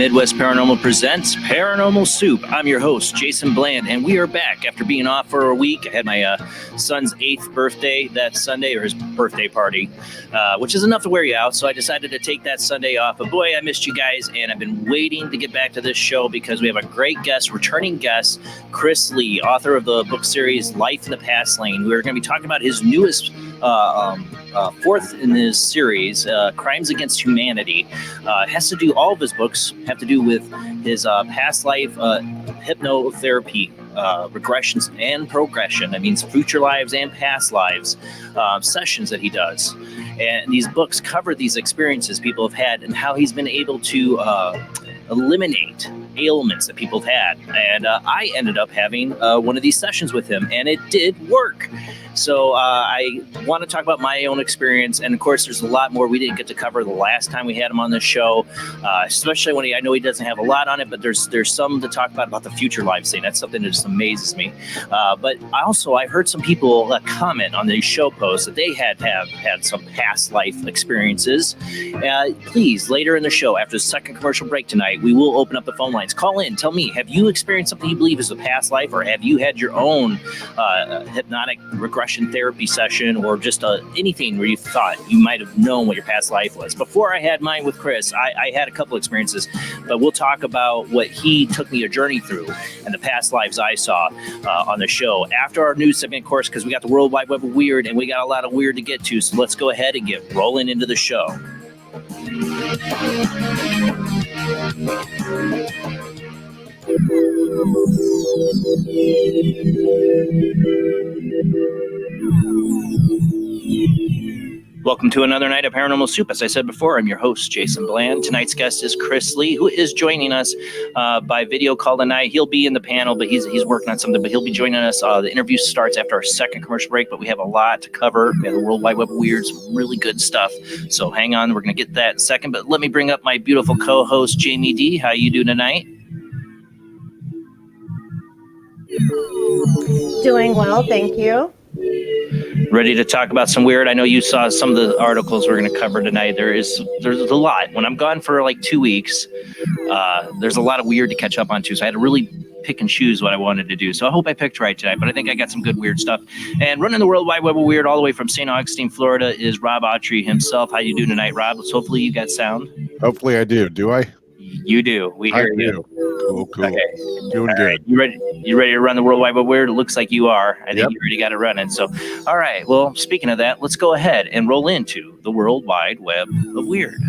Midwest Paranormal presents Paranormal Soup. I'm your host, Jason Bland, and we are back after being off for a week. I had my son's 8th birthday that Sunday, or his birthday party, which is enough to wear you out, so I decided to take that Sunday off. But boy, I missed you guys, and I've been waiting to get back to this show because we have a great guest, returning guest, Chris Lee, author of the book series Life in the Past Lane. We're going to be talking about his newest fourth in his series, Crimes Against Humanity. Has to do, all of his books have to do with his past life hypnotherapy, regressions and progression. That means future lives and past lives, sessions that he does. And these books cover these experiences people have had and how he's been able to eliminate ailments that people have had. And I ended up having one of these sessions with him, and it did work. So I want to talk about my own experience. And of course, there's a lot more we didn't get to cover the last time we had him on this show, especially when I know he doesn't have a lot on it, but there's some to talk about the future lives thing. That's something that just amazes me. But I heard some people comment on these show posts that they have had some past life experiences. Please, later in the show, after the second commercial break tonight, we will open up the phone lines. Call in. Tell me, have you experienced something you believe is a past life, or have you had your own hypnotic regression therapy session, or just anything where you thought you might have known what your past life was? Before I had mine with Chris, I had a couple experiences, but we'll talk about what he took me a journey through and the past lives I saw on the show after our news segment, of course, because we got the World Wide Web of Weird, and we got a lot of weird to get to. So let's go ahead and get rolling into the show. Welcome to another night of Paranormal Soup. As I said before, I'm your host, Jason Bland. Tonight's guest is Chris Lee, who is joining us by video call tonight. He'll be in the panel, but he's working on something, but he'll be joining us. The interview starts after our second commercial break, but we have a lot to cover. We have the World Wide Web of Weird, some really good stuff. So hang on, we're going to get that in a second, but let me bring up my beautiful co-host, Jamie D. How you doing tonight? Doing well, thank you. Ready to talk about some weird? I know you saw some of the articles we're going to cover tonight. There's a lot. When I'm gone for like 2 weeks, there's a lot of weird to catch up on too. So I had to really pick and choose what I wanted to do. So I hope I picked right tonight, but I think I got some good weird stuff. And running the World Wide Web of Weird all the way from St. Augustine, Florida, is Rob Autry himself. How you doing tonight, Rob? So hopefully you got sound. Hopefully I do. Do I? You do. We hear you. Cool. Okay. Doing all good. Right. You ready to run the World Wide Web of Weird? It looks like you are. I think Yep. you already got it running. So, all right. Well, speaking of that, let's go ahead and roll into the World Wide Web of Weird.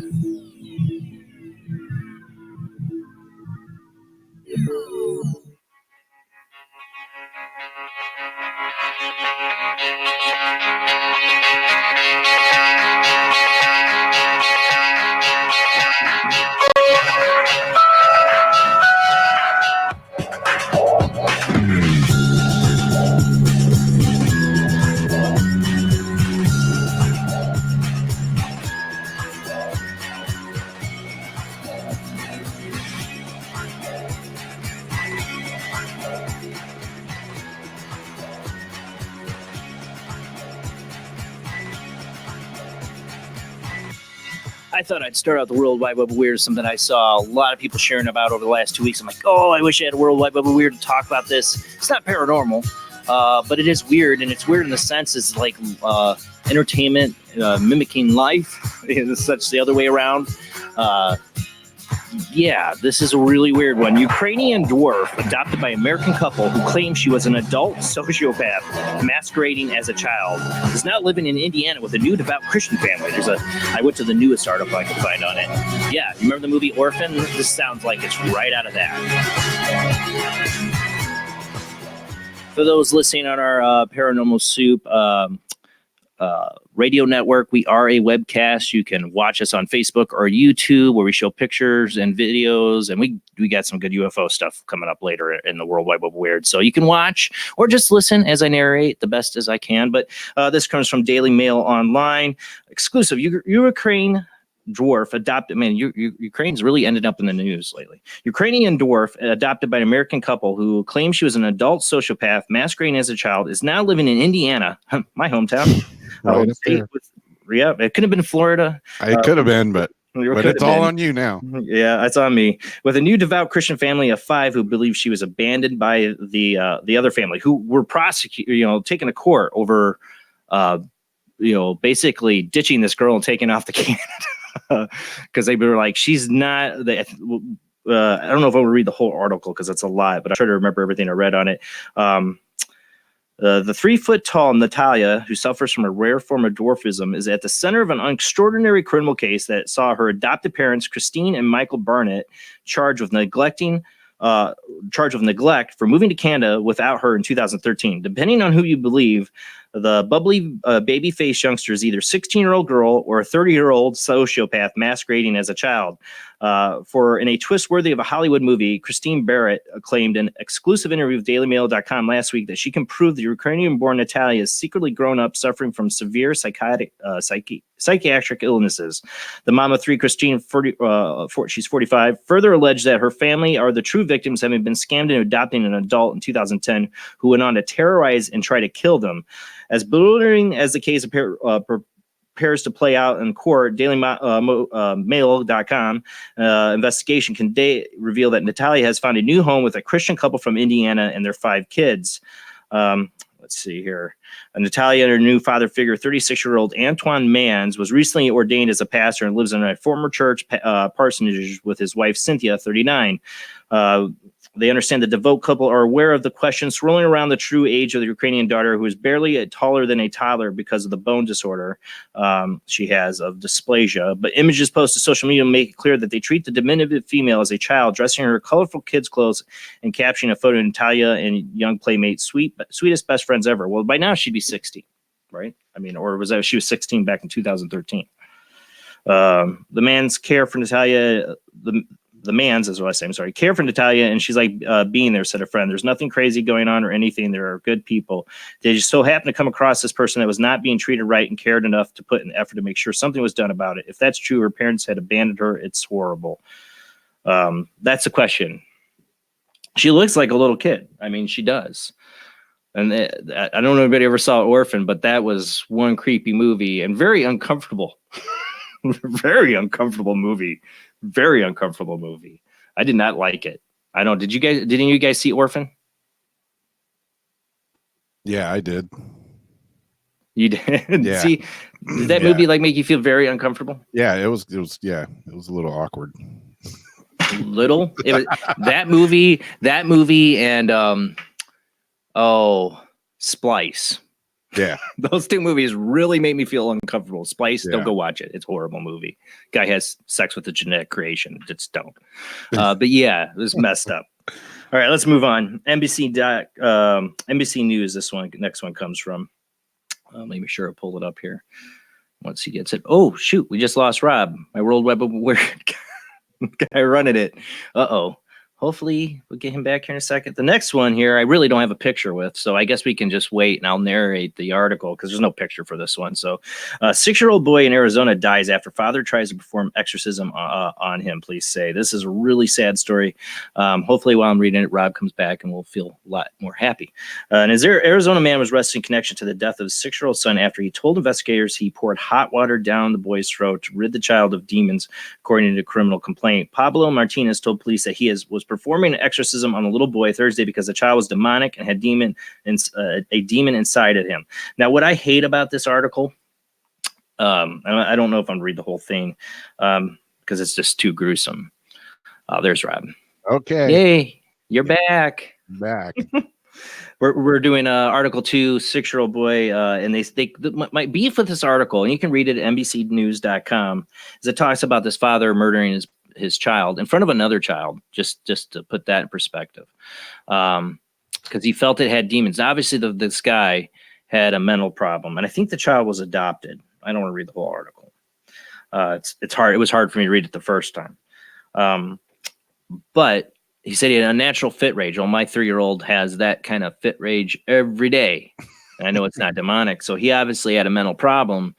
I thought I'd start out the World Wide Web of Weird, something I saw a lot of people sharing about over the last 2 weeks. I'm like, oh, I wish I had a World Wide Web of Weird to talk about this. It's not paranormal, but it is weird, and it's weird in the sense it's like entertainment mimicking life. It's such the other way around. Yeah, this is a really weird one. Ukrainian dwarf adopted by American couple who claims she was an adult sociopath masquerading as a child is now living in Indiana with a new devout Christian family. I went to the newest article I could find on it. Yeah, you remember the movie Orphan? This sounds like it's right out of that. For those listening on our Paranormal Soup radio network, we are a webcast. You can watch us on Facebook or YouTube, where we show pictures and videos, and we got some good UFO stuff coming up later in the World Wide Web of Weird. So you can watch or just listen as I narrate the best as I can. But this comes from Daily Mail Online, exclusive. Ukraine dwarf adopted. Man, Ukraine's really ended up in the news lately. Ukrainian dwarf adopted by an American couple who claimed she was an adult sociopath masquerading as a child is now living in Indiana, my hometown. Right Yeah, it could have been Florida. It could have been, but But it's all on you now. Yeah, it's on me. With a new devout Christian family of 5 who believe she was abandoned by the other family, who were prosecuted, taken to court over, basically ditching this girl and taking off the Canada because they were like, she's not. I don't know if I will read the whole article because it's a lot, but I try to remember everything I read on it. The 3-foot-tall Natalia, who suffers from a rare form of dwarfism, is at the center of an extraordinary criminal case that saw her adopted parents, Christine and Michael Barnett, charged with neglect for moving to Canada without her in 2013. Depending on who you believe, the bubbly baby-faced youngster is either a 16-year-old girl or a 30-year-old sociopath masquerading as a child. In a twist worthy of a Hollywood movie, Christine Barrett claimed in an exclusive interview with DailyMail.com last week that she can prove the Ukrainian-born Natalia is secretly grown up suffering from severe psychiatric illnesses. The mom of 3, Christine, she's 45, further alleged that her family are the true victims, having been scammed into adopting an adult in 2010 who went on to terrorize and try to kill them. As bewildering as the case prepares to play out in court, DailyMail.com investigation can reveal that Natalia has found a new home with a Christian couple from Indiana and their 5 kids. Let's see here. Natalia and her new father figure, 36-year-old Antoine Mans, was recently ordained as a pastor and lives in a former church parsonage with his wife, Cynthia, 39. They understand the devout couple are aware of the question swirling around the true age of the Ukrainian daughter, who is barely taller than a toddler because of the bone disorder she has of dysplasia. But images posted to social media make it clear that they treat the diminutive female as a child, dressing her in colorful kids' clothes and capturing a photo of Natalia and young playmate, sweetest best friends ever. Well, by now she'd be 60, right? I mean, or was that she was 16 back in 2013? The man's care for Natalia, the man's is what I say. I'm sorry. Care for Natalia, and she's like being there, said a friend. There's nothing crazy going on or anything. There are good people. They just so happened to come across this person that was not being treated right and cared enough to put an effort to make sure something was done about it. If that's true, her parents had abandoned her. It's horrible. That's the question. She looks like a little kid. I mean, she does. And I don't know if anybody ever saw Orphan, but that was one creepy movie and very uncomfortable. Very uncomfortable movie. Very uncomfortable movie. I did not like it. I don't. Didn't you guys see Orphan? Yeah, I did. You did. Yeah. See, did that movie like make you feel very uncomfortable? Yeah, it was a little awkward. Little. It was that movie, and Splice. Yeah. Those 2 movies really made me feel uncomfortable. Splice, don't go watch it. It's a horrible movie. Guy has sex with a genetic creation. Just don't. But yeah, it was messed up. All right, let's move on. NBC News. Next one comes from. Let me make sure I pull it up here once he gets it. Oh shoot, we just lost Rob, my World Web of Weird guy running it. Hopefully we'll get him back here in a second. The next one here, I really don't have a picture with, so I guess we can just wait and I'll narrate the article because there's no picture for this one. So a 6-year-old boy in Arizona dies after father tries to perform exorcism on him. Please say this is a really sad story. Hopefully while I'm reading it, Rob comes back and we'll feel a lot more happy. An Arizona man was arrested in connection to the death of his 6-year-old son after he told investigators he poured hot water down the boy's throat to rid the child of demons, according to a criminal complaint. Pablo Martinez told police that he was performing an exorcism on the little boy Thursday because the child was demonic and had a demon inside of him. Now, what I hate about this article, I don't know if I'm going to read the whole thing because it's just too gruesome. There's Rob. Okay. Yay, you're back. Back. We're doing Article 2, 6-year-old boy, and my beef with this article, and you can read it at NBCnews.com, is it talks about this father murdering his child in front of another child, just to put that in perspective, because he felt it had demons. Obviously, this guy had a mental problem, and I think the child was adopted. I don't want to read the whole article. It's hard. It was hard for me to read it the first time, but he said he had a natural fit rage. Well, my 3-year-old has that kind of fit rage every day. And I know it's not demonic, so he obviously had a mental problem.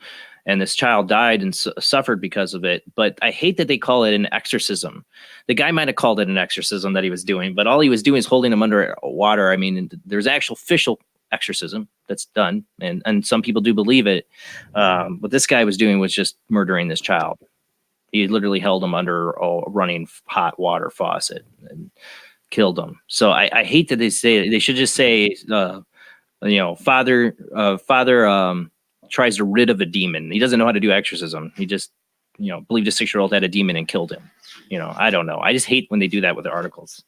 And this child died and suffered because of it. But I hate that they call it an exorcism. The guy might have called it an exorcism that he was doing, but all he was doing is holding him under water. I mean, there's actual official exorcism that's done, and some people do believe it. What this guy was doing was just murdering this child. He literally held him under a running hot water faucet and killed him. So I hate that they say it. They should just say, father tries to rid of a demon. He doesn't know how to do exorcism. He just, believed a 6-year-old had a demon and killed him. I don't know. I just hate when they do that with their articles.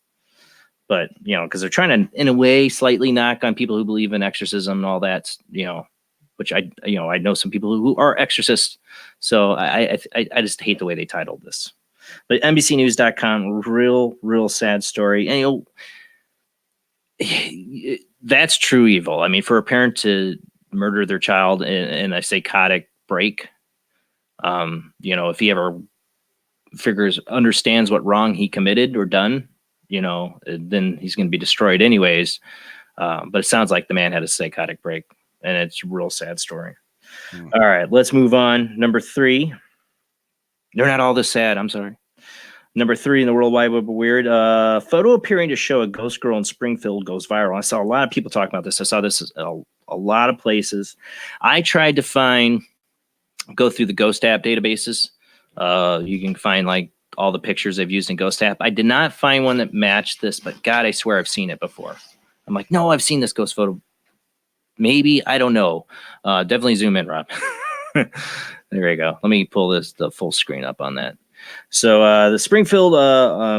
But, because they're trying to, in a way, slightly knock on people who believe in exorcism and all that, which I know some people who are exorcists. So I just hate the way they titled this. But NBCnews.com, real sad story. And, that's true evil. I mean, for a parent to murder their child in a psychotic break, if he ever understands what wrong he committed or done, then he's going to be destroyed anyways. But it sounds like the man had a psychotic break, and it's a real sad story. All right, let's move on. Number 3. They're not all this sad. I'm sorry. Number 3 in the World Wide Web of Weird. Photo appearing to show a ghost girl in Springfield goes viral. I saw a lot of people talking about this. I saw this a lot of places. I tried to go through the Ghost app databases. You can find like all the pictures they've used in Ghost app. I did not find one that matched this, but God, I swear I've seen it before. I'm like, no, I've seen this ghost photo. Maybe, I don't know. Definitely zoom in, Rob. There you go. Let me pull the full screen up on that. So the Springfield,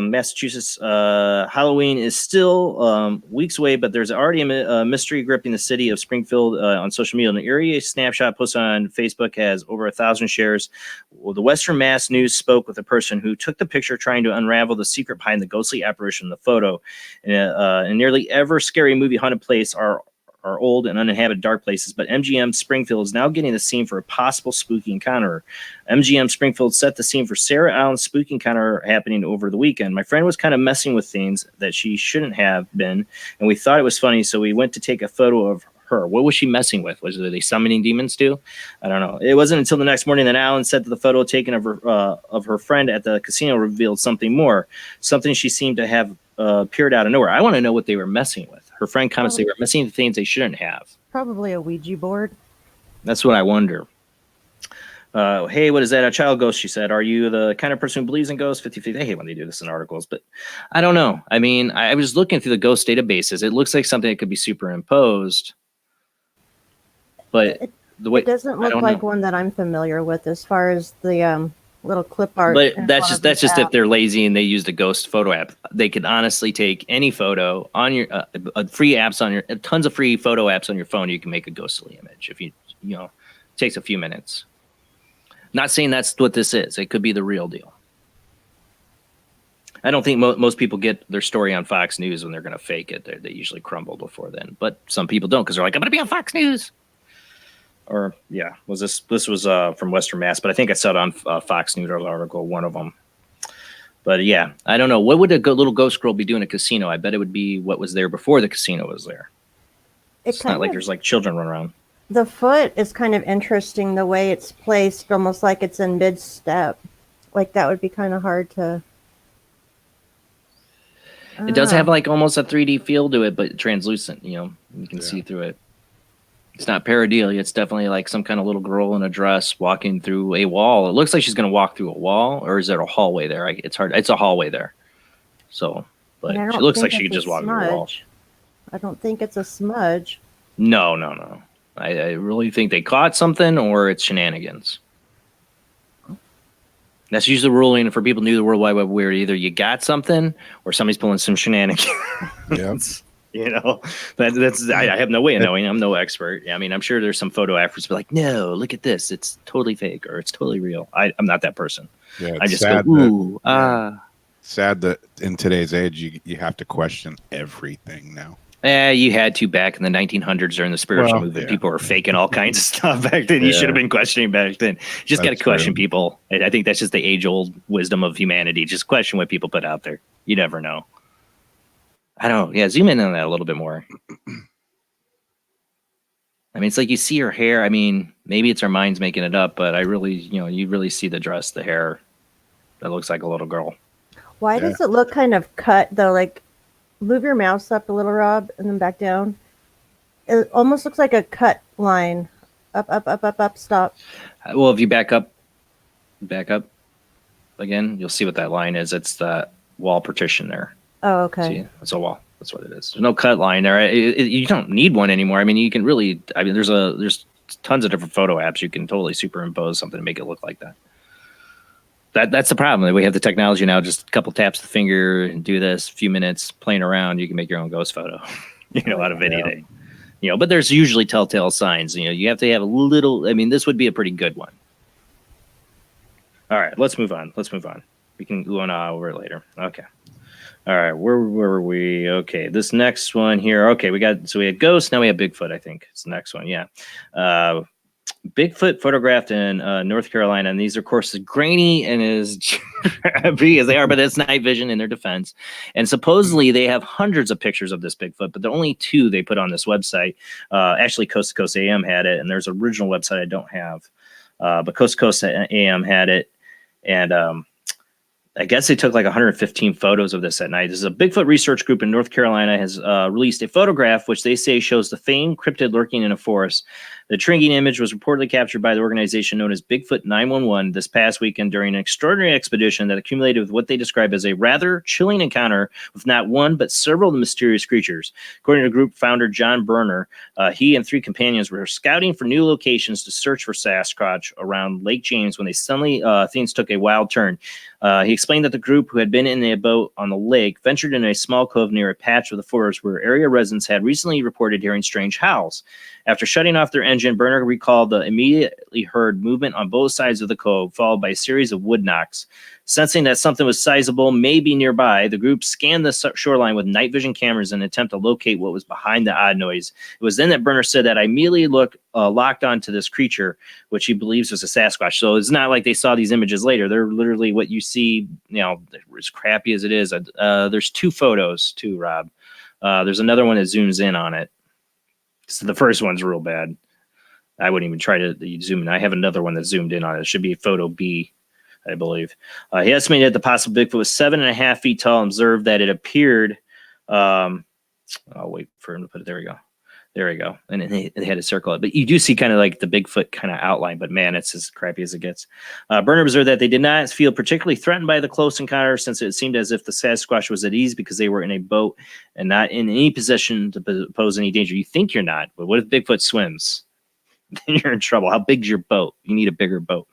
Massachusetts Halloween is still weeks away, but there's already a mystery gripping the city of Springfield on social media. An eerie snapshot posted on Facebook has over 1,000 shares. Well, the Western Mass News spoke with a person who took the picture trying to unravel the secret behind the ghostly apparition in the photo. In nearly every scary movie haunted place are old and uninhabited dark places, but MGM Springfield is now getting the scene for a possible spooky encounter. MGM Springfield set the scene for Sarah Allen's spooky encounter happening over the weekend. My friend was kind of messing with things that she shouldn't have been, and we thought it was funny, so we went to take a photo of her. What was she messing with? Were they summoning demons too? I don't know. It wasn't until the next morning that Allen said that the photo taken of her friend at the casino revealed something more, something she seemed to have appeared out of nowhere. I want to know what they were messing with. Her friend comments they were messing with things they shouldn't have. Probably a Ouija board. That's what I wonder. Hey, what is that? A child ghost, she said. Are you the kind of person who believes in ghosts? 50-50. I hate when they do this in articles, but I don't know. I mean, I was looking through the ghost databases. It looks like something that could be superimposed. But it doesn't look like one that I'm familiar with as far as the little clip art. But that's just if they're lazy and they use the ghost photo app. They could honestly take any photo on your free apps on your tons of free photo apps on your phone. You can make a ghostly image if it takes a few minutes. Not saying that's what this is. It could be the real deal. I don't think most people get their story on Fox News when they're going to fake it. They usually crumble before then. But some people don't because they're like, I'm going to be on Fox News. Or this was from Western Mass, but I think I saw it on Fox News article, one of them. But yeah, I don't know. What would a little ghost girl be doing in a casino? I bet it would be what was there before the casino was there. It's not like there's like children running around. The foot is kind of interesting the way it's placed, almost like it's in mid-step. Like that would be kind of hard to... It does have like almost a 3D feel to it, but translucent, you can see through it. It's not pareidolia. It's definitely like some kind of little girl in a dress walking through a wall. It looks like she's going to walk through a wall, or is there a hallway there? It's hard. It's a hallway there. So, but it looks like she could just walk through a wall. I don't think it's a smudge. No. I really think they caught something, or it's shenanigans. That's usually the ruling for people new to the World Wide Web Weird. Either you got something, or somebody's pulling some shenanigans. Yeah. That's I have no way of knowing. I'm no expert. I mean, I'm sure there's some photo experts be like, no, look at this. It's totally fake or it's totally real. I'm not that person. Yeah, I just go, ooh, sad that in today's age, you have to question everything now. You had to back in the 1900s during the spiritual movement. People were faking all kinds of stuff back then. You should have been questioning back then. You just got to question people. I think that's just the age-old wisdom of humanity. Just question what people put out there. You never know. I don't know. Yeah, zoom in on that a little bit more. I mean, it's like you see her hair. I mean, maybe it's our minds making it up, but I really, you really see the dress, the hair. That looks like a little girl. Why does it look kind of cut, though? Like, move your mouse up a little, Rob, and then back down. It almost looks like a cut line. Up, stop. Well, if you back up. again, you'll see what that line is. It's the wall partition there. Oh, okay. See, it's a wall. That's what it is. There's no cut line there. You don't need one anymore. I mean, you can really. I mean, there's tons of different photo apps. You can totally superimpose something to make it look like that. That's the problem. We have the technology now. Just a couple taps of the finger and do this. A few minutes playing around, you can make your own ghost photo. Out of anything. But there's usually telltale signs. You have to have a little. I mean, this would be a pretty good one. All right, let's move on. We can go on over it later. Okay. All right, where were we? Okay, this next one here. Okay, we had ghosts. Now we have Bigfoot. I think it's the next one. Yeah. Bigfoot photographed in North Carolina, and these, of course, is grainy and as crappy as they are, but it's night vision in their defense. And supposedly they have hundreds of pictures of this Bigfoot, but the only 2 they put on this website. Actually, Coast to Coast AM had it, and there's an original website I don't have, but Coast to Coast AM had it, and I guess they took like 115 photos of this at night. This is a Bigfoot research group in North Carolina has released a photograph which they say shows the famed cryptid lurking in a forest. The intriguing image was reportedly captured by the organization known as Bigfoot 911 this past weekend during an extraordinary expedition that accumulated with what they describe as a rather chilling encounter with not one but several of the mysterious creatures. According to group founder John Berner, he and 3 companions were scouting for new locations to search for Sasquatch around Lake James when they suddenly things took a wild turn. He explained that the group, who had been in a boat on the lake, ventured in a small cove near a patch of the forest where area residents had recently reported hearing strange howls. After shutting off their engine, Berner recalled the immediately heard movement on both sides of the cove, followed by a series of wood knocks. Sensing that something was sizable, maybe nearby, the group scanned the shoreline with night vision cameras in an attempt to locate what was behind the odd noise. It was then that Berner said that I immediately locked onto this creature, which he believes was a Sasquatch. So it's not like they saw these images later. They're literally what you see, as crappy as it is. There's 2 photos too, Rob. There's another one that zooms in on it. So the first one's real bad. I wouldn't even try to zoom in. I have another one that zoomed in on it. It should be photo B, I believe. He estimated that the possible Bigfoot was 7.5 feet tall and observed that it appeared. I'll wait for him to put it. There we go. And they had to circle it. But you do see kind of like the Bigfoot kind of outline, but man, it's as crappy as it gets. Berner observed that they did not feel particularly threatened by the close encounter, since it seemed as if the Sasquatch was at ease because they were in a boat and not in any position to pose any danger. You think you're not, but what if Bigfoot swims? Then you're in trouble. How big's your boat? You need a bigger boat.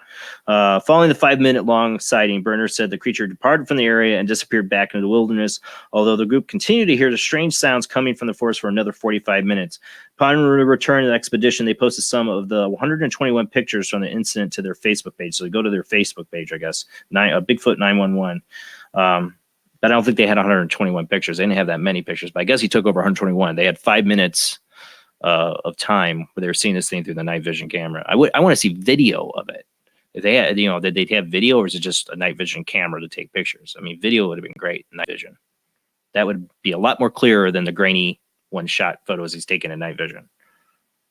Following the 5-minute long sighting, Berner said the creature departed from the area and disappeared back into the wilderness, although the group continued to hear the strange sounds coming from the forest for another 45 minutes. Upon return of the expedition, they posted some of the 121 pictures from the incident to their Facebook page. So they go to their Facebook page, I guess, Bigfoot 911. But I don't think they had 121 pictures. They didn't have that many pictures, but I guess he took over 121. They had 5 minutes of time where they were seeing this thing through the night vision camera. I want to see video of it. If they had, did they have video, or is it just a night vision camera to take pictures? I mean, video would have been great in night vision. That would be a lot more clearer than the grainy one-shot photos he's taking in night vision.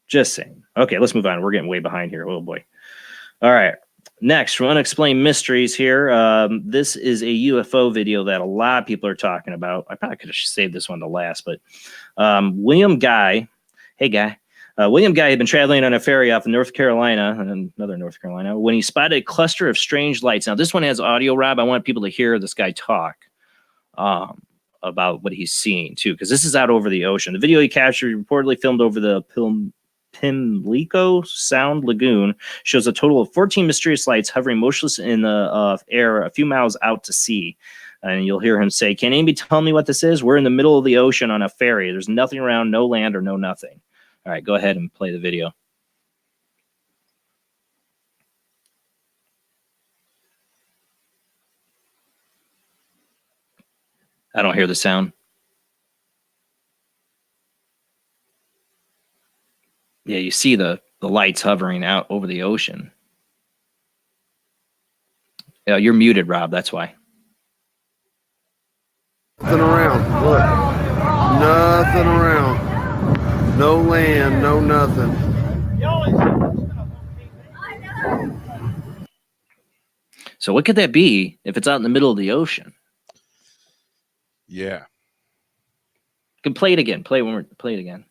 Just saying. Okay, let's move on. We're getting way behind here. Oh boy. All right. Next, from Unexplained Mysteries here. This is a UFO video that a lot of people are talking about. I probably could have saved this one to last, but William Guy. Hey, Guy. William Guy had been traveling on a ferry off of North Carolina, another North Carolina, when he spotted a cluster of strange lights. Now, this one has audio, Rob. I want people to hear this guy talk about what he's seeing, too, because this is out over the ocean. The video he captured, reportedly filmed over the Pimlico Sound Lagoon, shows a total of 14 mysterious lights hovering motionless in the air a few miles out to sea. And you'll hear him say, "Can anybody tell me what this is? We're in the middle of the ocean on a ferry. There's nothing around, no land or no nothing." All right, go ahead and play the video. I don't hear the sound. Yeah, you see the lights hovering out over the ocean. Yeah, you're muted, Rob. That's why. Nothing around. Look. Nothing around. No land, no nothing. So what could that be if it's out in the middle of the ocean? Yeah. You can play it again. Play it again.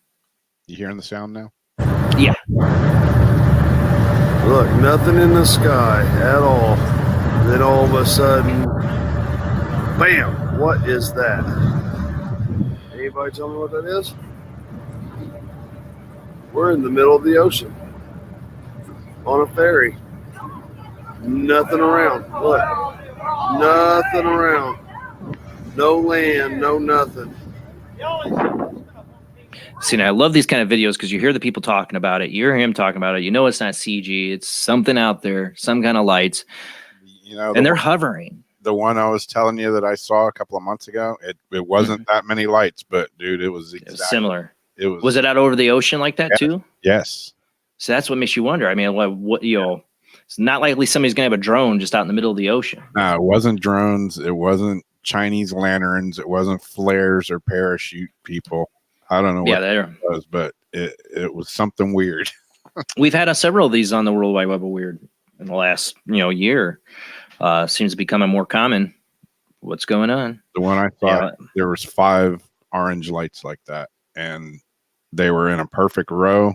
You hearing the sound now? Yeah. Look, nothing in the sky at all. Then all of a sudden, bam! What is that? Anybody tell me what that is? We're in the middle of the ocean on a ferry. Nothing around. Look, nothing around. No land, no nothing. See, now I love these kind of videos because you hear the people talking about it. You hear him talking about it. You know it's not CG. It's something out there, some kind of lights. You know, And they're hovering. The one I was telling you that I saw a couple of months ago, it wasn't that many lights, but dude, it was exactly, It was similar. It was. Was it out over the ocean like that too? Yes. So that's what makes you wonder. I mean, what it's not likely somebody's gonna have a drone just out in the middle of the ocean. No, it wasn't drones. It wasn't Chinese lanterns. It wasn't flares or parachute people. I don't know what it was, but it was something weird. We've had several of these on the World Wide Web of Weird in the last year. Seems to be becoming more common. What's going on? The one I saw, there was 5 orange lights like that, and they were in a perfect row,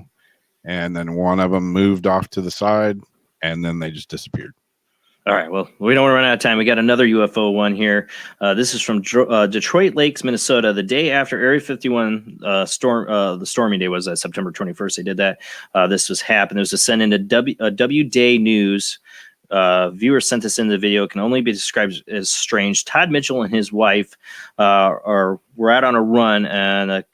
and then one of them moved off to the side, and then they just disappeared. All right. Well, we don't want to run out of time. We got another UFO one here. This is from Detroit Lakes, Minnesota. The day after Area 51 the storming day was September 21st. They did that. This was happened. It was to send into W Day News. Viewer sent this in the video. It can only be described as strange. Todd Mitchell and his wife were out on a run at a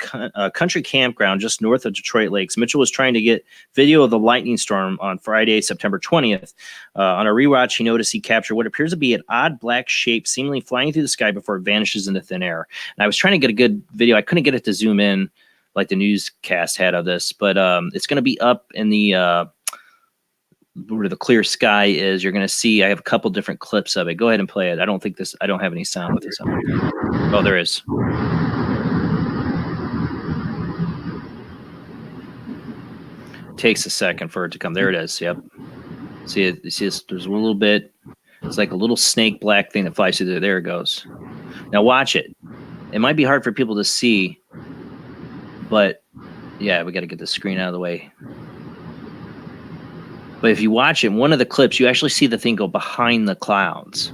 country campground just north of Detroit Lakes. Mitchell was trying to get video of the lightning storm on Friday, September 20th. On a rewatch, he noticed he captured what appears to be an odd black shape seemingly flying through the sky before it vanishes into thin air. And I was trying to get a good video. I couldn't get it to zoom in like the newscast had of this, but it's going to be up in the where the clear sky is. You're going to see, I have a couple different clips of it. Go ahead and play it. I don't have any sound with this. Oh, there is. Takes a second for it to come. There it is. Yep. See it? You see this? There's a little bit. It's like a little snake black thing that flies through there. There it goes. Now watch it. It might be hard for people to see, but yeah, we got to get the screen out of the way. But if you watch it, in one of the clips, you actually see the thing go behind the clouds.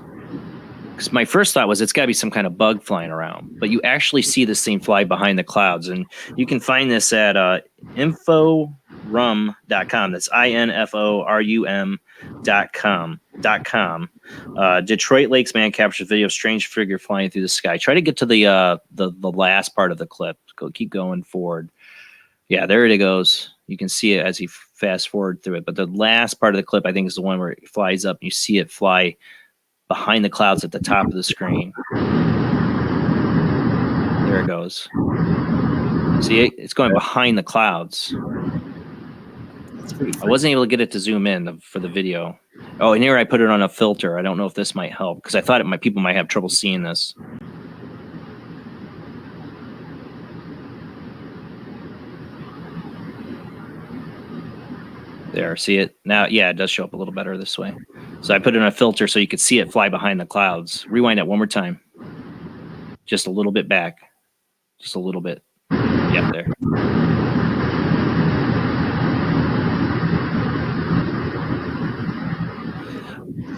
Because my first thought was it's got to be some kind of bug flying around. But you actually see this thing fly behind the clouds. And you can find this at inforum.com. That's INFORUM.com. Detroit Lakes man captures video of strange figure flying through the sky. Try to get to the last part of the clip. Keep going forward. Yeah, there it goes. You can see it as you fast forward through it. But the last part of the clip, I think, is the one where it flies up. And you see it fly behind the clouds at the top of the screen. There it goes. See, it's going behind the clouds. I wasn't able to get it to zoom in for the video. Oh, and here I put it on a filter. I don't know if this might help because I thought people might have trouble seeing this. There, see it? Now, yeah, it does show up a little better this way. So I put it in a filter so you could see it fly behind the clouds. Rewind it one more time. Just a little bit back. Just a little bit. Yep, there.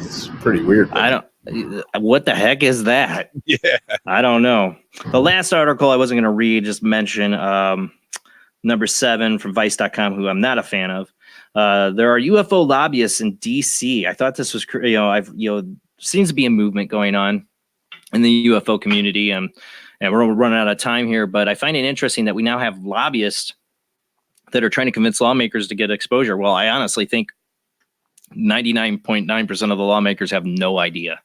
It's pretty weird. What the heck is that? Yeah. I don't know. The last article I wasn't going to read, just mention number 7 from Vice.com, who I'm not a fan of. There are UFO lobbyists in DC. I thought this was, seems to be a movement going on in the UFO community. And we're running out of time here, but I find it interesting that we now have lobbyists that are trying to convince lawmakers to get exposure. Well, I honestly think 99.9% of the lawmakers have no idea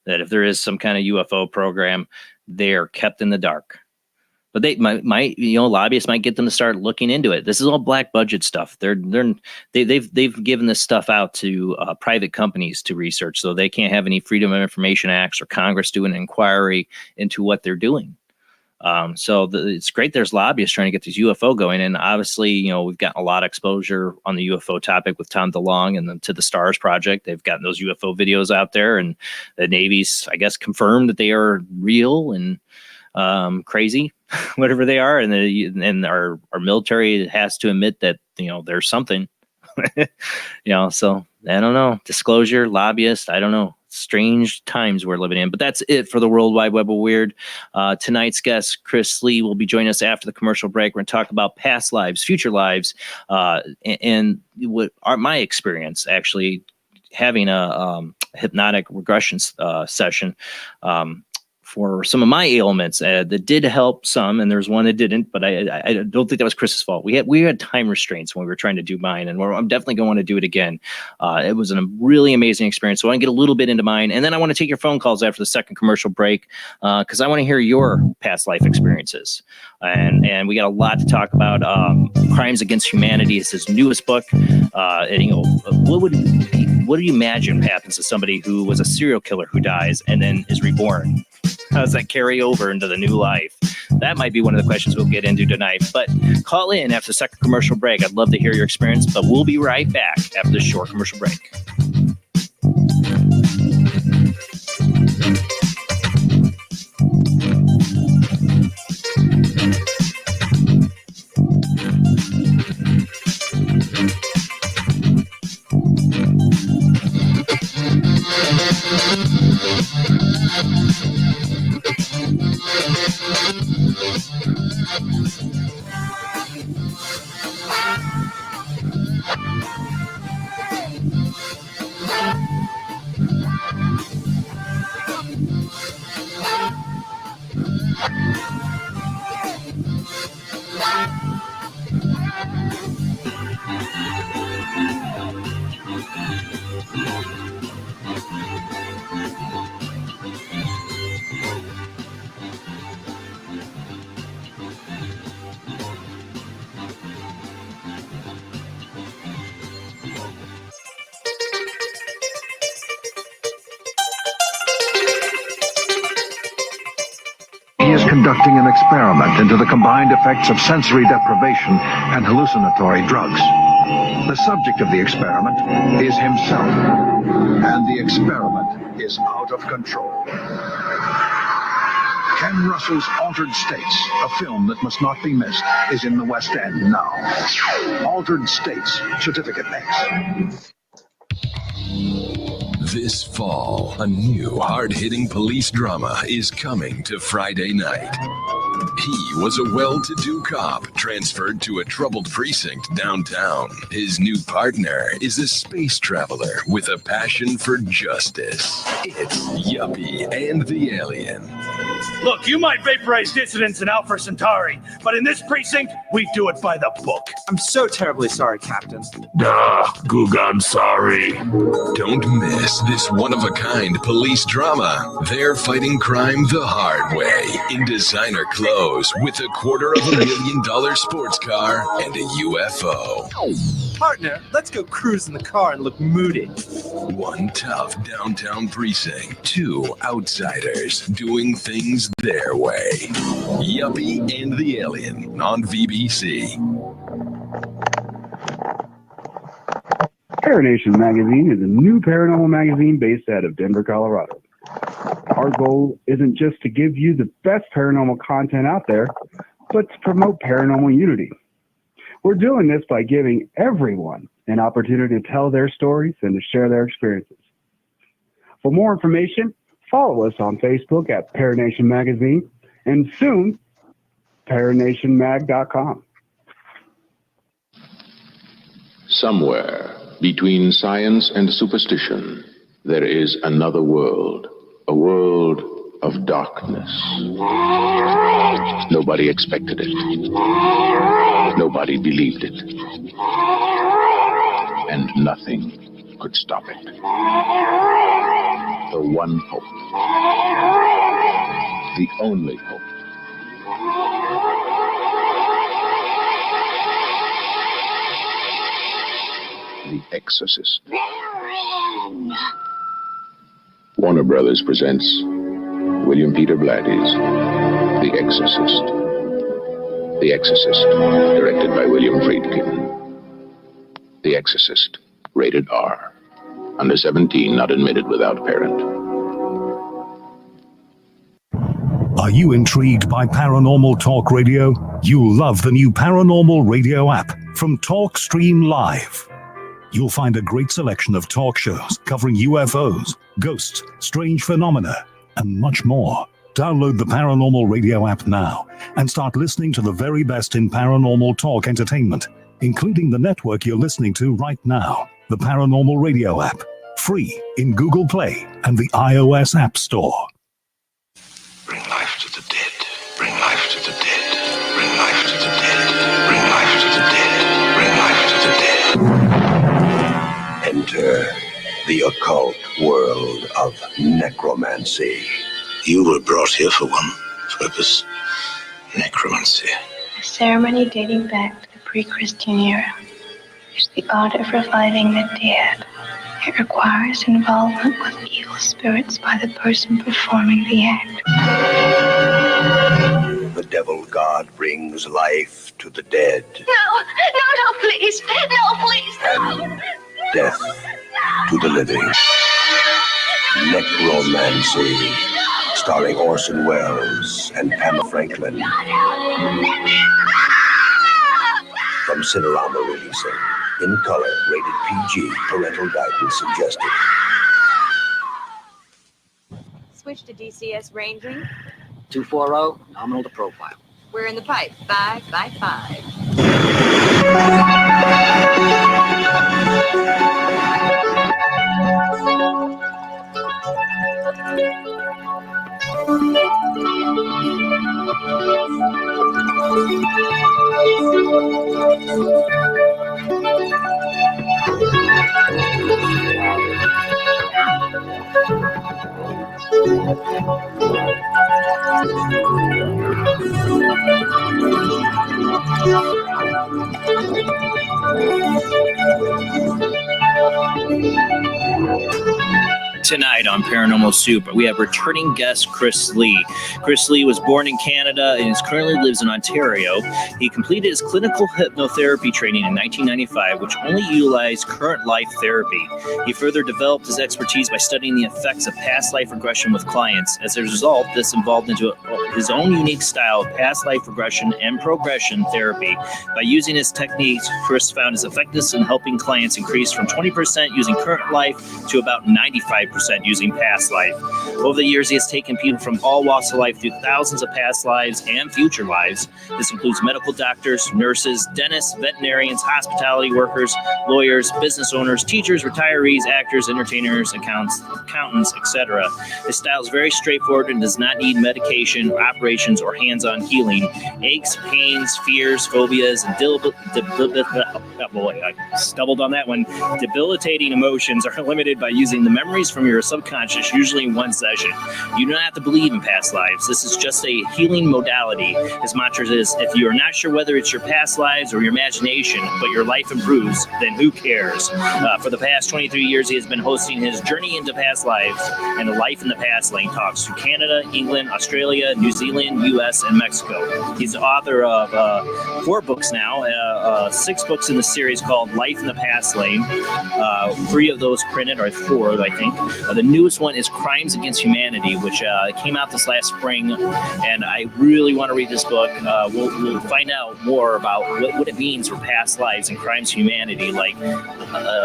that if there is some kind of UFO program, they are kept in the dark. But they might lobbyists might get them to start looking into it. This is all black budget stuff. They've given this stuff out to private companies to research, so they can't have any Freedom of Information Acts or Congress do an inquiry into what they're doing. It's great. There's lobbyists trying to get these UFO going, and obviously, we've gotten a lot of exposure on the UFO topic with Tom DeLonge and the To the Stars Project. They've gotten those UFO videos out there, and the Navy's, I guess, confirmed that they are real and crazy, whatever they are, and our military has to admit that there's something. So I don't know. Disclosure, lobbyist, I don't know. strange times we're living in. But that's it for the World Wide Web of Weird. Tonight's guest, Chris Lee, will be joining us after the commercial break. We're going to talk about past lives, future lives, and what are my experience actually having a hypnotic regression session for some of my ailments that did help some, and there's one that didn't, but I don't think that was Chris's fault. We had time restraints when we were trying to do mine, and I'm definitely going to do it again. It was a really amazing experience. So I want to get a little bit into mine, and then I want to take your phone calls after the second commercial break because I want to hear your past life experiences. And we got a lot to talk about. Crimes Against Humanity is his newest book. And, what do you imagine happens to somebody who was a serial killer who dies and then is reborn? How does that carry over into the new life? That might be one of the questions we'll get into tonight. But call in after the second commercial break. I'd love to hear your experience, but we'll be right back after this short commercial break. He is conducting an experiment into the combined effects of sensory deprivation and hallucinatory drugs. The subject of the experiment is himself, and the experiment is out of control. Ken Russell's Altered States, a film that must not be missed, is in the West End now. Altered States, Certificate X. This fall, a new hard-hitting police drama is coming to Friday night. He was a well-to-do cop transferred to a troubled precinct downtown. His new partner is a space traveler with a passion for justice. It's Yuppie and the Alien. Look, you might vaporize dissidents in Alpha Centauri, but in this precinct, we do it by the book. I'm so terribly sorry, Captain. Duh, Goog, I'm sorry. Don't miss this one-of-a-kind police drama. They're fighting crime the hard way in designer clothes with $250,000 sports car and a UFO. Partner, let's go cruise in the car and look moody. One tough downtown precinct, two outsiders doing things their way. Yuppie and the Alien on VBC. Paranormal Magazine is a new paranormal magazine based out of Denver, Colorado. Our goal isn't just to give you the best paranormal content out there, but to promote paranormal unity. We're doing this by giving everyone an opportunity to tell their stories and to share their experiences. For more information, follow us on Facebook at Paranormal Magazine and soon, ParanormalMag.com. Somewhere between science and superstition, there is another world, a world of darkness. Nobody expected it. Nobody believed it. And nothing could stop it. The one hope. The only hope. The Exorcist. Warner Brothers presents William Peter Blatty's The Exorcist. The Exorcist, directed by William Friedkin. The Exorcist, rated R. Under 17, not admitted without parent. Are you intrigued by Paranormal Talk Radio? You'll love the new Paranormal Radio app from Talkstream Live. You'll find a great selection of talk shows covering UFOs, ghosts, strange phenomena, and much more. Download the Paranormal Radio app now and start listening to the very best in paranormal talk entertainment, including the network you're listening to right now. The Paranormal Radio app, free in Google Play and the iOS App Store. Bring life to the dead. Bring life to the dead. Bring life to the dead. Bring life to the dead. Bring life to the dead. Enter the occult world of necromancy. You were brought here for one purpose. Necromancy. A ceremony dating back to the pre-Christian era. It's the art of reviving the dead. It requires involvement with evil spirits by the person performing the act. The devil god brings life to the dead. No, please. No, please, And death to the living. Necromancy, starring Orson Welles and Pamela Franklin. From Cinerama releasing. In color, rated PG, parental guidance suggested. Switch to DCS ranging. 240, nominal to profile. We're in the pipe. 5 by 5. Tonight on Paranormal Soup, we have returning guest Chris Lee. Chris Lee was born in Canada and currently lives in Ontario. He completed his clinical hypnotherapy training in 1995, which only utilized current life therapy. He further developed his expertise by studying the effects of past life regression with clients. As a result, this evolved into his own unique style of past life regression and progression therapy. By using his techniques, Chris found his effectiveness in helping clients increase from 20% using current life to about 95% using past life. Over the years, he has taken people from all walks of life through thousands of past lives and future lives. This includes medical doctors, nurses, dentists, veterinarians, hospitality workers, lawyers, business owners, teachers, retirees, actors, entertainers, accountants, etc. His style is very straightforward and does not need medication, operations, or hands-on healing. Aches, pains, fears, phobias, and I stumbled on that one. Debilitating emotions are limited by using the memories from your subconscious, usually in one session. You don't have to believe in past lives. This is just a healing modality. His mantra is, if you are not sure whether it's your past lives or your imagination, but your life improves, then who cares? For the past 23 years, he has been hosting his Journey into Past Lives and Life in the Past Lane talks to Canada, England, Australia, New Zealand, US, and Mexico. He's the author of 4 books now, 6 books in the series called Life in the Past Lane. 3 of those printed, or 4, I think. The newest one is Crimes Against Humanity, which came out this last spring, and I really want to read this book. We'll find out more about what it means for past lives and crimes to humanity, like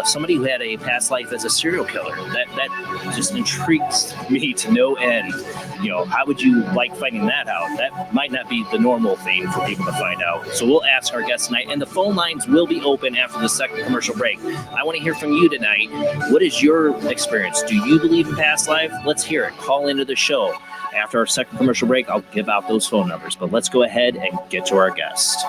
somebody who had a past life as a serial killer. That just intrigues me to no end. You know, how would you like finding that out? That might not be the normal thing for people to find out. So we'll ask our guest tonight, and the phone lines will be open after the second commercial break. I want to hear from you tonight. What is your experience? Do you believe in past life? Let's hear it. Call into the show. After our second commercial break, I'll give out those phone numbers. But let's go ahead and get to our guest.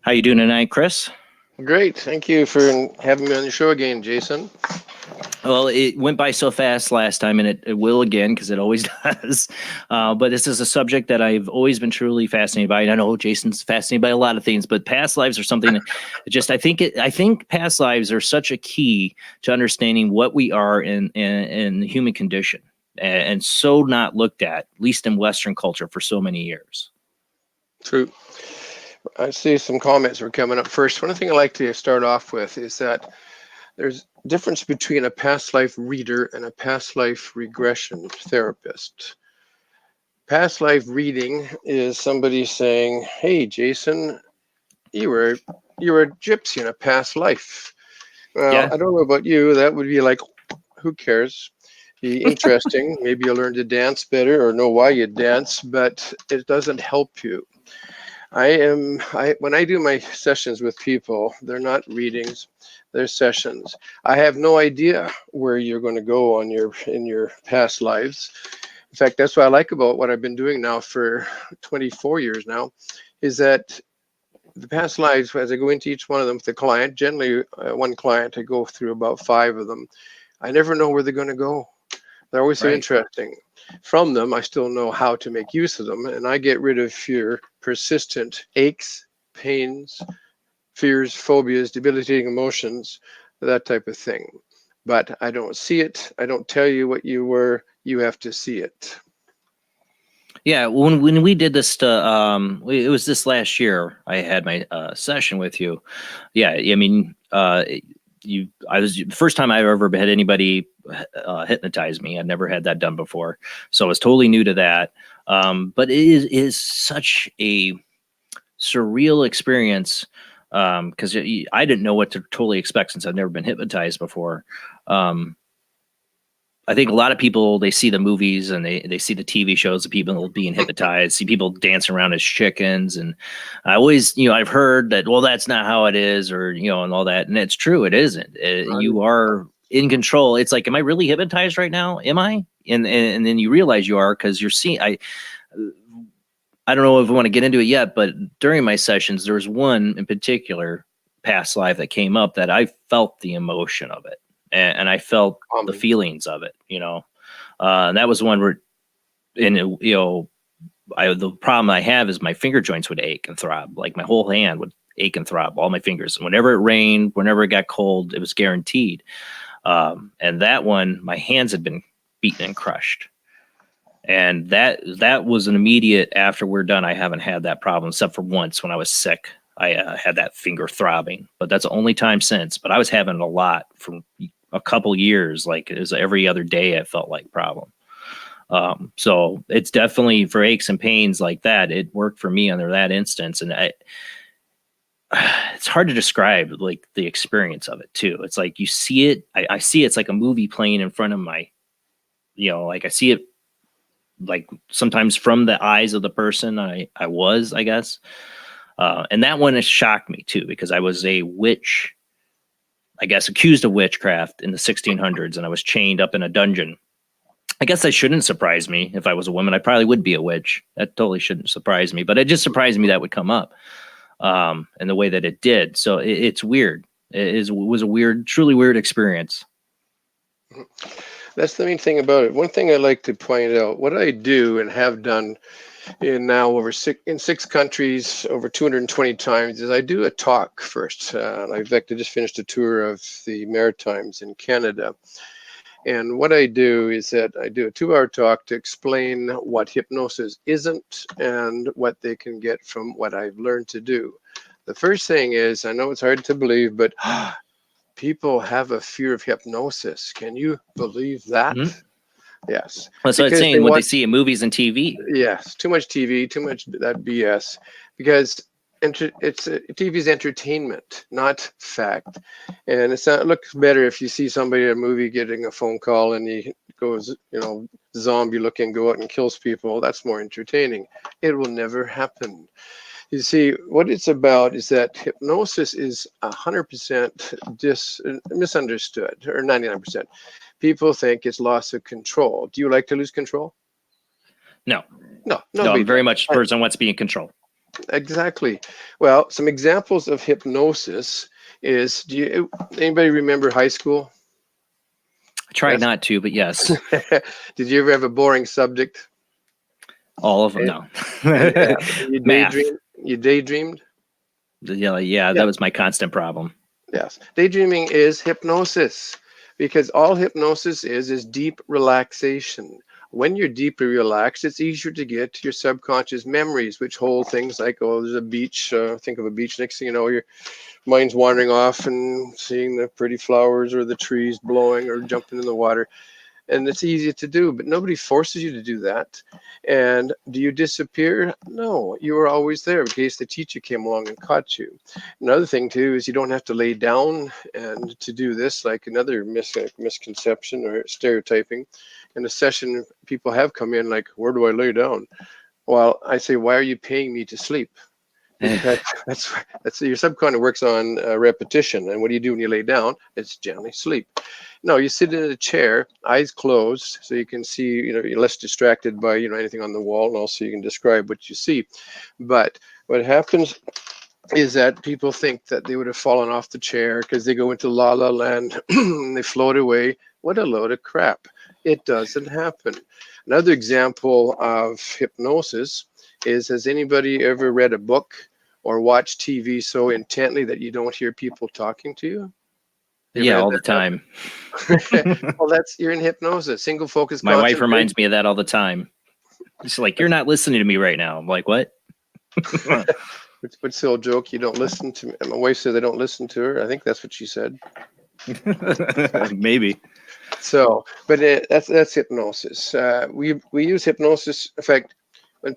How you doing tonight, Chris? Great. Thank you for having me on the show again, Jason. Well, it went by so fast last time, and it will again, because it always does. But this is a subject that I've always been truly fascinated by. And I know Jason's fascinated by a lot of things, but past lives are something that just I think past lives are such a key to understanding what we are in the human condition, and so not looked at least in Western culture, for so many years. True. I see some comments are coming up first. One thing I like to start off with is that there's a difference between a past life reader and a past life regression therapist. Past life reading is somebody saying, "Hey, Jason, you were a gypsy in a past life." Well, Yeah. I don't know about you. That would be like, who cares? Be interesting. Maybe you'll learn to dance better or know why you dance, but it doesn't help you. When I do my sessions with people, they're not readings, they're sessions. I have no idea where you're going to go in your past lives. In fact, that's what I like about what I've been doing now for 24 years now, is that the past lives, as I go into each one of them with the client, generally one client, I go through about 5 of them. I never know where they're going to go. They're always so interesting. From them, I still know how to make use of them, and I get rid of your persistent aches, pains, fears, phobias, debilitating emotions, that type of thing. But I don't see it. I don't tell you what you were. You have to see it. Yeah, when we did this, it was this last year. I had my session with you. Yeah, I mean, I was the first time I ever had anybody hypnotize me. I'd never had that done before, so I was totally new to that. But it is such a surreal experience because I didn't know what to totally expect since I've never been hypnotized before. I think a lot of people, they see the movies and they see the TV shows of people being hypnotized, see people dancing around as chickens. And I always, I've heard that, well, that's not how it is, or, and all that. And it's true. It isn't. You are in control. It's like, am I really hypnotized right now? Am I? And then you realize you are, because you're seeing, I don't know if I want to get into it yet, but during my sessions, there was one in particular past life that came up that I felt the emotion of it. And I felt the feelings of it, and that was one where, the problem I have is my finger joints would ache and throb, like my whole hand would ache and throb, all my fingers. And whenever it rained, whenever it got cold, it was guaranteed. And that one, my hands had been beaten and crushed. And that was an immediate, after we're done, I haven't had that problem except for once when I was sick. I had that finger throbbing, but that's the only time since. But I was having it a lot for a couple years, like it was every other day. I felt like problem. So it's definitely for aches and pains like that. It worked for me under that instance, and it's hard to describe like the experience of it too. It's like you see it. I see it's like a movie playing in front of my, like I see it like sometimes from the eyes of the person I guess. And that one has shocked me too, because I was a witch, I guess, accused of witchcraft in the 1600s, and I was chained up in a dungeon. I guess that shouldn't surprise me. If I was a woman, I probably would be a witch. That totally shouldn't surprise me, but it just surprised me that would come up, and the way that it did. So it's weird. It was a weird, truly weird experience. That's the main thing about it. One thing I like to point out, what I do and have done in now in 6 countries, over 220 times, is I do a talk first. In fact, I just finished a tour of the Maritimes in Canada. And what I do is that I do a 2-hour talk to explain what hypnosis isn't and what they can get from what I've learned to do. The first thing is, I know it's hard to believe, but people have a fear of hypnosis. Can you believe that? Mm-hmm. Yes. Well, so it's saying what they see in movies and TV. Yes, too much TV, too much that BS, because TV's entertainment, not fact. And it looks better if you see somebody in a movie getting a phone call and he goes, zombie looking, go out and kills people. That's more entertaining. It will never happen. You see, what it's about is that hypnosis is 100% misunderstood, or 99%. People think it's loss of control. Do you like to lose control? No. No, I'm very much a person who wants to be in control. Exactly. Well, some examples of hypnosis is, anybody remember high school? I tried not to, but yes. Did you ever have a boring subject? All of them, no. You daydreamed? Yeah, that was my constant problem. Yes. Daydreaming is hypnosis, because all hypnosis is deep relaxation. When you're deeply relaxed, it's easier to get to your subconscious memories, which hold things like, oh, there's a beach. Think of a beach. Next thing you know, your mind's wandering off and seeing the pretty flowers or the trees blowing or jumping in the water. and it's easy to do, but nobody forces you to do that. And do you disappear? No, you were always there in case the teacher came along and caught you. Another thing too is you don't have to lay down and to do this, like another misconception or stereotyping. In a session, people have come in like, where do I lay down? Well, I say, why are you paying me to sleep? Because that's your subconscious works on repetition. And what do you do when you lay down? It's generally sleep. No, you sit in a chair, eyes closed, so you can see, you're less distracted by, anything on the wall, and also you can describe what you see. But what happens is that people think that they would have fallen off the chair because they go into la la land and they float away. What a load of crap. It doesn't happen. Another example of hypnosis is, has anybody ever read a book or watched TV so intently that you don't hear people talking to you? Yeah, all the time. Well, you're in hypnosis, single focus. My wife reminds me of that all the time. It's like, you're not listening to me right now. I'm like, what? What's the old joke? You don't listen to me. My wife said I don't listen to her. I think that's what she said. Maybe. So, but that's hypnosis. We use hypnosis. In fact, when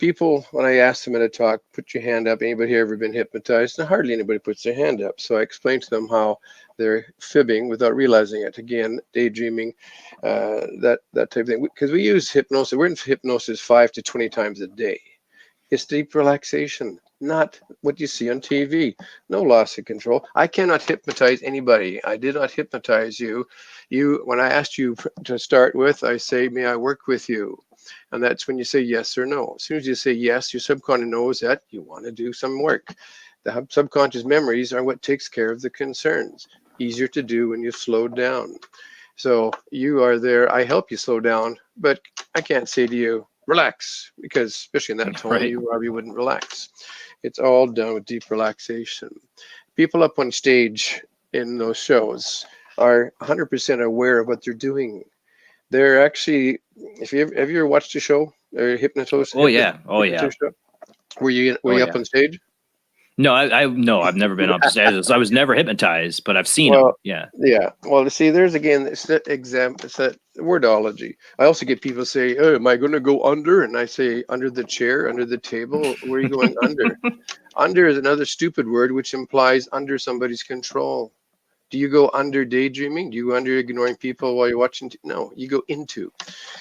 I ask them in a talk, put your hand up. Anybody here ever been hypnotized? And hardly anybody puts their hand up. So I explain to them how they're fibbing without realizing it. Again, daydreaming, that type of thing. Because we use hypnosis. We're in hypnosis 5 to 20 times a day. It's deep relaxation, not what you see on TV. No loss of control. I cannot hypnotize anybody. I did not hypnotize you. When I asked you to start with, I say, may I work with you? And that's when you say yes or no. As soon as you say yes, your subconscious knows that you want to do some work. The subconscious memories are what takes care of the concerns. Easier to do when you've slowed down. So you are there. I help you slow down, but I can't say to you, relax, because especially in that tone, Right. you probably wouldn't relax. It's all done with deep relaxation. People up on stage in those shows are 100% aware of what they're doing. They're actually, have you ever watched a show, or hypnosis? Oh yeah. Show? Were you up on stage? No, I've never been up stage. I was never hypnotized, but I've seen them. Yeah. Yeah. Well, see, there's again, it's that wordology. I also get people say, oh, am I going to go under? And I say, under the chair, under the table. Where are you going under? Under is another stupid word which implies under somebody's control. Do you go under daydreaming? Do you go under ignoring people while you're watching? No, you go into.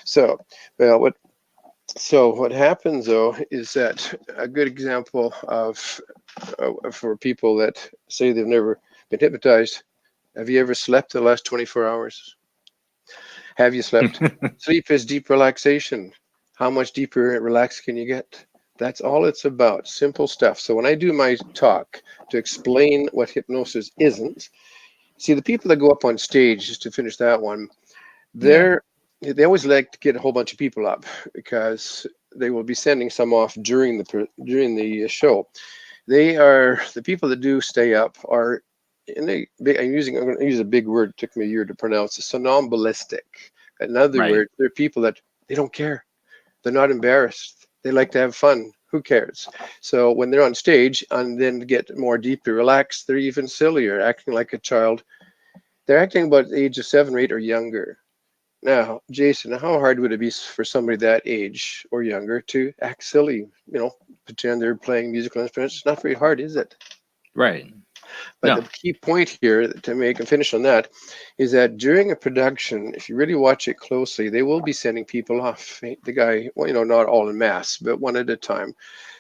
So, what happens though is that a good example of for people that say they've never been hypnotized. Have you ever slept the last 24 hours? Have you slept? Sleep is deep relaxation. How much deeper and relaxed can you get? That's all it's about. Simple stuff. So when I do my talk to explain what hypnosis isn't, see, the people that go up on stage, just to finish that one, they always like to get a whole bunch of people up because they will be sending some off during the show. They are the people that do stay up are I'm going to use a big word. It took me a year to pronounce. Somnambulistic. In other words, they're people that they don't care. They're not embarrassed. They like to have fun. Who cares? So when they're on stage and then get more deeply relaxed, they're even sillier, acting like a child. They're acting about the age of 7 or 8 or younger. Now, Jason, how hard would it be for somebody that age or younger to act silly? Pretend they're playing musical instruments. It's not very hard, is it? Right. But the key point here to make and finish on that is that during a production, if you really watch it closely, they will be sending people off. The guy, not all in mass, but one at a time.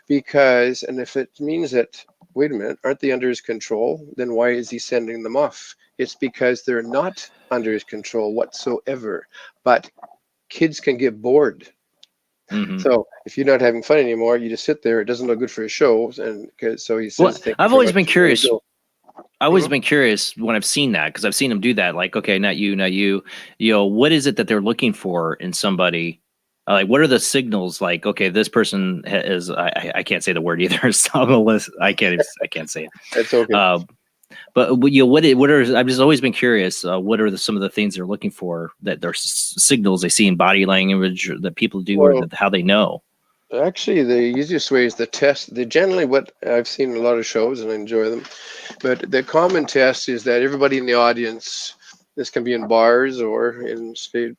And if it means that, wait a minute, aren't they under his control? Then why is he sending them off? It's because they're not under his control whatsoever. But kids can get bored. Mm-hmm. So if you're not having fun anymore, you just sit there. It doesn't look good for his show, so he says. Well, I've always been curious. I've always been curious when I've seen that, because I've seen them do that. Like, okay, not you. What is it that they're looking for in somebody? Like, what are the signals? Like, okay, this person is. I can't say the word either. I can't say it. That's okay. But what are? I've just always been curious. What are some of the things they're looking for? That there's signals they see in body language that people do, or how they know. Actually, the easiest way is the test. Generally, what I've seen in a lot of shows, and I enjoy them, but the common test is that everybody in the audience This can be in bars or in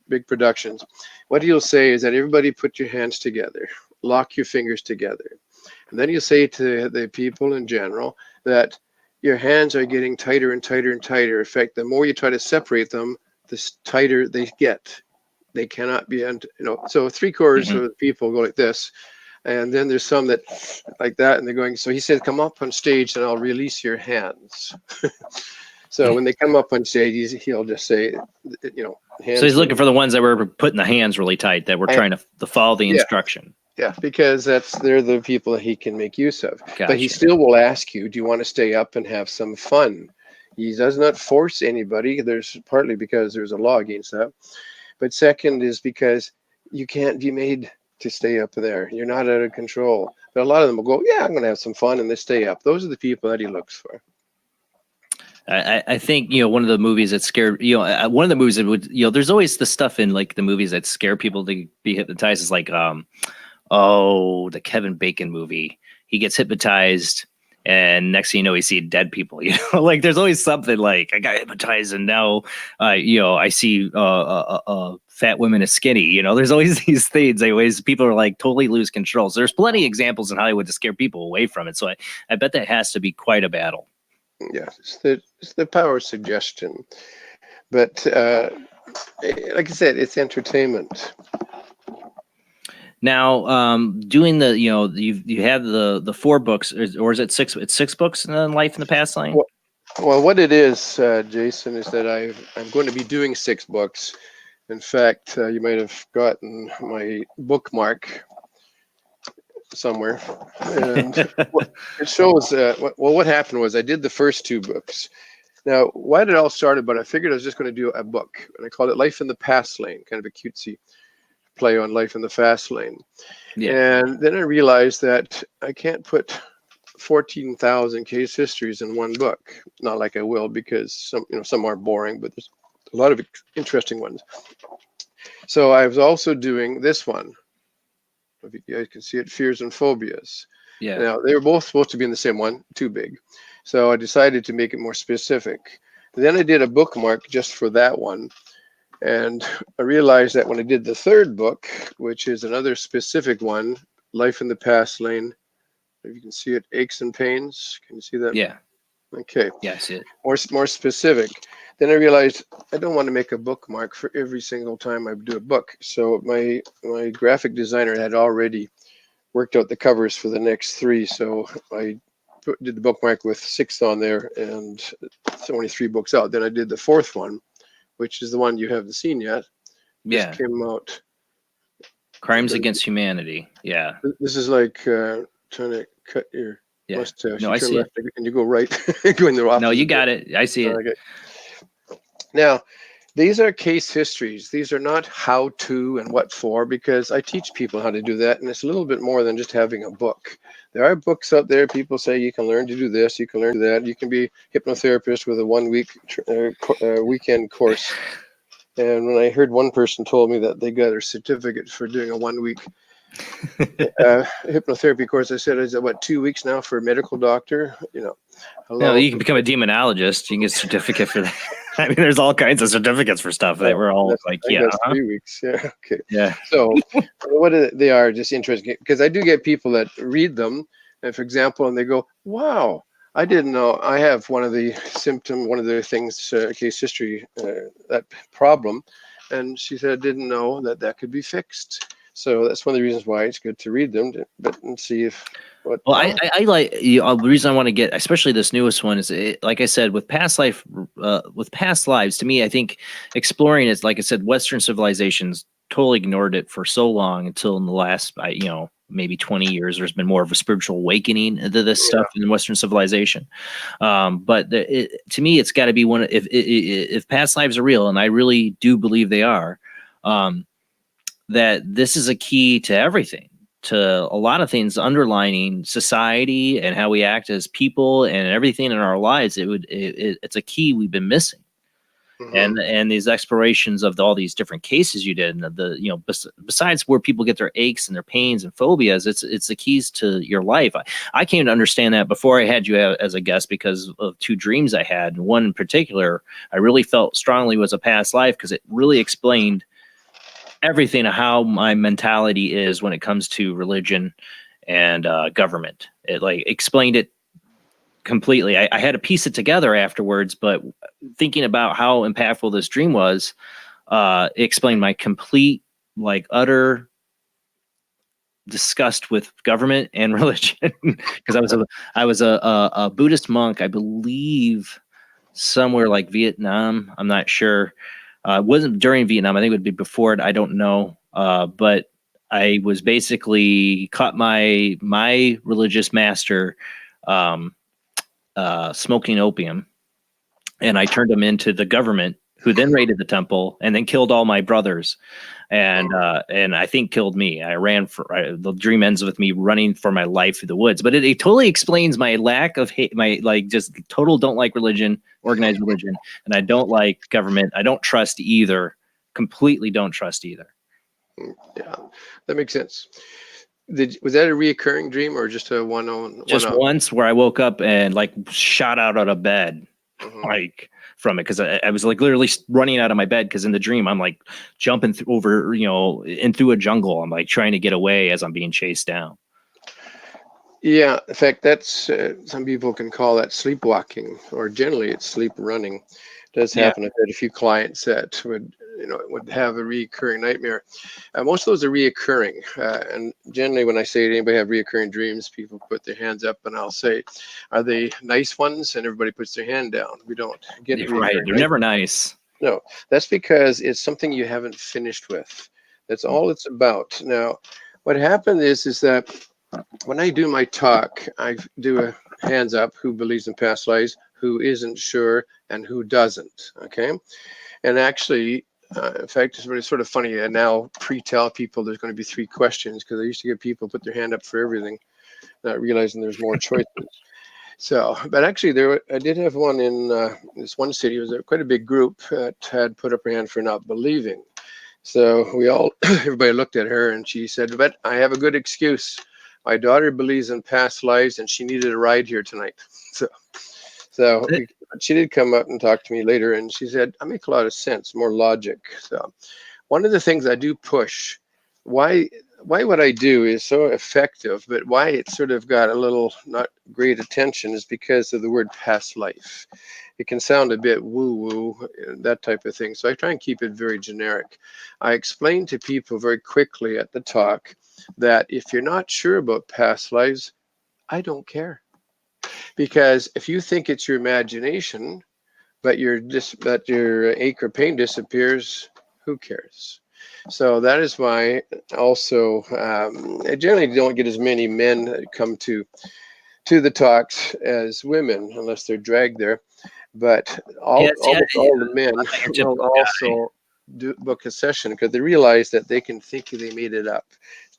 big productions. What you'll say is that everybody put your hands together, lock your fingers together. And then you say to the people in general that your hands are getting tighter and tighter and tighter. In fact, the more you try to separate them, the tighter they get. They cannot be, so 3/4 of the people go like this. And then there's some that like that, and they're going, so he said, come up on stage and I'll release your hands. So when they come up on stage, he'll just say, hands. So he's looking for the ones that were putting the hands really tight, that were trying to follow the instruction. Yeah, because they're the people that he can make use of. Gotcha. But he still will ask you, do you want to stay up and have some fun? He does not force anybody. There's partly because there's a law against that. But second is because you can't be made to stay up there. You're not out of control. But a lot of them will go, yeah, I'm going to have some fun, and they stay up. Those are the people that he looks for. I think, one of the movies that scared, one of the movies that would, there's always the stuff in like the movies that scare people to be hypnotized. Is like, the Kevin Bacon movie. He gets hypnotized, and next thing you know, he sees dead people. Like there's always something like, I got hypnotized, and now, I see fat women as skinny. There's always these things. People are like totally lose control. So there's plenty of examples in Hollywood to scare people away from it. So I bet that has to be quite a battle. Yeah, it's the power of suggestion. But like I said, it's entertainment. Now, doing the, you have the 4 books, or is it 6? It's 6 books in Life in the Past Line. Well, what it is, Jason, is that I'm going to be doing 6 books. In fact, you might have gotten my bookmark somewhere, and it shows. What happened was I did the first 2 books. Now, why did it all started? But I figured I was just going to do a book, and I called it Life in the Past Lane, kind of a cutesy play on Life in the Fast Lane. Yeah. And then I realized that I can't put 14,000 case histories in one book. Not like I will, because some are boring, but there's a lot of interesting ones. So I was also doing this one. If you guys can see it, Fears and Phobias. Yeah. Now, they were both supposed to be in the same one, too big. So I decided to make it more specific. Then I did a bookmark just for that one. And I realized that when I did the 3rd book, which is another specific one, Life in the Past Lane, if you can see it, Aches and Pains. Can you see that? Yeah. Okay. Yeah, I see it. More specific. Then I realized I don't want to make a bookmark for every single time I do a book. So my graphic designer had already worked out the covers for the next 3. So I did the bookmark with 6 on there, and it's only 3 books out. Then I did the 4th one, which is the one you haven't seen yet. Yeah. This came out. Crimes Against Humanity. Yeah. This is like trying to cut your mustache. No, you I turn see left and you go right. Go in the opposite. No, you got it. I see it. Okay. Now, these are case histories. These are not how to and what for, because I teach people how to do that. And it's a little bit more than just having a book. There are books out there. People say you can learn to do this, you can learn to do that. You can be a hypnotherapist with a 1-week weekend course. And when I heard one person told me that they got a certificate for doing a 1-week hypnotherapy course, I said, is it what, 2 weeks now for a medical doctor? No, you can become a demonologist. You can get a certificate for that. I mean, there's all kinds of certificates for stuff that we're all like, yeah. That's 3 weeks. Yeah. Okay. Yeah. So they are just interesting, because I do get people that read them, and for example, and they go, wow, I didn't know I have one of the things, case history, that problem. And she said, I didn't know that could be fixed. So that's one of the reasons why it's good to read them, and see if what. Well, I like the reason I want to get, especially this newest one, is like I said, with past lives. To me, I think exploring is, like I said, Western civilizations totally ignored it for so long until in the last, maybe 20 years, there's been more of a spiritual awakening to this stuff in Western civilization. But to me, it's got to be one. If past lives are real, and I really do believe they are. That this is a key to everything, to a lot of things underlining society and how we act as people and everything in our lives. It's a key we've been missing. and these explorations of all these different cases you did, and besides where people get their aches and their pains and phobias, it's the keys to your life. I came to understand that before I had you as a guest because of 2 dreams I had. One in particular, I really felt strongly was a past life because it really explained everything of how my mentality is when it comes to religion and government. It like explained it completely. I had to piece it together afterwards, but thinking about how impactful this dream was, it explained my complete, like, utter disgust with government and religion. Because I was a Buddhist monk, I believe, somewhere like Vietnam. I'm not sure. It wasn't during Vietnam. I think it would be before it. I don't know. But I was basically caught my religious master smoking opium, and I turned him into the government, who then raided the temple and then killed all my brothers, and I think killed me. I ran the dream ends with me running for my life through the woods. But it totally explains my lack of hate, my just total don't like religion, organized religion, and I don't like government. I don't trust either. Completely don't trust either. Yeah, that makes sense. Was that a reoccurring dream or just a one-on? Just once, where I woke up and like shot out of bed, like from it, because I was like literally running out of my bed, because in the dream I'm like jumping over, in through a jungle. I'm like trying to get away as I'm being chased down. Yeah, in fact, that's some people can call that sleepwalking, or generally it's sleep running. It does happen. I've had a few clients that would have a recurring nightmare. Most of those are reoccurring, and generally when I say to anybody have reoccurring dreams, people put their hands up, and I'll say, "Are they nice ones?" And everybody puts their hand down. We don't get right. They're never nice. No, that's because it's something you haven't finished with. That's all it's about. Now, what happened is that when I do my talk, I do a hands up, who believes in past lives, who isn't sure, and who doesn't. Okay, and actually. In fact, it's really sort of funny. I now pre-tell people there's going to be 3 questions, because I used to get people put their hand up for everything, not realizing there's more choices. So, but actually, I did have one in this one city. It was quite a big group that had put up her hand for not believing. So everybody looked at her, and she said, "But I have a good excuse. My daughter believes in past lives, and she needed a ride here tonight." So she did come up and talk to me later, and she said, "I make a lot of sense, more logic." So one of the things I do push, why what I do is so effective, but why it sort of got a little not great attention is because of the word past life. It can sound a bit woo-woo, that type of thing. So I try and keep it very generic. I explain to people very quickly at the talk that if you're not sure about past lives, I don't care. Because if you think it's your imagination, but your ache or pain disappears, who cares? So that is why also I generally don't get as many men that come to the talks as women, unless they're dragged there. But almost all the men will also book a session, because they realize that they can think they made it up.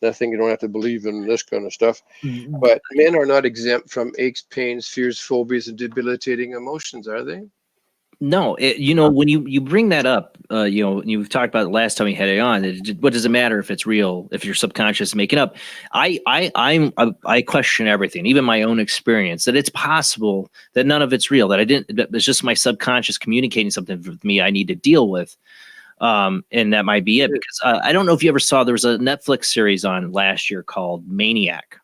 Nothing, you don't have to believe in this kind of stuff. But men are not exempt from aches, pains, fears, phobias, and debilitating emotions, are they? No, when you bring that up, you've talked about it last time we had it on. What does it matter if it's real, if your subconscious is making up? I question everything, even my own experience, that it's possible that none of it's real, that it's just my subconscious communicating something with me I need to deal with. And that might be it, because I don't know if you ever saw, there was a Netflix series on last year called Maniac,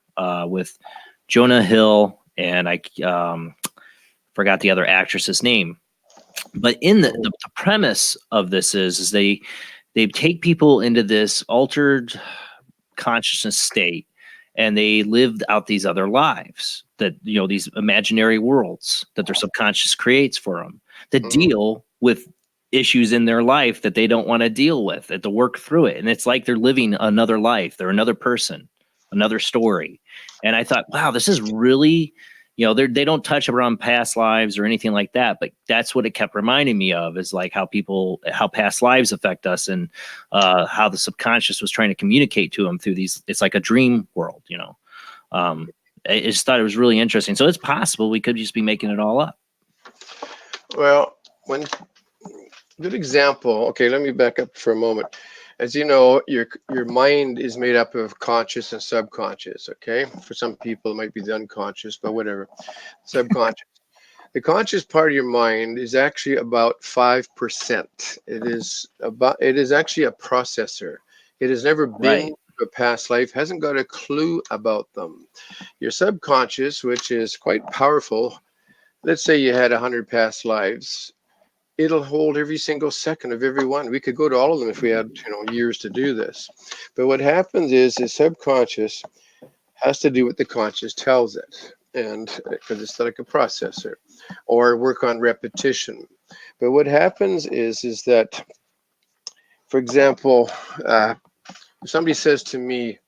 with Jonah Hill, and I forgot the other actress's name. But in the premise of this is they take people into this altered consciousness state, and they lived out these other lives, that these imaginary worlds that their subconscious creates for them, that deal with issues in their life that they don't want to deal with, that to work through it. And it's like they're living another life. They're another person, another story. And I thought, wow, this is really, they don't touch around past lives or anything like that, but that's what it kept reminding me of, is like how past lives affect us, and how the subconscious was trying to communicate to them through these. It's like a dream world, I just thought it was really interesting. So it's possible we could just be making it all up. Well, when Good example. Okay, let me back up for a moment. As you know, your mind is made up of conscious and subconscious. Okay, for some people it might be the unconscious, but whatever. Subconscious. The conscious part of your mind is actually about 5%. It is actually a processor. It has never been Right. to a past life, hasn't got a clue about them. Your subconscious, which is quite powerful, let's say you had 100 past lives, it'll hold every single second of every one. We could go to all of them if we had, years to do this. But what happens is the subconscious has to do what the conscious tells it, and because it's like a processor, or work on repetition. But what happens is that, for example, if somebody says to me,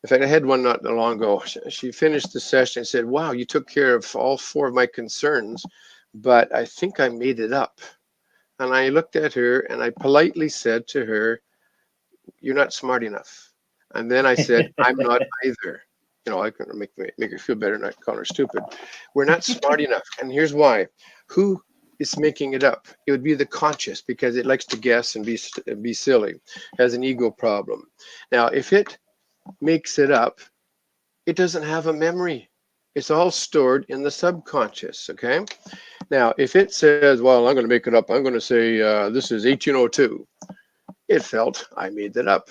in fact, I had one not long ago. She finished the session and said, "Wow, you took care of all 4 of my concerns, but I think I made it up." And I looked at her and I politely said to her, "You're not smart enough." And then I said, "I'm not either." I couldn't make her feel better, not call her stupid. We're not smart enough. And here's why. Who is making it up? It would be the conscious, because it likes to guess and be silly, has an ego problem. Now, if it makes it up, it doesn't have a memory. It's all stored in the subconscious, okay? Now, if it says, well, I'm going to make it up. I'm going to say this is 1802. It felt I made that up.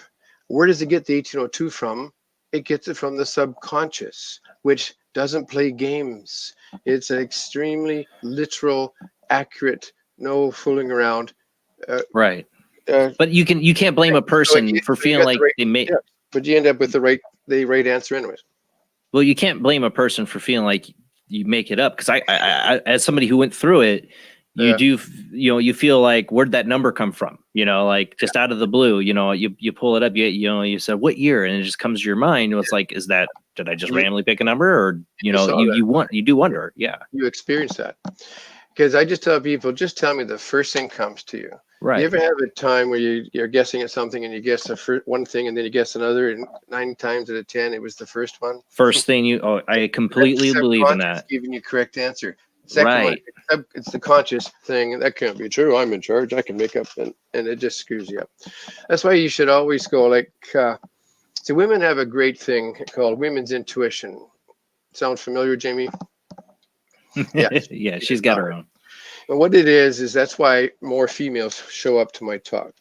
Where does it get the 1802 from? It gets it from the subconscious, which doesn't play games. It's an extremely literal, accurate, no fooling around. Right. But you can't blame a person for feeling like they made. Yeah, but you end up with the right answer anyways. Well, you can't blame a person for feeling like you make it up, because I as somebody who went through it, you feel like, where'd that number come from? Like just out of the blue, you pull it up, you said what year, and it just comes to your mind. It's like, did I just randomly pick a number, or you do wonder. Yeah. You experience that. Because I just tell people, just tell me the first thing comes to you. Right. You ever have a time where you're guessing at something and you guess the first one thing and then you guess another, and 9 times out of 10 it was the first one? First thing I completely believe in that. Giving you correct answer. Second one, it's the conscious thing. That can't be true. I'm in charge. I can make up, and it just screws you up. That's why you should always go like, so women have a great thing called women's intuition. Sound familiar, Jamie? Yeah. Yeah, she's got her own. And what it is that's why more females show up to my talk.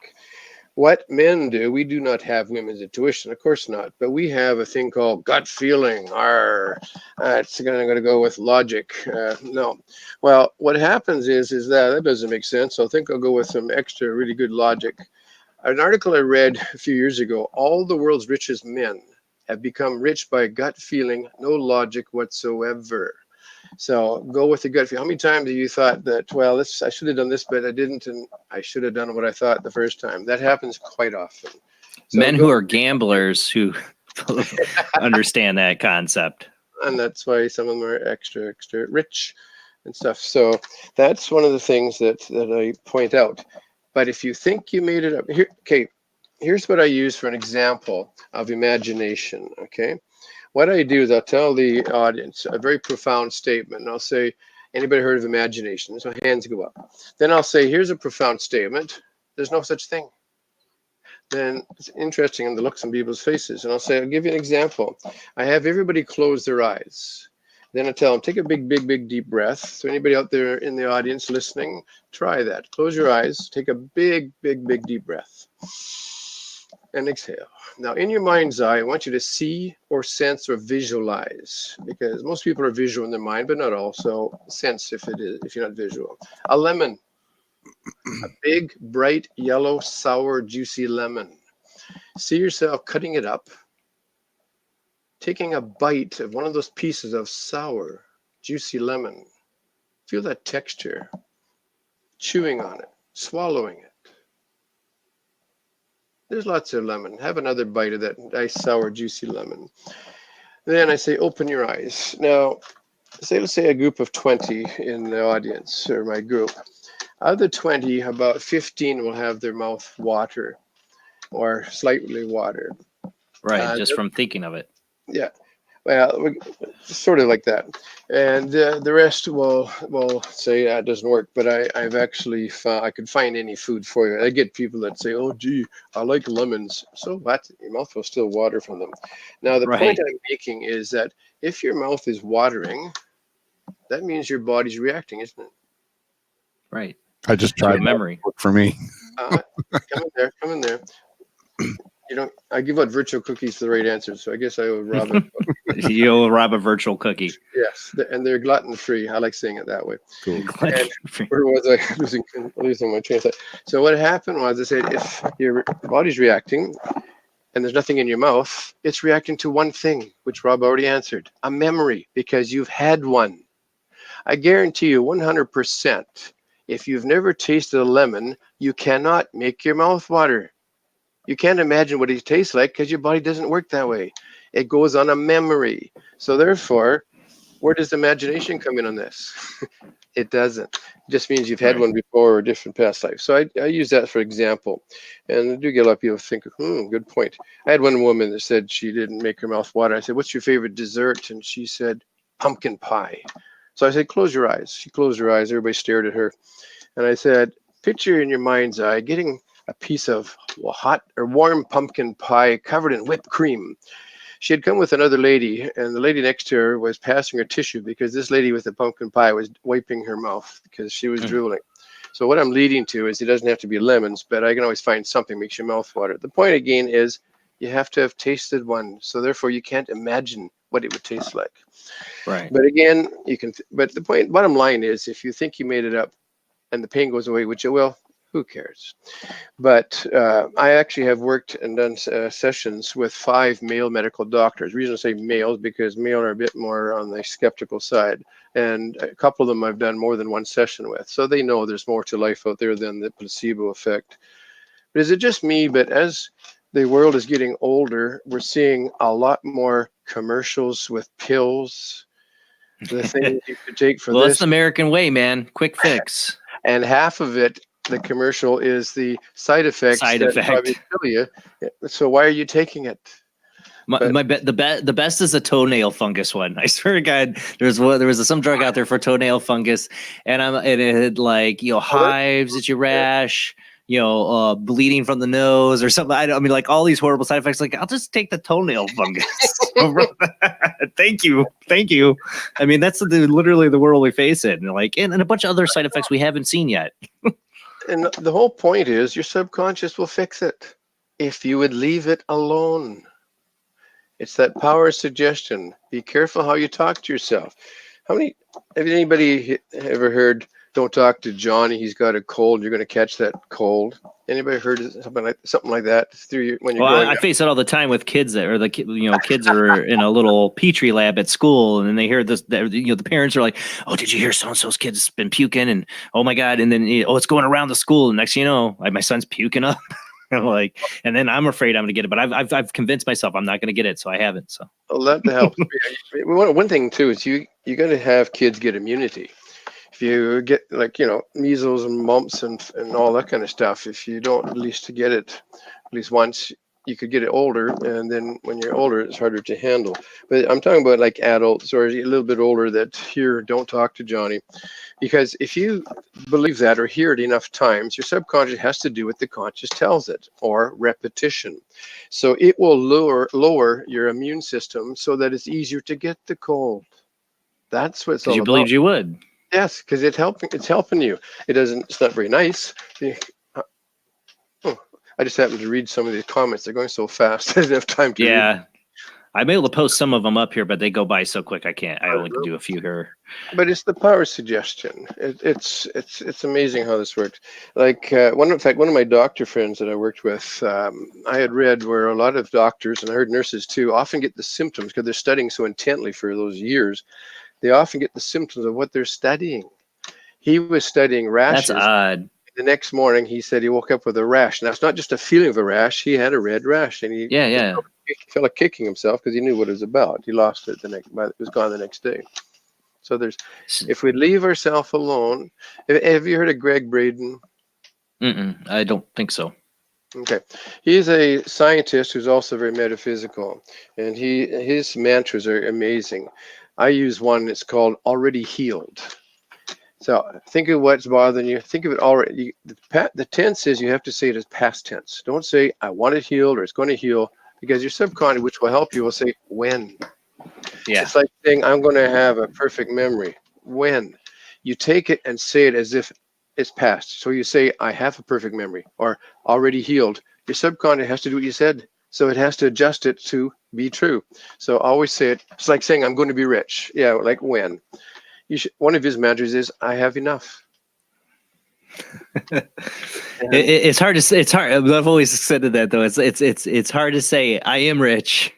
What men do, we do not have women's intuition, of course not, but we have a thing called gut feeling. It's going to go with logic. No. Well, what happens is that doesn't make sense. So I think I'll go with some extra really good logic. An article I read a few years ago, all the world's richest men have become rich by gut feeling, no logic whatsoever. So go with the gut feel. How many times have you thought that, well, I should have done this, but I didn't, and I should have done what I thought the first time? That happens quite often. So men who are gamblers who understand that concept. And that's why some of them are extra rich and stuff. So that's one of the things that I point out. But if you think you made it up, here's what I use for an example of imagination, okay? What I do is I'll tell the audience a very profound statement, and I'll say, anybody heard of imagination? So hands go up. Then I'll say, here's a profound statement. There's no such thing. Then it's interesting in the looks on people's faces. And I'll say, I'll give you an example. I have everybody close their eyes. Then I tell them, take a big, big, big, deep breath. So anybody out there in the audience listening, try that. Close your eyes. Take a big, big, big, deep breath. And exhale. Now, in your mind's eye, I want you to see or sense or visualize, because most people are visual in their mind, but not all. So sense if you're not visual. A lemon, a big, bright, yellow, sour, juicy lemon. See yourself cutting it up, taking a bite of one of those pieces of sour, juicy lemon. Feel that texture, chewing on it, swallowing it. There's lots of lemon. Have another bite of that nice, sour, juicy lemon. Then I say, open your eyes. Now, let's say a group of 20 in the audience, or my group. Out of the 20, about 15 will have their mouth water or slightly watered. Right, just from thinking of it. Yeah. Well, sort of like that. And the rest will say that doesn't work. But I've actually found I could find any food for you. I get people that say, "Oh, gee, I like lemons." So what? Your mouth will still water from them. Now, the point I'm making is that if your mouth is watering, that means your body's reacting, isn't it? Right. I just tried memory for me. Come in there. You know, I give out virtual cookies for the right answer, so I guess I will rob it. You'll rob a virtual cookie. Yes, and they're gluten free. I like saying it that way. Cool. And where was I losing my train of thought? So what happened was I said, if your body's reacting and there's nothing in your mouth, it's reacting to one thing, which Rob already answered, a memory, because you've had one. I guarantee you 100%, if you've never tasted a lemon, you cannot make your mouth water. You can't imagine what it tastes like because your body doesn't work that way. It goes on a memory. So therefore, where does imagination come in on this? It doesn't. It just means you've had one before or a different past life. So I use that for example. And I do get a lot of people think, good point. I had one woman that said she didn't make her mouth water. I said, what's your favorite dessert? And she said, pumpkin pie. So I said, close your eyes. She closed her eyes. Everybody stared at her. And I said, picture in your mind's eye getting a piece of hot or warm pumpkin pie covered in whipped cream. She had come with another lady, and the lady next to her was passing her tissue because this lady with the pumpkin pie was wiping her mouth because she was drooling. So what I'm leading to is it doesn't have to be lemons, but I can always find something that makes your mouth water. The point again is you have to have tasted one, so therefore you can't imagine what it would taste like. Right. But again, you can. But the bottom line is, if you think you made it up, and the pain goes away, which it will, who cares? But I actually have worked and done sessions with 5 male medical doctors. The reason I say male is because male are a bit more on the skeptical side. And a couple of them I've done more than one session with. So they know there's more to life out there than the placebo effect. But is it just me? But as the world is getting older, we're seeing a lot more commercials with pills, the things you could take for well, this. that's the American way, man. Quick fix. And half of it, the commercial, is the side effects that probably kill you. So why are you taking it? The best is a toenail fungus one. I swear to God, there was some drug out there for toenail fungus, and it had like hives that you rash, bleeding from the nose or something. I mean, like all these horrible side effects. Like I'll just take the toenail fungus. Thank you. I mean, that's literally the world we face it, and a bunch of other side effects we haven't seen yet. And the whole point is your subconscious will fix it if you would leave it alone. It's that power of suggestion. Be careful how you talk to yourself. Have anybody ever heard, don't talk to Johnny, he's got a cold, you're going to catch that cold? Anybody heard something like that when you're growing I up? face it all the time with kids kids are in a little petri lab at school, and then they hear this. The parents are like, "Oh, did you hear so-and-so's kid's been puking?" And oh my God, and then it's going around the school. And next thing you know, my son's puking up. And then I'm afraid I'm going to get it, but I've convinced myself I'm not going to get it, so I haven't. So well, that helps. One thing too is you got to have kids get immunity. If you get measles and mumps and all that kind of stuff, if you don't at least get it at least once, you could get it older, and then when you're older, it's harder to handle. But I'm talking about like adults or a little bit older that don't talk to Johnny, because if you believe that or hear it enough times, your subconscious has to do what the conscious tells it, or repetition. So it will lower your immune system so that it's easier to get the cold. That's what it's all about. You believed you would. Yes, because it's helping you. It's not very nice. I just happened to read some of these comments. They're going so fast. I didn't have time to read. I'm able to post some of them up here, but they go by so quick. I only can do a few here. But it's the power of suggestion. It's amazing how this works. Like one of my doctor friends that I worked with, I had read where a lot of doctors, and I heard nurses too, often get the symptoms because they're studying so intently for those years. They often get the symptoms of what they're studying. He was studying rashes. That's odd. The next morning, he said he woke up with a rash. Now, it's not just a feeling of a rash. He had a red rash, and he felt like kicking himself because he knew what it was about. He lost it it was gone the next day. So if we leave ourselves alone. Have you heard of Greg Braden? I don't think so. Okay, he's a scientist who's also very metaphysical, and his mantras are amazing. I use one that's called "Already Healed." So think of what's bothering you. Think of it already. The tense is you have to say it as past tense. Don't say "I want it healed" or "It's going to heal," because your subconscious, which will help you, will say "when." Yeah. It's like saying "I'm going to have a perfect memory." When you take it and say it as if it's past. So you say, I have a perfect memory or already healed. Your subconscious has to do what you said. So it has to adjust it to be true. So always say it. It's like saying, I'm going to be rich. Yeah, like when. One of his mantras is, I have enough. It's hard to say. It's hard. I've always said that though. It's hard to say I am rich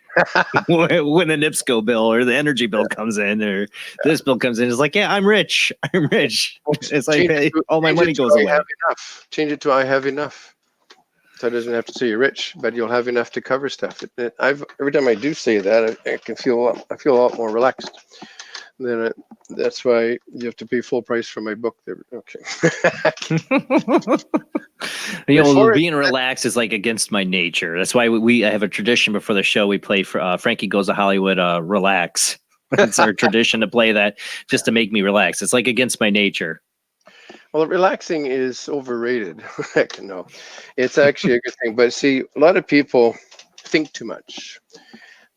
when a NIPSCO bill or the energy bill comes in or this bill comes in. It's like, yeah, I'm rich. I'm rich. It's like all my money goes away. I have enough. Change it to I have enough. So it doesn't have to say you're rich, but you'll have enough to cover stuff. Every time I do say that, I feel a lot more relaxed. Then that's why you have to pay full price for my book. There, okay. Being relaxed is like against my nature. That's why I have a tradition before the show. We play for Frankie Goes to Hollywood. Relax. It's our tradition to play that just to make me relax. It's like against my nature. Well, relaxing is overrated. No, it's actually a good thing. But see, a lot of people think too much.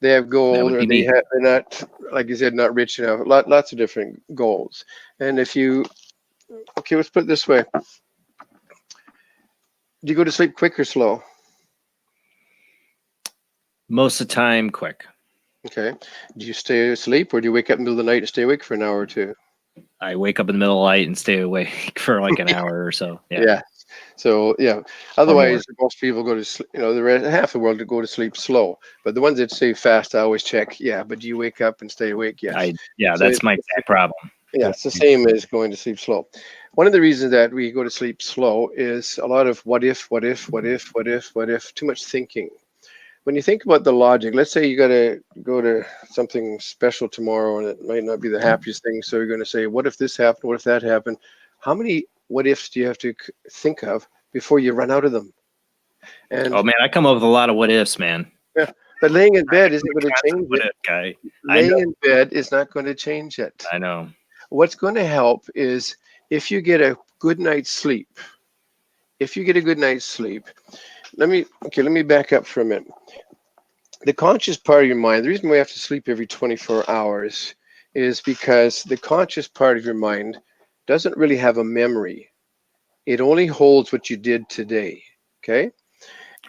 They have goals, or they're not, like you said, not rich enough. Lots of different goals. And if you, okay, let's put it this way: do you go to sleep quick or slow? Most of the time, quick. Okay. Do you stay asleep, or do you wake up in the middle of the night and stay awake for an hour or two? I wake up in the middle of the night and stay awake for like an hour or so. Yeah. Yeah. So yeah. Otherwise, most people go to sleep. Half the world to go to sleep slow. But the ones that say fast, I always check. Yeah. But do you wake up and stay awake? Yes. That's my exact problem. Yeah, it's the same as going to sleep slow. One of the reasons that we go to sleep slow is a lot of what if, too much thinking. When you think about the logic, let's say you got to go to something special tomorrow and it might not be the happiest thing. So you're going to say, what if this happened? What if that happened? How many what ifs do you have to think of before you run out of them? And oh man, I come up with a lot of what ifs, man. Yeah, but laying in bed isn't going to change it. Guy. Laying in bed is not going to change it. I know. What's going to help is if you get a good night's sleep. If you get a good night's sleep, let me back up for a minute. The conscious part of your mind, the reason we have to sleep every 24 hours is because the conscious part of your mind doesn't really have a memory. It only holds what you did today. Okay?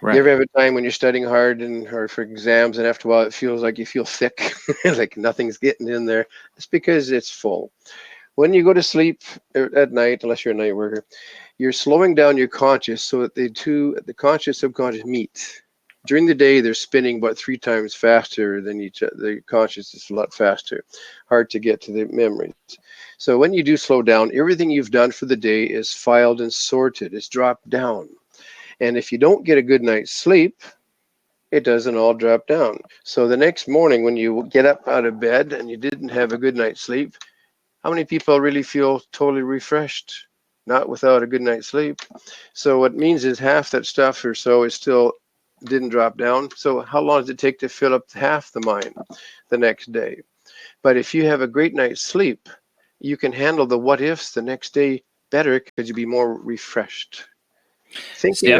Right. You ever have a time when you're studying hard or for exams, and after a while it feels like you feel thick, like nothing's getting in there? It's because it's full. When you go to sleep at night, unless you're a night worker, you're slowing down your conscious so that the conscious subconscious meet. During the day, they're spinning about 3 times faster than each other. The conscious is a lot faster, hard to get to the memories. So when you do slow down, everything you've done for the day is filed and sorted. It's dropped down. And if you don't get a good night's sleep, it doesn't all drop down. So the next morning when you get up out of bed and you didn't have a good night's sleep, how many people really feel totally refreshed? Not without a good night's sleep. So what it means is half that stuff or so is still didn't drop down. So how long does it take to fill up half the mind the next day? But if you have a great night's sleep, you can handle the what ifs the next day better because you'll be more refreshed. I'm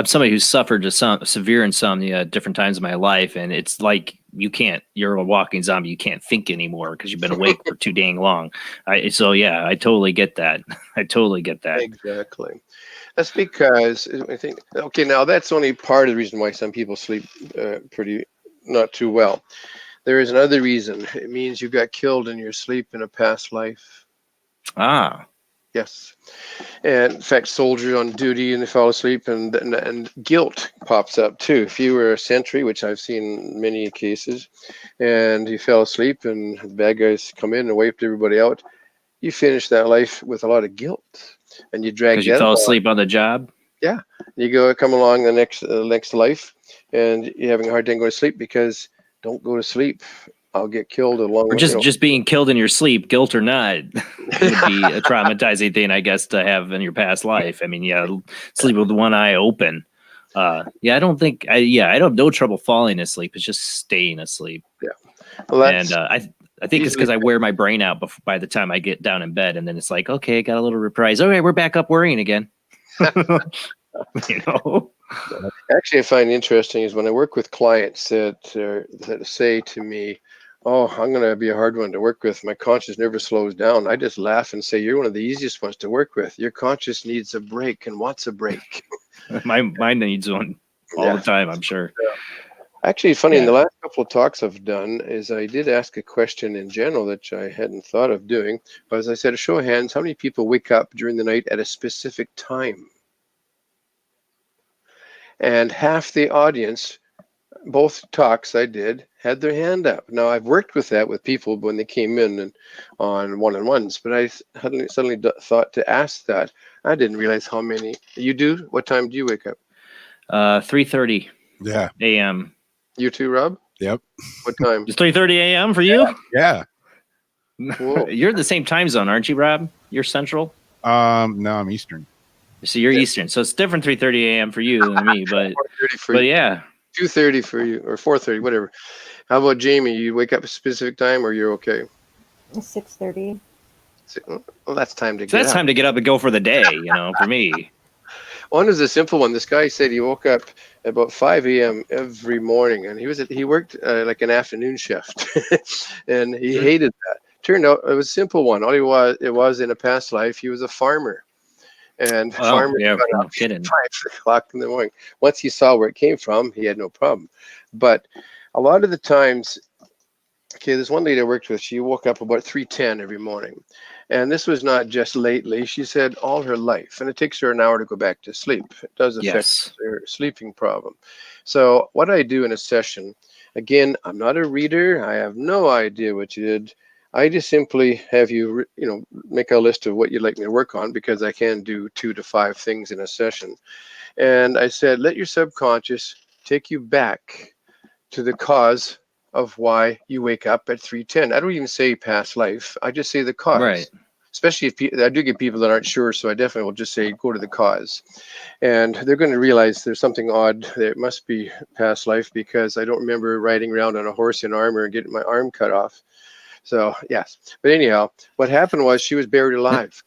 somebody who's suffered some severe insomnia at different times in my life, and it's like you're a walking zombie. You can't think anymore because you've been awake for too dang long. I totally get that. I totally get that. Exactly. That's because I think, okay, now that's only part of the reason why some people sleep not too well. There is another reason. It means you got killed in your sleep in a past life. Ah. Yes. And in fact, soldiers on duty and they fall asleep and guilt pops up too. If you were a sentry, which I've seen many cases, and you fell asleep and the bad guys come in and wiped everybody out, you finish that life with a lot of guilt. And you drag that because you fell asleep on the job. Yeah. You come along the next life and you're having a hard time going to sleep because don't go to sleep I'll get killed along Or with just being killed in your sleep, guilt or not, would be a traumatizing thing, I guess, to have in your past life. I mean, yeah, sleep with one eye open. Yeah, I don't think I don't have no trouble falling asleep. It's just staying asleep. Yeah, well, and I think it's because I wear my brain out by the time I get down in bed, and then it's like, okay, I got a little reprise. Okay, we're back up worrying again. You know. Actually, I find interesting is when I work with clients that say to me, "Oh, I'm going to be a hard one to work with. My conscious never slows down." I just laugh and say, "You're one of the easiest ones to work with. Your conscious needs a break and wants a break." Mine needs one all the time, I'm sure. Actually, funny, in the last couple of talks I've done is I did ask a question in general that I hadn't thought of doing. But as I said, a show of hands, how many people wake up during the night at a specific time? And half the audience, both talks I did, had their hand up. Now, I've worked with that with people when they came in and on one-on-ones, but I suddenly thought to ask that. I didn't realize how many. You do? What time do you wake up? 3:30 a.m. You too, Rob? Yep. What time? It's 3:30 a.m. for you? Yeah. You're the same time zone, aren't you, Rob? You're Central? No, I'm Eastern. So you're Eastern. So it's different 3:30 a.m. for you than me, but 4:30 for but you. yeah. 2:30 for you, or 4:30, whatever. How about Jamie? You wake up at a specific time, or you're okay? 6:30. Well, that's time to So get that's up. time to get up and go for the day, you know, for me. One is a simple one. This guy said he woke up about 5 a.m. every morning, and he worked like an afternoon shift, and he hated that. Turned out it was a simple one. All it was in a past life, he was a farmer, and farmers yeah, got no up kidding. 5 o'clock in the morning. Once he saw where it came from, he had no problem. But a lot of the times, okay, there's one lady I worked with. She woke up about 3:10 every morning. And this was not just lately. She said all her life. And it takes her an hour to go back to sleep. It does affect her sleeping problem. So what I do in a session, again, I'm not a reader. I have no idea what you did. I just simply have you, make a list of what you'd like me to work on, because I can do 2 to 5 things in a session. And I said, let your subconscious take you back to the cause of why you wake up at 3:10. I don't even say past life. I just say the cause. Right. Especially if I do get people that aren't sure, so I definitely will just say go to the cause. And they're going to realize there's something odd. There must be past life, because I don't remember riding around on a horse in armor and getting my arm cut off. So yes. But anyhow, what happened was she was buried alive.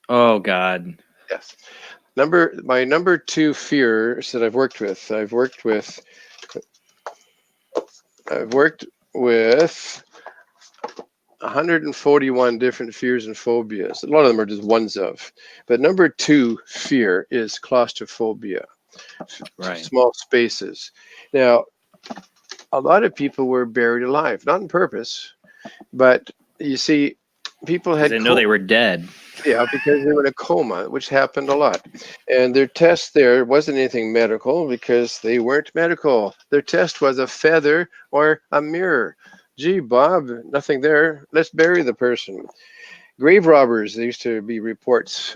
Oh God. Yes. My number 2 fears that I've worked with 141 different fears and phobias. A lot of them are just ones of. But number 2 fear is claustrophobia. Right. Small spaces. Now, a lot of people were buried alive, not on purpose, but you see, people had. They know they were dead. Yeah, because they were in a coma, which happened a lot. And their test there wasn't anything medical, because they weren't medical. Their test was a feather or a mirror. Gee, Bob, nothing there. Let's bury the person. Grave robbers, there used to be reports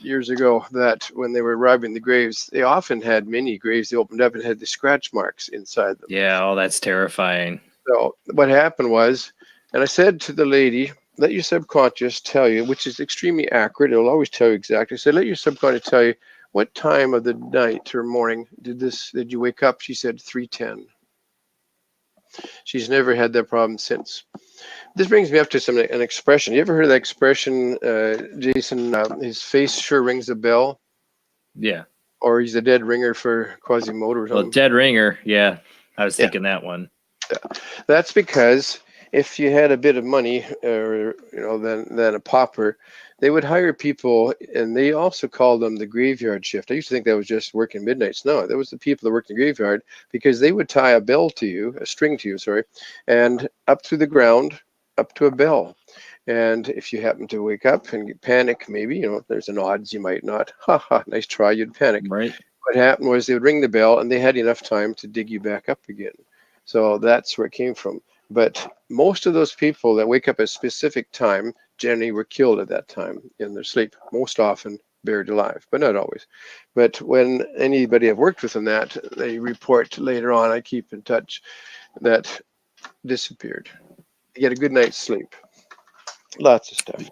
years ago that when they were robbing the graves, they often had many graves they opened up and had the scratch marks inside them. Yeah, oh, that's terrifying. So what happened was, and I said to the lady, let your subconscious tell you, which is extremely accurate. It'll always tell you exactly. I said, let your subconscious tell you what time of the night or morning did you wake up? She said 3:10. She's never had that problem since. This brings me up to an expression. You ever heard of that expression, Jason? His face sure rings a bell. Yeah. Or he's a dead ringer for Quasimodo or something. Well, dead ringer. Yeah, I was thinking that one. Yeah. That's because if you had a bit of money, or than a pauper, they would hire people, and they also called them the graveyard shift. I used to think that was just working midnights. No, that was the people that worked in the graveyard, because they would tie a string to you, and up through the ground, up to a bell. And if you happen to wake up and panic, maybe, there's an odds you might not. Ha ha, nice try, you'd panic. Right. What happened was they would ring the bell, and they had enough time to dig you back up again. So that's where it came from. But most of those people that wake up at a specific time generally were killed at that time in their sleep, most often buried alive, but not always. But when anybody I've worked with in that, they report later on, I keep in touch, that disappeared. You get a good night's sleep. Lots of stuff.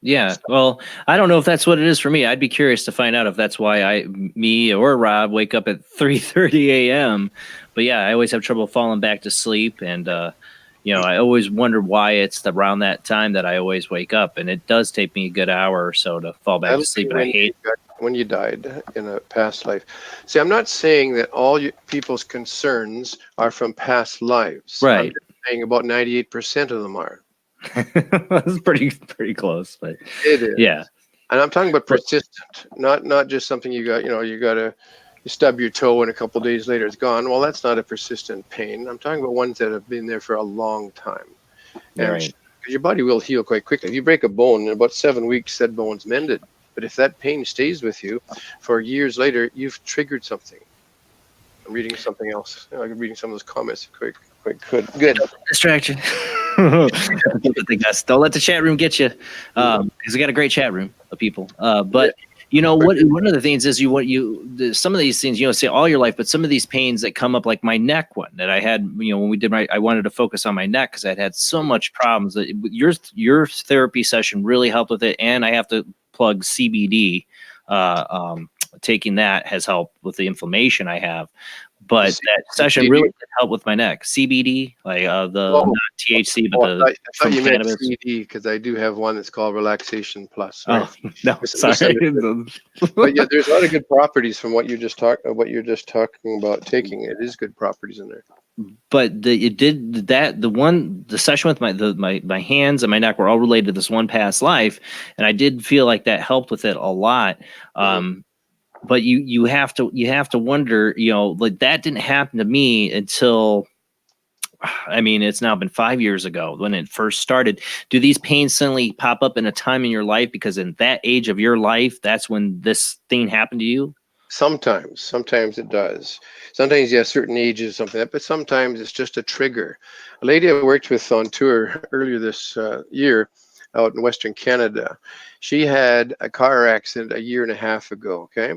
Yeah, well, I don't know if that's what it is for me. I'd be curious to find out if that's why me or Rob wake up at 3:30 a.m. But yeah, I always have trouble falling back to sleep, and I always wonder why it's around that time that I always wake up, and it does take me a good hour or so to fall back That'll to sleep. be And I hate when you died in a past life. See, I'm not saying that all people's concerns are from past lives. I'm right. just saying about 98% of them are. That's pretty close, but It is. yeah. And I'm talking about persistent, not just something you stub your toe and a couple of days later it's gone. Well, that's not a persistent pain. I'm talking about ones that have been there for a long time. And Right. your body will heal quite quickly. If you break a bone, in about 7 weeks, that bone's mended. But if that pain stays with you for years later, you've triggered something. I'm reading something else. I'm reading some of those comments. Quick. Good. Distraction. Don't let the chat room get you, because we got a great chat room of people. But one of the things is some of these things say all your life, but some of these pains that come up, like my neck one that I had, when we did I wanted to focus on my neck because I'd had so much problems. That your therapy session really helped with it, and I have to plug CBD. Taking that has helped with the inflammation I have. But that session really did help with my neck. CBD, like not THC, but I thought you meant cannabis. CD because I do have one that's called Relaxation Plus. Oh no, sorry. But yeah, there's a lot of good properties from what you're just talking about taking. It is good properties in there. But the session with my hands and my neck were all related to this one past life, and I did feel like that helped with it a lot. But you have to wonder, like that didn't happen to me until, it's now been 5 years ago when it first started. Do these pains suddenly pop up in a time in your life because in that age of your life, that's when this thing happened to you? Sometimes it does. Sometimes you have certain ages, something like that, but sometimes it's just a trigger. A lady I worked with on tour earlier this year out in Western Canada, she had a car accident a year and a half ago, okay?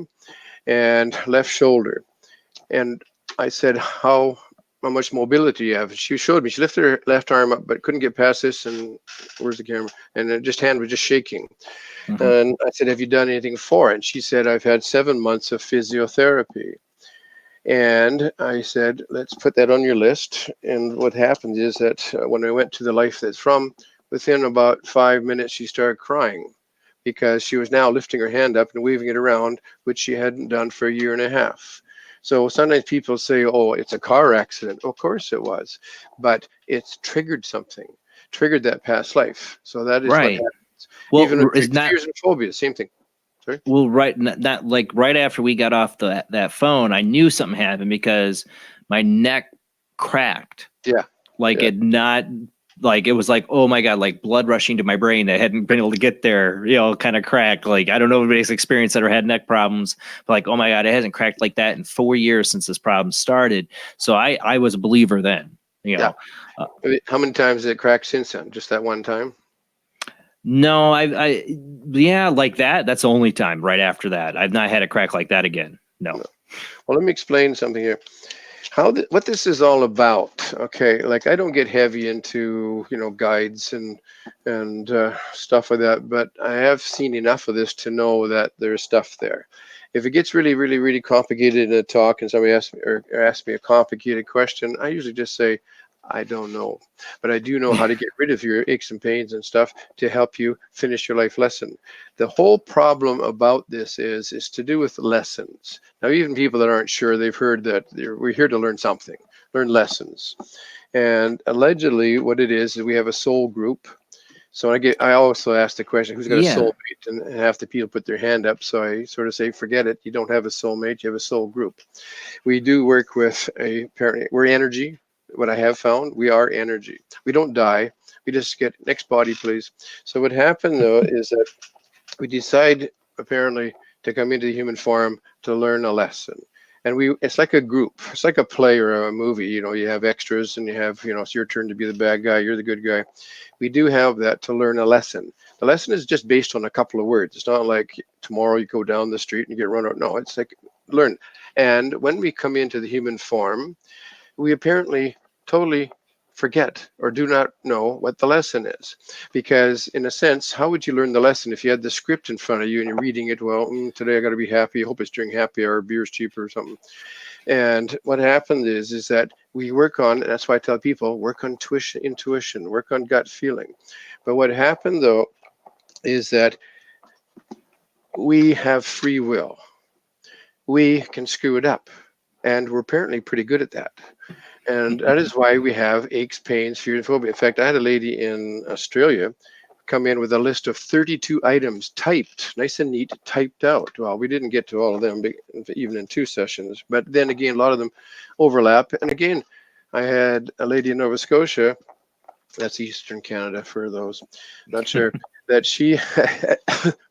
And left shoulder. And I said, how much mobility you have? She showed me. She lifted her left arm up, but couldn't get past this. And where's the camera? And her hand was just shaking. Mm-hmm. And I said, have you done anything for it? And she said, I've had 7 months of physiotherapy. And I said, let's put that on your list. And what happened is that when I went to the life that's from, within about 5 minutes, she started crying because she was now lifting her hand up and waving it around, which she hadn't done for a year and a half. So sometimes people say, oh, it's a car accident. Of course it was, but it's triggered something, triggered that past life. So that is right. what happens. Well, even with fears and phobias, same thing. Sorry? Well, right after we got off that phone, I knew something happened because my neck cracked. Yeah. It was like, oh my God, like blood rushing to my brain. I hadn't been able to get there, kind of cracked. Like, I don't know if anybody's experienced that or had neck problems, but like, oh my God, it hasn't cracked like that in 4 years since this problem started. So I was a believer then, Yeah. How many times has it cracked since then? Just that one time? No, like that. That's the only time right after that. I've not had a crack like that again. No. Well, let me explain something here. What this is all about. Okay, like I don't get heavy into guides and stuff like that, but I have seen enough of this to know that there's stuff there. If it gets really, really, really complicated in a talk and somebody asks me a complicated question, I usually just say, I don't know, but I do know how to get rid of your aches and pains and stuff to help you finish your life lesson. The whole problem about this is to do with lessons. Now, even people that aren't sure, they've heard that we're here to learn something, learn lessons. And allegedly what it is we have a soul group. So I also ask the question, who's got a soulmate? And half the people put their hand up. So I sort of say, forget it. You don't have a soulmate. You have a soul group. We do work with we're energy. What I have found, we are energy. We don't die. We just get next body, please. So what happened though is that we decide apparently to come into the human form to learn a lesson. And it's like a group. It's like a play or a movie. You have extras and you have, it's your turn to be the bad guy. You're the good guy. We do have that to learn a lesson. The lesson is just based on a couple of words. It's not like tomorrow you go down the street and you get run out. No, it's like learn. And when we come into the human form, we apparently totally forget or do not know what the lesson is. Because in a sense, how would you learn the lesson if you had the script in front of you and you're reading it? Well, today I got to be happy. I hope it's during happy hour, beer's cheaper or something. And what happened is that we work on, and that's why I tell people, work on intuition, work on gut feeling. But what happened though is that we have free will. We can screw it up, and we're apparently pretty good at that. And that is why we have aches, pains, fear, and phobia. In fact, I had a lady in Australia come in with a list of 32 items typed, nice and neat, typed out. Well, we didn't get to all of them, even in 2 sessions. But then again, a lot of them overlap. And again, I had a lady in Nova Scotia, that's Eastern Canada for those, not sure, that she,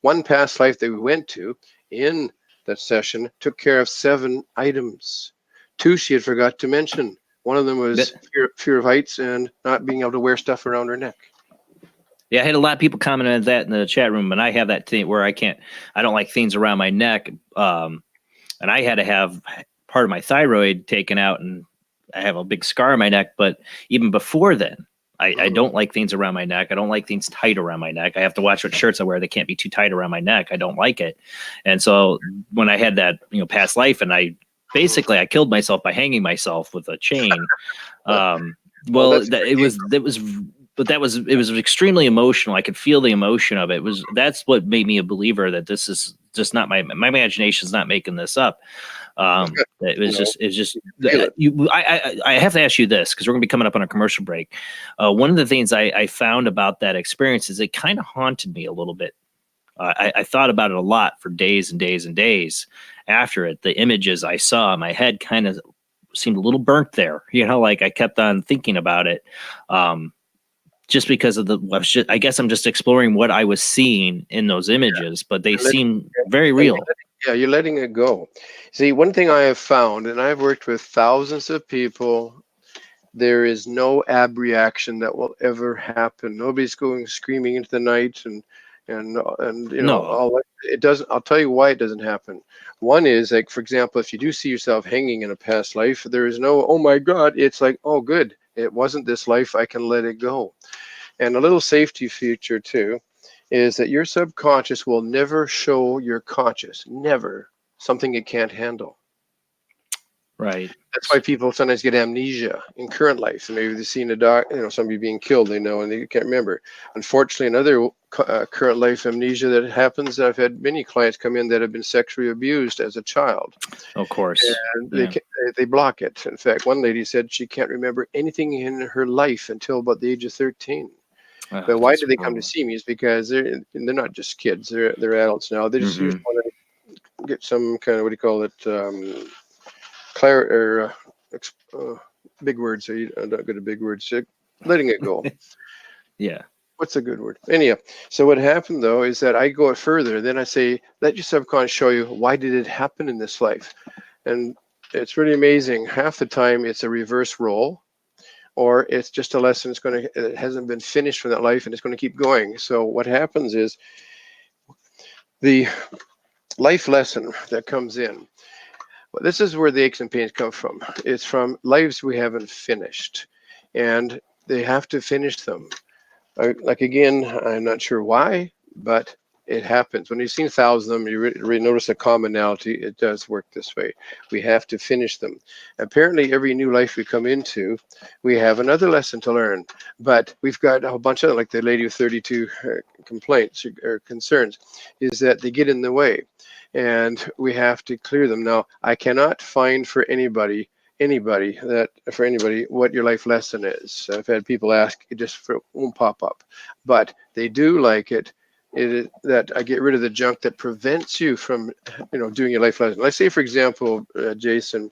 one past life that we went to in that session took care of 7 items. 2 she had forgot to mention. One of them was fear of heights and not being able to wear stuff around her neck. Yeah, I had a lot of people comment on that in the chat room, and I have that thing where I don't like things around my neck. And I had to have part of my thyroid taken out, and I have a big scar on my neck. But even before then, I don't like things around my neck. I don't like things tight around my neck. I have to watch what shirts I wear. They can't be too tight around my neck. I don't like it. And so when I had that, past life, and I killed myself by hanging myself with a chain. It was extremely emotional. I could feel the emotion of it. That's what made me a believer that this is just not my imagination's not making this up. I have to ask you this, because we're gonna be coming up on a commercial break. One of the things I found about that experience is it kind of haunted me a little bit. I thought about it a lot for days and days and days after it. The images I saw in my head kind of seemed a little burnt there. Like I kept on thinking about it. Just because of I guess I'm just exploring what I was seeing in those images, but they seem very real. You're letting it go. See, one thing I have found, and I've worked with thousands of people, there is no abreaction that will ever happen. Nobody's going screaming into the night and all that. It doesn't. I'll tell you why it doesn't happen. One is, like, for example, if you do see yourself hanging in a past life, there is no, oh my God, it's like, oh good, it wasn't this life, I can let it go. And a little safety feature too is that your subconscious will never show your conscious, never, something it can't handle. Right. That's why people sometimes get amnesia in current life. Maybe they've seen somebody being killed, they know, and they can't remember. Unfortunately, another current life amnesia that happens, I've had many clients come in that have been sexually abused as a child. Of course. And they block it. In fact, one lady said she can't remember anything in her life until about the age of 13. But why do they come to see me? Is because they're not just kids. They're adults now. They just usually want to get some kind of, what do you call it, big words. I'm not good at big words. Letting it go. Yeah. What's a good word? Anyhow, so what happened though is that I go further. Then I say, let your subconscious show you, why did it happen in this life? And it's really amazing. Half the time it's a reverse role, or it's just a lesson it hasn't been finished from that life and it's going to keep going. So what happens is the life lesson that comes in. Well, this is where the aches and pains come from. It's from lives we haven't finished, and they have to finish them. Like again, I'm not sure why, but it happens. When you've seen thousands of them, you notice a commonality. It does work this way. We have to finish them. Apparently, every new life we come into, we have another lesson to learn. But we've got a whole bunch of, like the lady with 32 complaints or concerns, is that they get in the way. And we have to clear them. Now, I cannot find for anybody what your life lesson is. I've had people ask, it just won't pop up. But they do like it. It is that I get rid of the junk that prevents you from, doing your life lesson. Let's say, for example, Jason,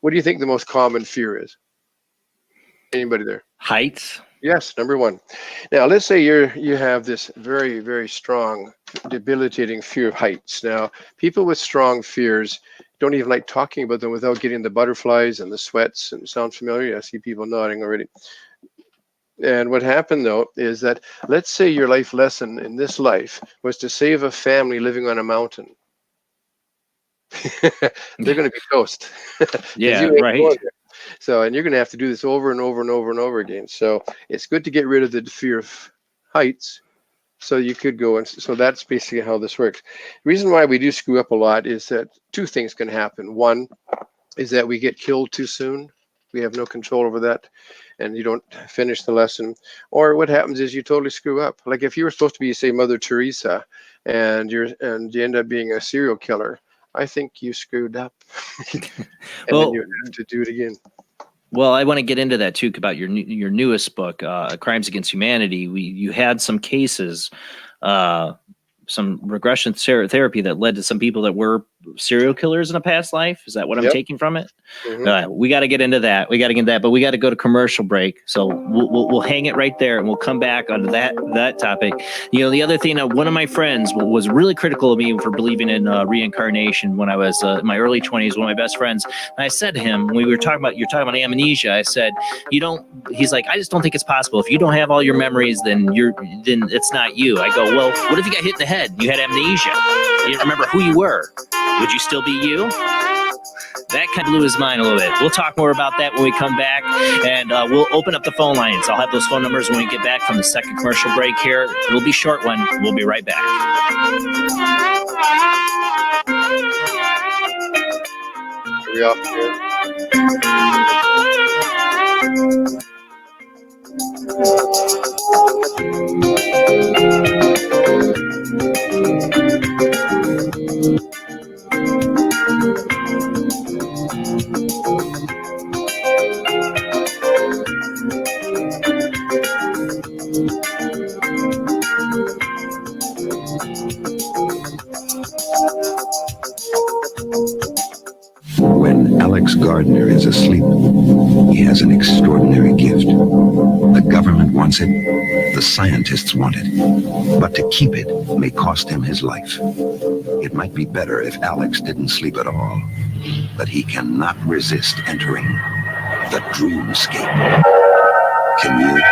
what do you think the most common fear is? Anybody there? Heights. Yes, number one. Now, let's say you have this very, very strong, debilitating fear of heights. Now, people with strong fears don't even like talking about them without getting the butterflies and the sweats. And sound familiar? I see people nodding already. And what happened, though, is that let's say your life lesson in this life was to save a family living on a mountain. They're going to be toast. Yeah, right. So, and you're going to have to do this over and over and over and over again. So it's good to get rid of the fear of heights. So you could go, and so that's basically how this works. The reason why we do screw up a lot is that two things can happen. One is that we get killed too soon. We have no control over that, and you don't finish the lesson. Or what happens is you totally screw up. Like if you were supposed to be, say, Mother Teresa, and you end up being a serial killer, I think you screwed up. And then you have to do it again. Well, I want to get into that too about your newest book, Crimes Against Humanity. You had some cases, some regression therapy that led to some people that were serial killers in a past life. Is that what I'm taking from it? We got to get into that. We got to get into that, but we got to go to commercial break. So we'll hang it right there, and we'll come back onto that topic. You know, the other thing, one of my friends was really critical of me for believing in reincarnation when I was in my early 20s. One of my best friends, and I said to him, when you're talking about amnesia, I said, he's like, I just don't think it's possible. If you don't have all your memories, then it's not you. I go, well, what if you got hit in the head? You had amnesia. You didn't remember who you were. Would you still be you? That kind of blew his mind a little bit. We'll talk more about that when we come back, and we'll open up the phone lines. I'll have those phone numbers when we get back from the second commercial break here. It'll be a short one. We'll be right back. Are we off here? When Alex Gardner is asleep, he has an extraordinary gift. The government wants it, the scientists want it, but to keep it may cost him his life. It might be better if Alex didn't sleep at all, but he cannot resist entering the dreamscape. Can you?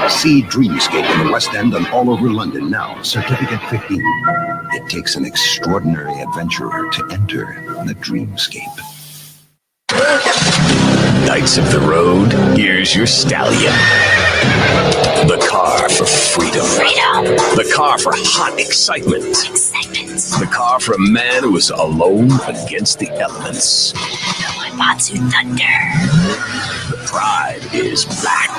See Dreamscape in the West End and all over London now, Certificate 15. It takes an extraordinary adventurer to enter the dreamscape. Knights of the road, here's your stallion. The car for freedom. The car for hot excitement. The car for a man who is alone against the elements. Batsu Thunder. The pride is back.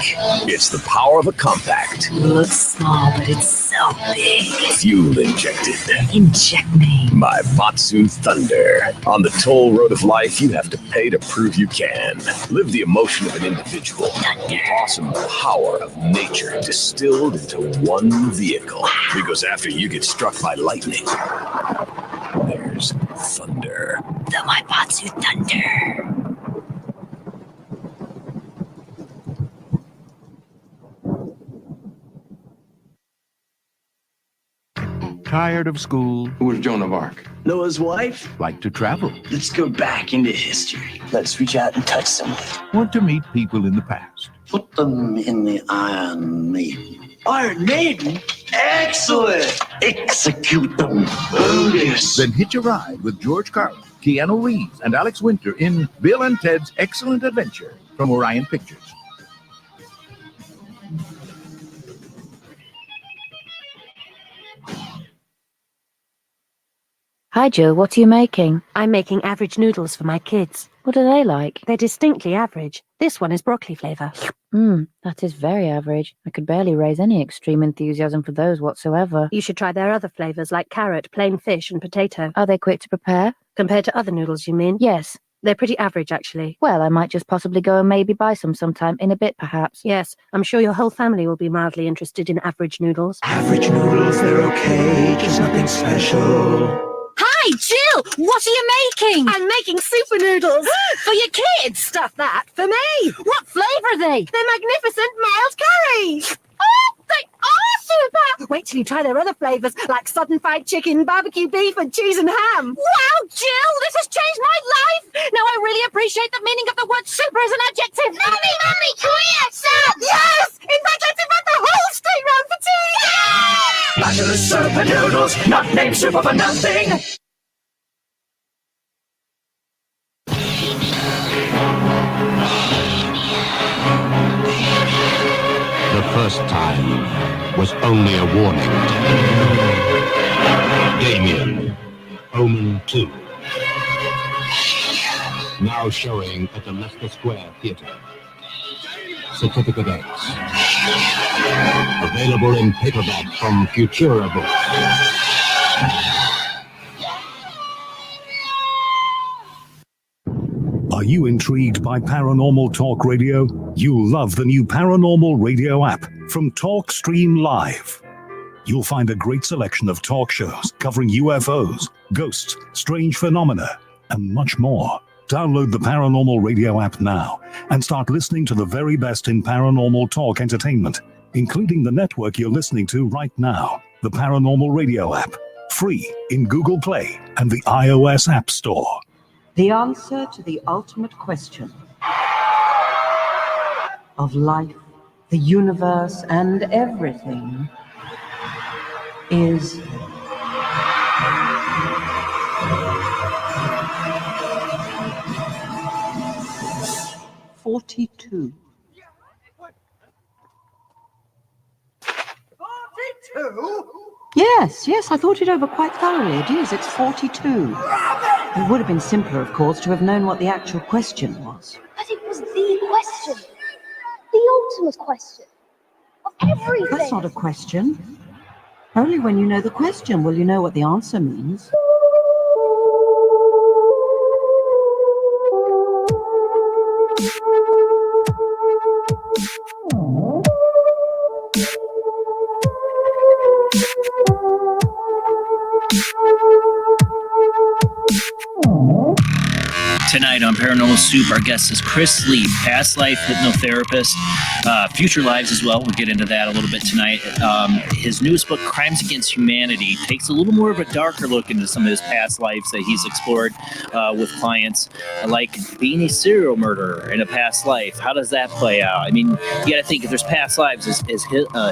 It's the power of a compact. It looks small, but it's so big. Fuel injected. Inject me. My Batsu Thunder. On the toll road of life, you have to pay to prove you can. Live the emotion of an individual. The awesome power of nature distilled into one vehicle. Because after you get struck by lightning, there's thunder. The Batsu Thunder. Tired of school? Who was Joan of Arc? Noah's wife? Like to travel? Let's go back into history. Let's reach out and touch someone. Want to meet people in the past? Put them in the Iron Maiden. Iron Maiden? Excellent! Execute them. Bogus. Then hitch a ride with George Carlin, Keanu Reeves, and Alex Winter in Bill and Ted's Excellent Adventure from Orion Pictures. Hi, Jill. What are you making? I'm making average noodles for my kids. What are they like? They're distinctly average. This one is broccoli flavour. That is very average. I could barely raise any extreme enthusiasm for those whatsoever. You should try their other flavours like carrot, plain fish and potato. Are they quick to prepare? Compared to other noodles, you mean? Yes. They're pretty average, actually. Well, I might just possibly go and maybe buy some sometime in a bit, perhaps. Yes, I'm sure your whole family will be mildly interested in average noodles. Average noodles, they're okay, just nothing special. Hi, Jill! What are you making? I'm making super noodles! For your kids? Stuff that for me! What flavour are they? They're magnificent mild curries! Oh, they are super! Wait till you try their other flavours, like sudden fried chicken, barbecue beef, and cheese and ham. Wow, Jill, this has changed my life! Now I really appreciate the meaning of the word super as an adjective. Mummy, can we have some? Yes! In fact, let's invite the whole street round for tea! Yeah! Bachelor super noodles, not named super for nothing. The first time was only a warning. Damien, Omen 2. Now showing at the Leicester Square Theatre. Certificate X. Available in paperback from Futura Books. Are you intrigued by Paranormal Talk Radio? You'll love the new Paranormal Radio app from Talkstream Live. You'll find a great selection of talk shows covering UFOs, ghosts, strange phenomena, and much more. Download the Paranormal Radio app now and start listening to the very best in paranormal talk entertainment, including the network you're listening to right now, the Paranormal Radio app, free in Google Play and the iOS App Store. The answer to the ultimate question of life, the universe, and everything is 42. 42? Yes, I thought it over quite thoroughly. It is, it's 42. It would have been simpler, of course, to have known what the actual question was. But it was the question. The ultimate question. Of everything. That's not a question. Only when you know the question will you know what the answer means. Tonight on Paranormal Soup, our guest is Chris Lee, past life hypnotherapist, future lives as well. We'll get into that a little bit tonight. His newest book, Crimes Against Humanity, takes a little more of a darker look into some of his past lives that he's explored with clients, like being a serial murderer in a past life. How does that play out? I mean, you got to think, if there's past lives, has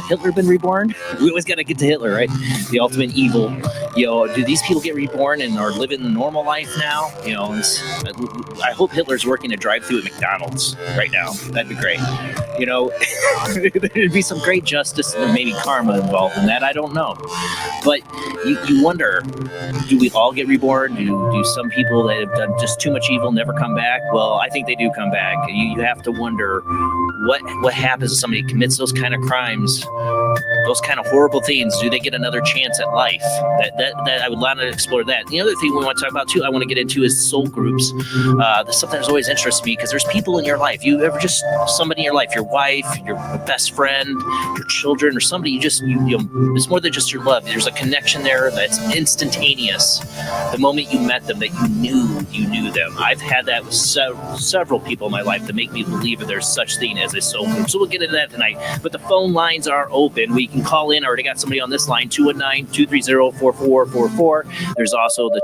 Hitler been reborn? We always got to get to Hitler, right? The ultimate evil. You know, do these people get reborn and are living a normal life now? You know, I hope Hitler's working a drive-thru at McDonald's right now. That'd be great. You know, there'd be some great justice and maybe karma involved in that. I don't know. But you wonder, do we all get reborn? Do some people that have done just too much evil never come back? Well, I think they do come back. You have to wonder what happens if somebody commits those kind of crimes, those kind of horrible things. Do they get another chance at life? That I would want to explore that. The other thing we want to talk about too, I want to get into, is soul groups. That's something that's always interests me, because there's people in your life. You ever just somebody in your life, your wife, your best friend, your children, or somebody you it's more than just your love. There's a connection there that's instantaneous. The moment you met them, that you knew them. I've had that with several people in my life that make me believe that there's such thing as a soul group. So we'll get into that tonight. But the phone lines are open. We can call in. I already got somebody on this line, 219-230-4444. There's also the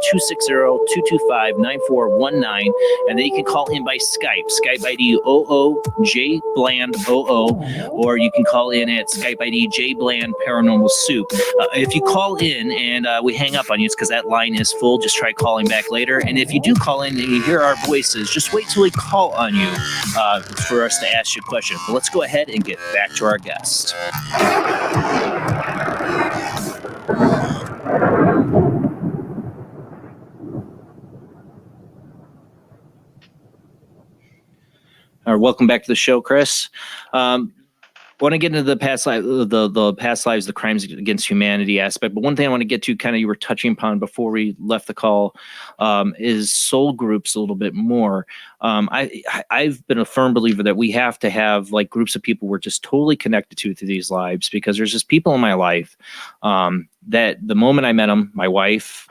260-225-9419. And then you can call in by Skype. Skype ID OOJBlandOO, or you can call in at Skype ID JBland Paranormal Soup. If you call in and we hang up on you, it's because that line is full. Just try calling back later. And if you do call in and you hear our voices, just wait till we call on you for us to ask you a question. But let's go ahead and get back to our guest. Welcome back to the show, Chris. Want to get into the past life, the past lives, the crimes against humanity aspect. But one thing I want to get to, kind of you were touching upon before we left the call, is soul groups a little bit more. I've been a firm believer that we have to have like groups of people we're just totally connected to through these lives, because there's just people in my life that the moment I met them, my wife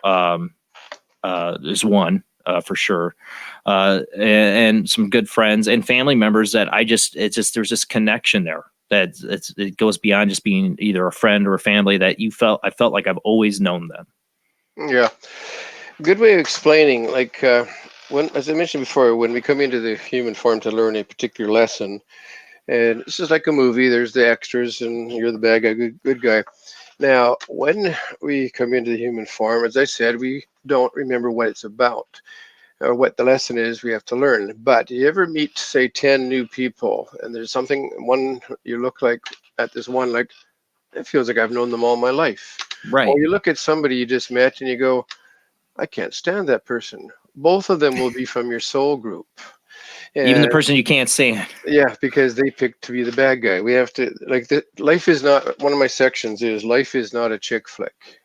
is one. For sure. And some good friends and family members that there's this connection there that it goes beyond just being either a friend or a family that I felt like I've always known them. Yeah. Good way of explaining, like as I mentioned before, when we come into the human form to learn a particular lesson, and it's just like a movie, there's the extras and you're the bad guy, good guy. Now, when we come into the human form, as I said, we don't remember what it's about. what the lesson is we have to learn. But you ever meet, say, 10 new people, and there's something, one, you look like at this one, like, it feels like I've known them all my life. Right. Or you look at somebody you just met and you go, I can't stand that person. Both of them will be from your soul group. Even the And person you can't stand. yeah, because they picked to be the bad guy. We have to, like, life is not, one of my sections is life is not a chick flick.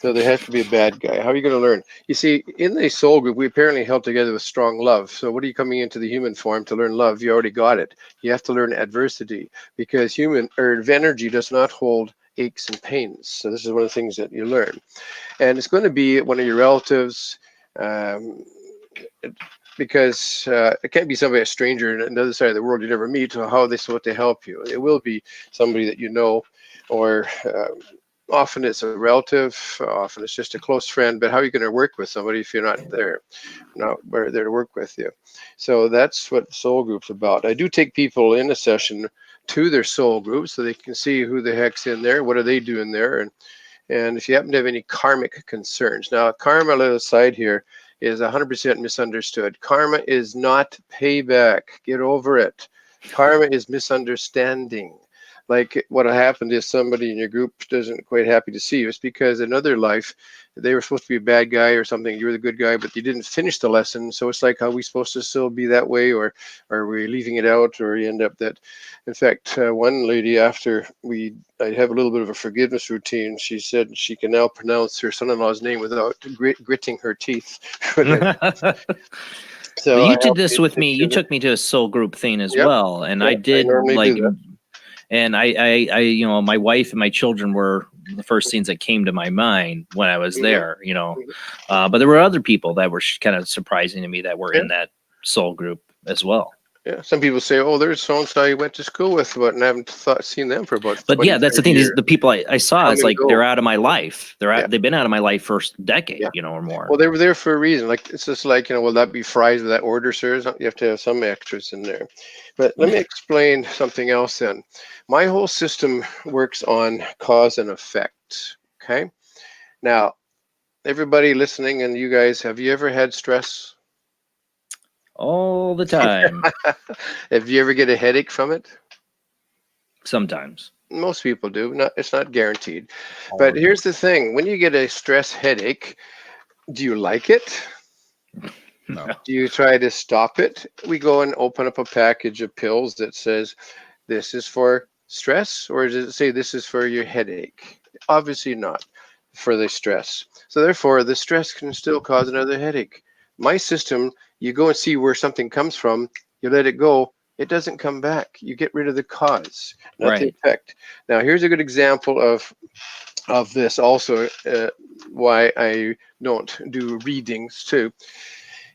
So there has to be a bad guy. How are you going to learn? You see, in the soul group, we apparently held together with strong love. So what are you coming into the human form to learn love? You already got it. You have to learn adversity, because human or energy does not hold aches and pains. So this is one of the things that you learn. And it's going to be one of your relatives, because it can't be somebody, a stranger on the other side of the world you never meet. So how are they supposed to help you? It will be somebody that you know, or often it's a relative, often it's just a close friend. But how are you going to work with somebody if you're not there to work with you? So that's what soul group's about. I do take people in a session to their soul group so they can see who the heck's in there, what are they doing there, and if you happen to have any karmic concerns. Now, karma, little aside here, is 100% misunderstood. Karma is not payback. Get over it. Karma is misunderstanding. Like what happened if somebody in your group doesn't quite happy to see you, it's because in another life they were supposed to be a bad guy or something. You were the good guy, but you didn't finish the lesson. So it's like, are we supposed to still be that way, or are we leaving it out, or you end up that? In fact, one lady, after I have a little bit of a forgiveness routine, she said she can now pronounce her son-in-law's name without gritting her teeth. So Well, you I did helped this with me. You to- took me to a soul group thing as Yep. well, and Yep, I did normally like, do that. and I, you know, my wife and my children were the first things that came to my mind when I was there, you know. But there were other people that were kind of surprising to me that were in that soul group as well. Yeah, some people say, "Oh, there's so and so you went to school with," but and I haven't seen them for about. But yeah, that's the 20, thing 30 is years. the people I saw. Come It's and like go. they're out of my life. Yeah. They've been out of my life for a decade, you know, or more. Well, they were there for a reason. Like it's just like, will that be fries with that order, sir? You have to have some extras in there. But let me explain something else then. My whole system works on cause and effect. Okay. Now, everybody listening and you guys, have you ever had stress? All the time. Have you ever get a headache from it? Sometimes. Most people do. It's not guaranteed. But here's the thing. When you get a stress headache, do you like it? No. Do you try to stop it? We go and open up a package of pills that says, this is for stress, or does it say this is for your headache? Obviously not for the stress. So therefore, the stress can still cause another headache. My system, you go and see where something comes from, you let it go, it doesn't come back. You get rid of the cause, not the effect. Now, here's a good example of this also, why I don't do readings too,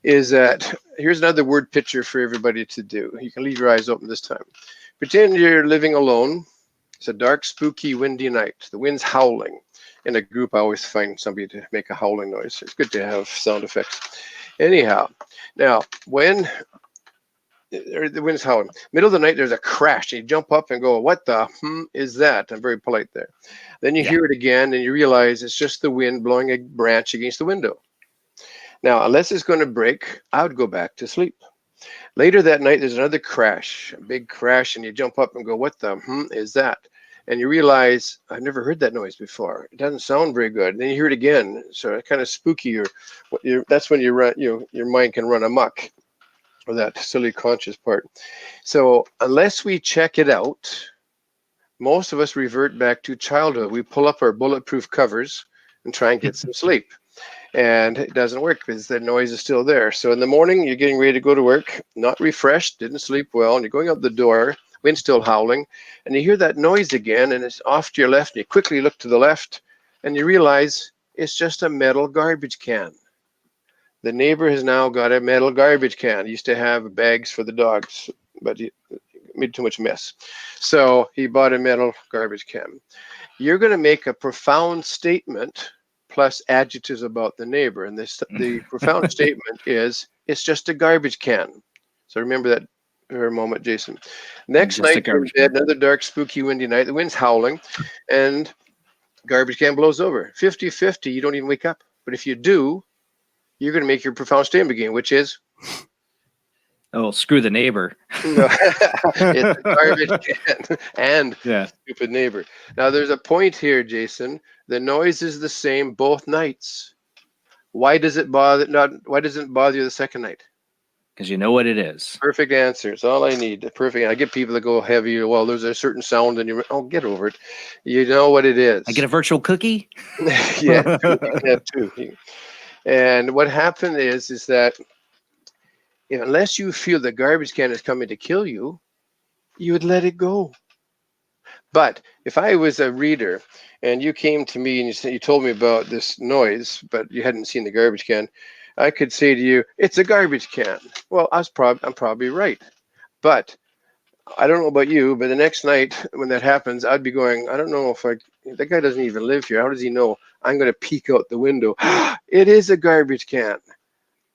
is that here's another word picture for everybody to do. You can leave your eyes open this time. Pretend you're living alone. It's a dark, spooky, windy night. The wind's howling. In a group, I always find somebody to make a howling noise. It's good to have sound effects. Anyhow, now when the wind's howling, middle of the night, there's a crash. You jump up and go, what the is that? I'm very polite there. Then you hear it again and you realize it's just the wind blowing a branch against the window. Now, unless it's going to break, I would go back to sleep. Later that night, there's another crash, a big crash, and you jump up and go, what the is that? And you realize, I've never heard that noise before. It doesn't sound very good. And then you hear it again. So it's kind of spooky. That's when your mind can run amok, or that silly conscious part. So unless we check it out, most of us revert back to childhood. We pull up our bulletproof covers and try and get some sleep. And it doesn't work because the noise is still there. So in the morning, you're getting ready to go to work, not refreshed, didn't sleep well, and you're going out the door, wind still howling, and you hear that noise again, and it's off to your left, and you quickly look to the left, and you realize it's just a metal garbage can. The neighbor has now got a metal garbage can. He used to have bags for the dogs, but he made too much mess. So he bought a metal garbage can. You're going to make a profound statement plus adjectives about the neighbor. And the profound statement is, it's just a garbage can. So remember that for a moment, Jason. Next night, you're in bed, another dark, spooky, windy night. The wind's howling and garbage can blows over. 50-50, you don't even wake up. But if you do, you're going to make your profound statement again, which is, Oh, screw the neighbor. no, it's a garbage can and stupid neighbor. Now, there's a point here, Jason. The noise is the same both nights. Why doesn't it bother you the second night? Because you know what it is. Perfect answer. It's all I need. Perfect. I get people that go heavy. Well, there's a certain sound, and get over it. You know what it is. I get a virtual cookie. Yeah, that too. And what happened is that unless you feel the garbage can is coming to kill you, you would let it go. But if I was a reader and you came to me and you told me about this noise, but you hadn't seen the garbage can, I could say to you, it's a garbage can. Well, I'm probably right. But I don't know about you, but the next night when that happens, I'd be going, I don't know if that guy doesn't even live here. How does he know? I'm going to peek out the window. It is a garbage can.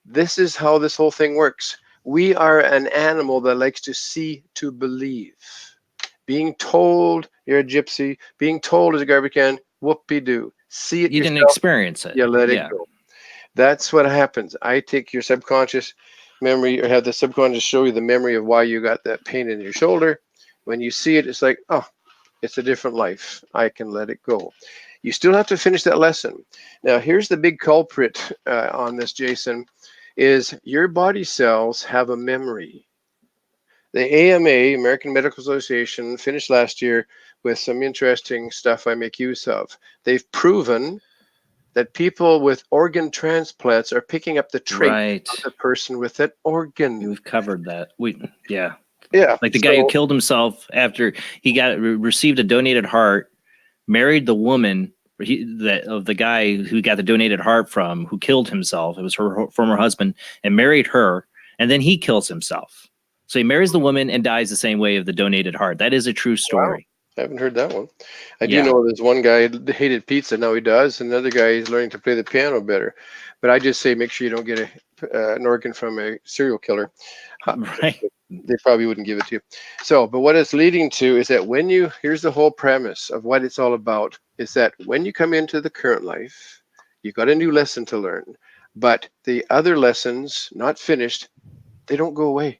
This is how this whole thing works. We are an animal that likes to see to believe. Being told you're a gypsy, being told is a garbage can, whoopee-doo. See it You yourself, didn't experience it. you let it go. That's what happens. I take your subconscious memory, or have the subconscious show you the memory of why you got that pain in your shoulder. When you see it, it's like, oh, it's a different life. I can let it go. You still have to finish that lesson. Now, here's the big culprit on this, Jason, is your body cells have a memory. The AMA, American Medical Association, finished last year with some interesting stuff I make use of. They've proven that people with organ transplants are picking up the trait of the person with that organ. We've covered that. Yeah. Like the guy who killed himself after he received a donated heart, married the woman of the guy who got the donated heart from, who killed himself. It was her former husband, and married her, and then he kills himself. So he marries the woman and dies the same way of the donated heart. That is a true story. I haven't heard that one. I do know there's one guy who hated pizza, now he does. Another guy is learning to play the piano better. But I just say make sure you don't get an organ from a serial killer. Right. They probably wouldn't give it to you. So, but what it's leading to is that here's the whole premise of what it's all about, is that when you come into the current life, you've got a new lesson to learn. But the other lessons, not finished, they don't go away.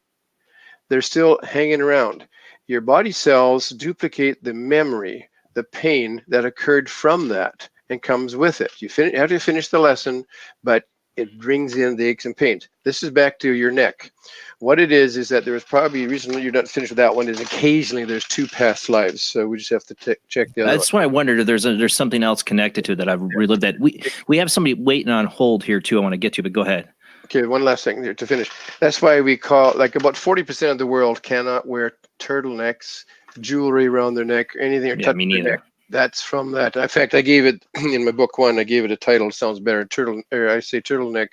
They're still hanging around. Your body cells duplicate the memory, the pain that occurred from that, and comes with it. You have to finish the lesson, but it brings in the aches and pains. This is back to your neck. What it is that there was probably a reason you're not finished with that one, is occasionally there's two past lives. So we just have to check the other That's why I wondered if there's something else connected to it that I've relived. That we have somebody waiting on hold here too. I want to get to, but go ahead. Okay, one last thing here to finish. That's why we call, like, about 40% of the world cannot wear turtlenecks, jewelry around their neck, or anything, or touch me their neither. neck. That's from that. In fact, I gave it in my book one. I gave it a title. It sounds better. Turtleneck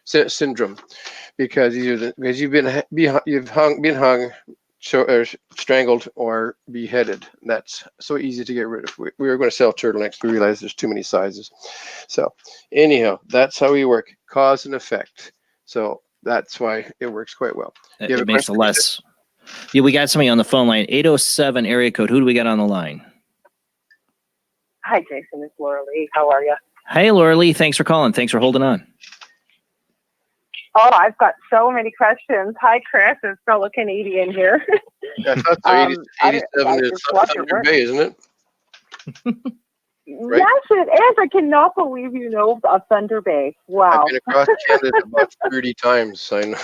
syndrome, because you've been hung, or strangled, or beheaded. That's so easy to get rid of. We were going to sell turtlenecks. We realized there's too many sizes. So anyhow, that's how we work. Cause and effect. So that's why it works quite well. It makes a less. Yeah, we got somebody on the phone line. 807 area code. Who do we got on the line? Hi, Jason. It's Laura Lee. How are you? Hey, Laura Lee. Thanks for calling. Thanks for holding on. Oh, I've got so many questions. Hi, Chris. It's fellow Canadian here. I thought so. 87 is Thunder Bay, isn't it? Right? Yes, it is. I cannot believe you know of Thunder Bay. Wow. I've been across Canada about 30 times. I know.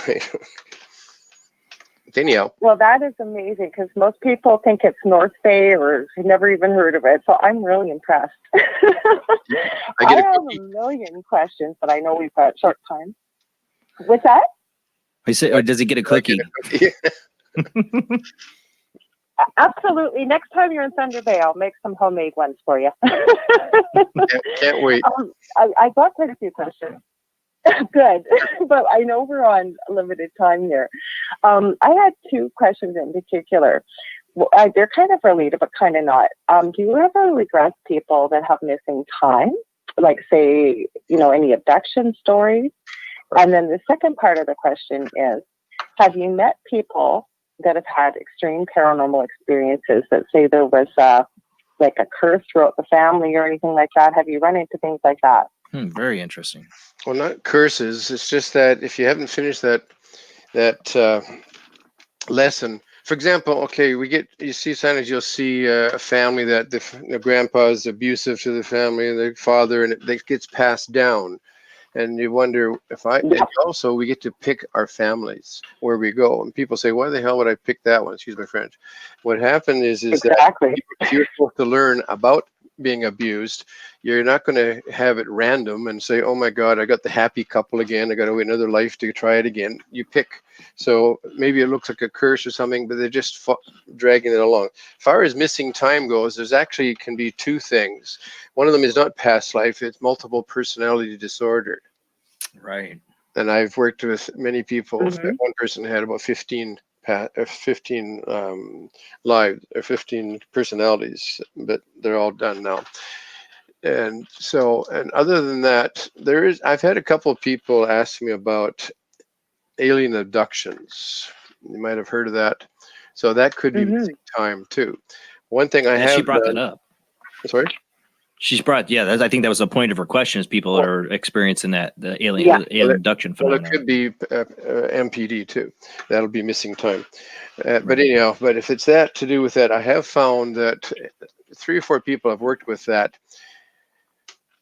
Anyhow. Well, that is amazing, because most people think it's North Bay or have never even heard of it. So I'm really impressed. I have a million questions, but I know we've got short time. What's that? I say, or does he get a cookie? Absolutely. Next time you're in Thunder Bay, I'll make some homemade ones for you. Can't wait. I got quite a few questions. Good. But I know we're on limited time here. I had two questions in particular. They're kind of related, but kind of not. Do you ever regress people that have missing time? Like, say, any abduction stories? And then the second part of the question is, have you met people that have had extreme paranormal experiences that say there was like a curse throughout the family or anything like that? Have you run into things like that? Very interesting. Well, not curses. It's just that if you haven't finished that lesson, for example, okay, you see sometimes you'll see a family that the grandpa is abusive to the family and the father, and it gets passed down. And you wonder and also we get to pick our families where we go. And people say, why the hell would I pick that one? Excuse my French. What happened is Exactly. that if you're supposed to learn about being abused, you're not going to have it random and say, oh my God, I got the happy couple again. I got to wait another life to try it again. You pick. So maybe it looks like a curse or something, but they're just dragging it along. As far as missing time goes, there's actually can be two things. One of them is not past life, it's multiple personality disorder. Right. And I've worked with many people. One person had about 15 lives or 15 personalities, but they're all done now. And so, and other than that, I've had a couple of people ask me about alien abductions. You might have heard of that. So that could be missing time too. One thing She brought that up. Sorry? She's brought, I think that was the point of her question, is people are experiencing the alien abduction phenomenon. Well, it could be MPD too. That'll be missing time. But anyhow, but if it's that to do with that, I have found that 3 or 4 people I've worked with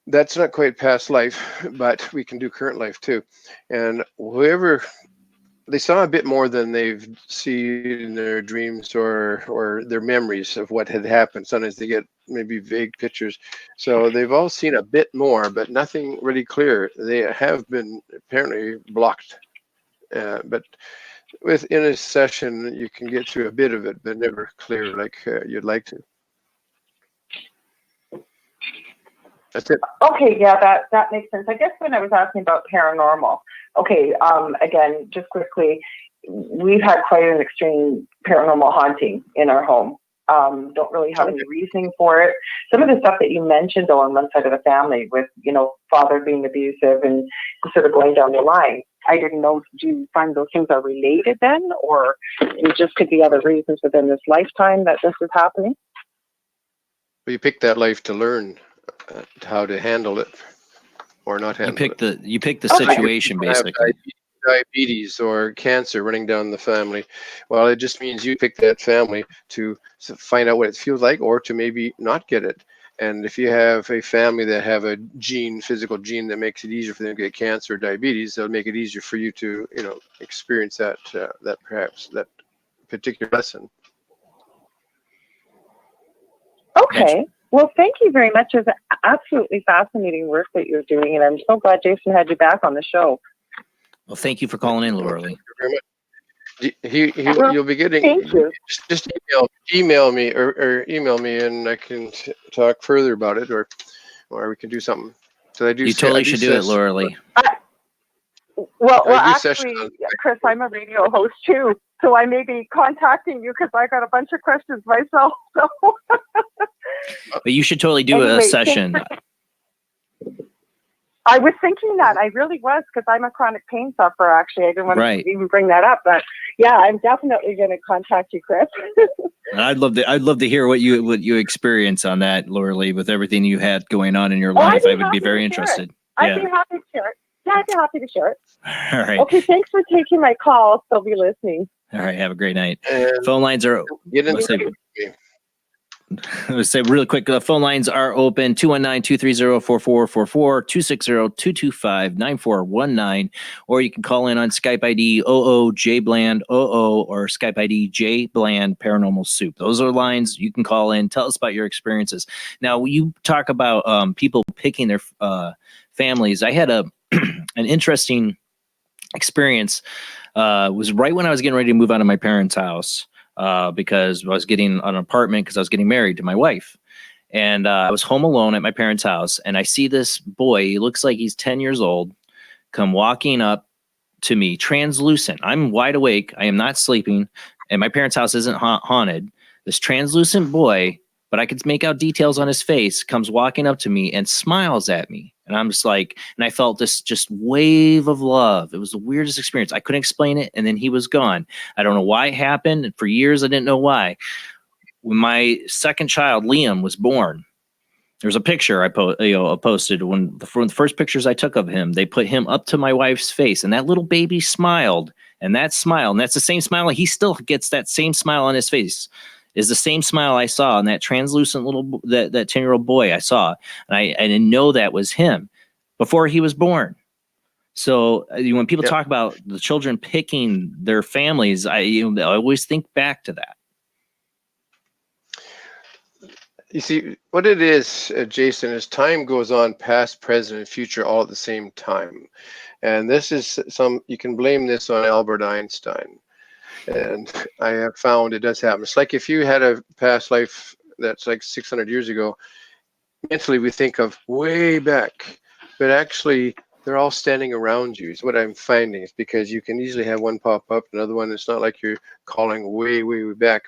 that's not quite past life, but we can do current life too. And whoever, they saw a bit more than they've seen in their dreams or their memories of what had happened. Sometimes they get maybe vague pictures. So they've all seen a bit more, but nothing really clear. They have been apparently blocked. But within a session, you can get through a bit of it, but never clear like you'd like to. That's it. Okay, yeah, that makes sense. I guess when I was asking about paranormal, okay, again, just quickly, we've had quite an extreme paranormal haunting in our home. Don't really have any reasoning for it. Some of the stuff that you mentioned, though, on one side of the family with, father being abusive and sort of going down the line, I didn't know, do you find those things are related then, or it just could be other reasons within this lifetime that this is happening? Well, you pick that life to learn how to handle it or not handle it. You pick the situation, basically. Diabetes or cancer running down the family. Well, it just means you pick that family to find out what it feels like, or to maybe not get it. And if you have a family that have a physical gene that makes it easier for them to get cancer or diabetes, that'll make it easier for you to, experience that perhaps that particular lesson. Okay. Well, thank you very much. It's absolutely fascinating work that you're doing, and I'm so glad Jason had you back on the show. Well, thank you for calling in, Laura Lee. You'll be getting. Thank you. Just email me or email me, and I can talk further about it, or we can do something. So I do. You totally should do it, Laura Lee. Well, actually, Chris, I'm a radio host too, so I may be contacting you because I got a bunch of questions myself. So. But you should totally do a session. I was thinking that. I really was, because I'm a chronic pain sufferer, actually. I didn't want to even bring that up, but yeah, I'm definitely going to contact you, Chris. And I'd love to hear what you experience on that, Laura Lee, with everything you had going on in your life. I would be very interested. I'd be happy to share it. Yeah, I'd be happy to share it. All right. Okay, thanks for taking my call. I'll still be listening. All right, have a great night. Phone lines are Let's say really quick, the phone lines are open, 219-230-4444, 260-225-9419, or you can call in on Skype ID OOJBland00 or Skype ID JBland Paranormal Soup. Those are lines you can call in. Tell us about your experiences. Now, you talk about people picking their families. I had an interesting experience. Was right when I was getting ready to move out of my parents' house. Because I was getting an apartment because I was getting married to my wife. And I was home alone at my parents' house. And I see this boy, he looks like he's 10 years old, come walking up to me, translucent. I'm wide awake. I am not sleeping. And my parents' house isn't haunted. This translucent boy, but I could make out details on his face, comes walking up to me and smiles at me. And I'm just like, and I felt this just wave of love. It was the weirdest experience. I couldn't explain it. And then he was gone. I don't know why it happened. And for years, I didn't know why. When my second child, Liam, was born, There's a picture I posted when the first pictures I took of him. They put him up to my wife's face, and that little baby smiled, and that smile, and that's the same smile. He still gets that same smile on his face. Is the same smile I saw in that translucent little that 10-year-old boy I saw, and I didn't know that was him before he was born. So when people talk about the children picking their families, I always think back to that. You see, what it is, Jason, is time goes on, past, present, and future all at the same time. And this is you can blame this on Albert Einstein. And I have found it does happen. It's like if you had a past life that's like 600 years ago, mentally we think of way back, but actually they're all standing around you is what I'm finding. It's because you can easily have one pop up, another one. It's not like you're calling way, way, way back.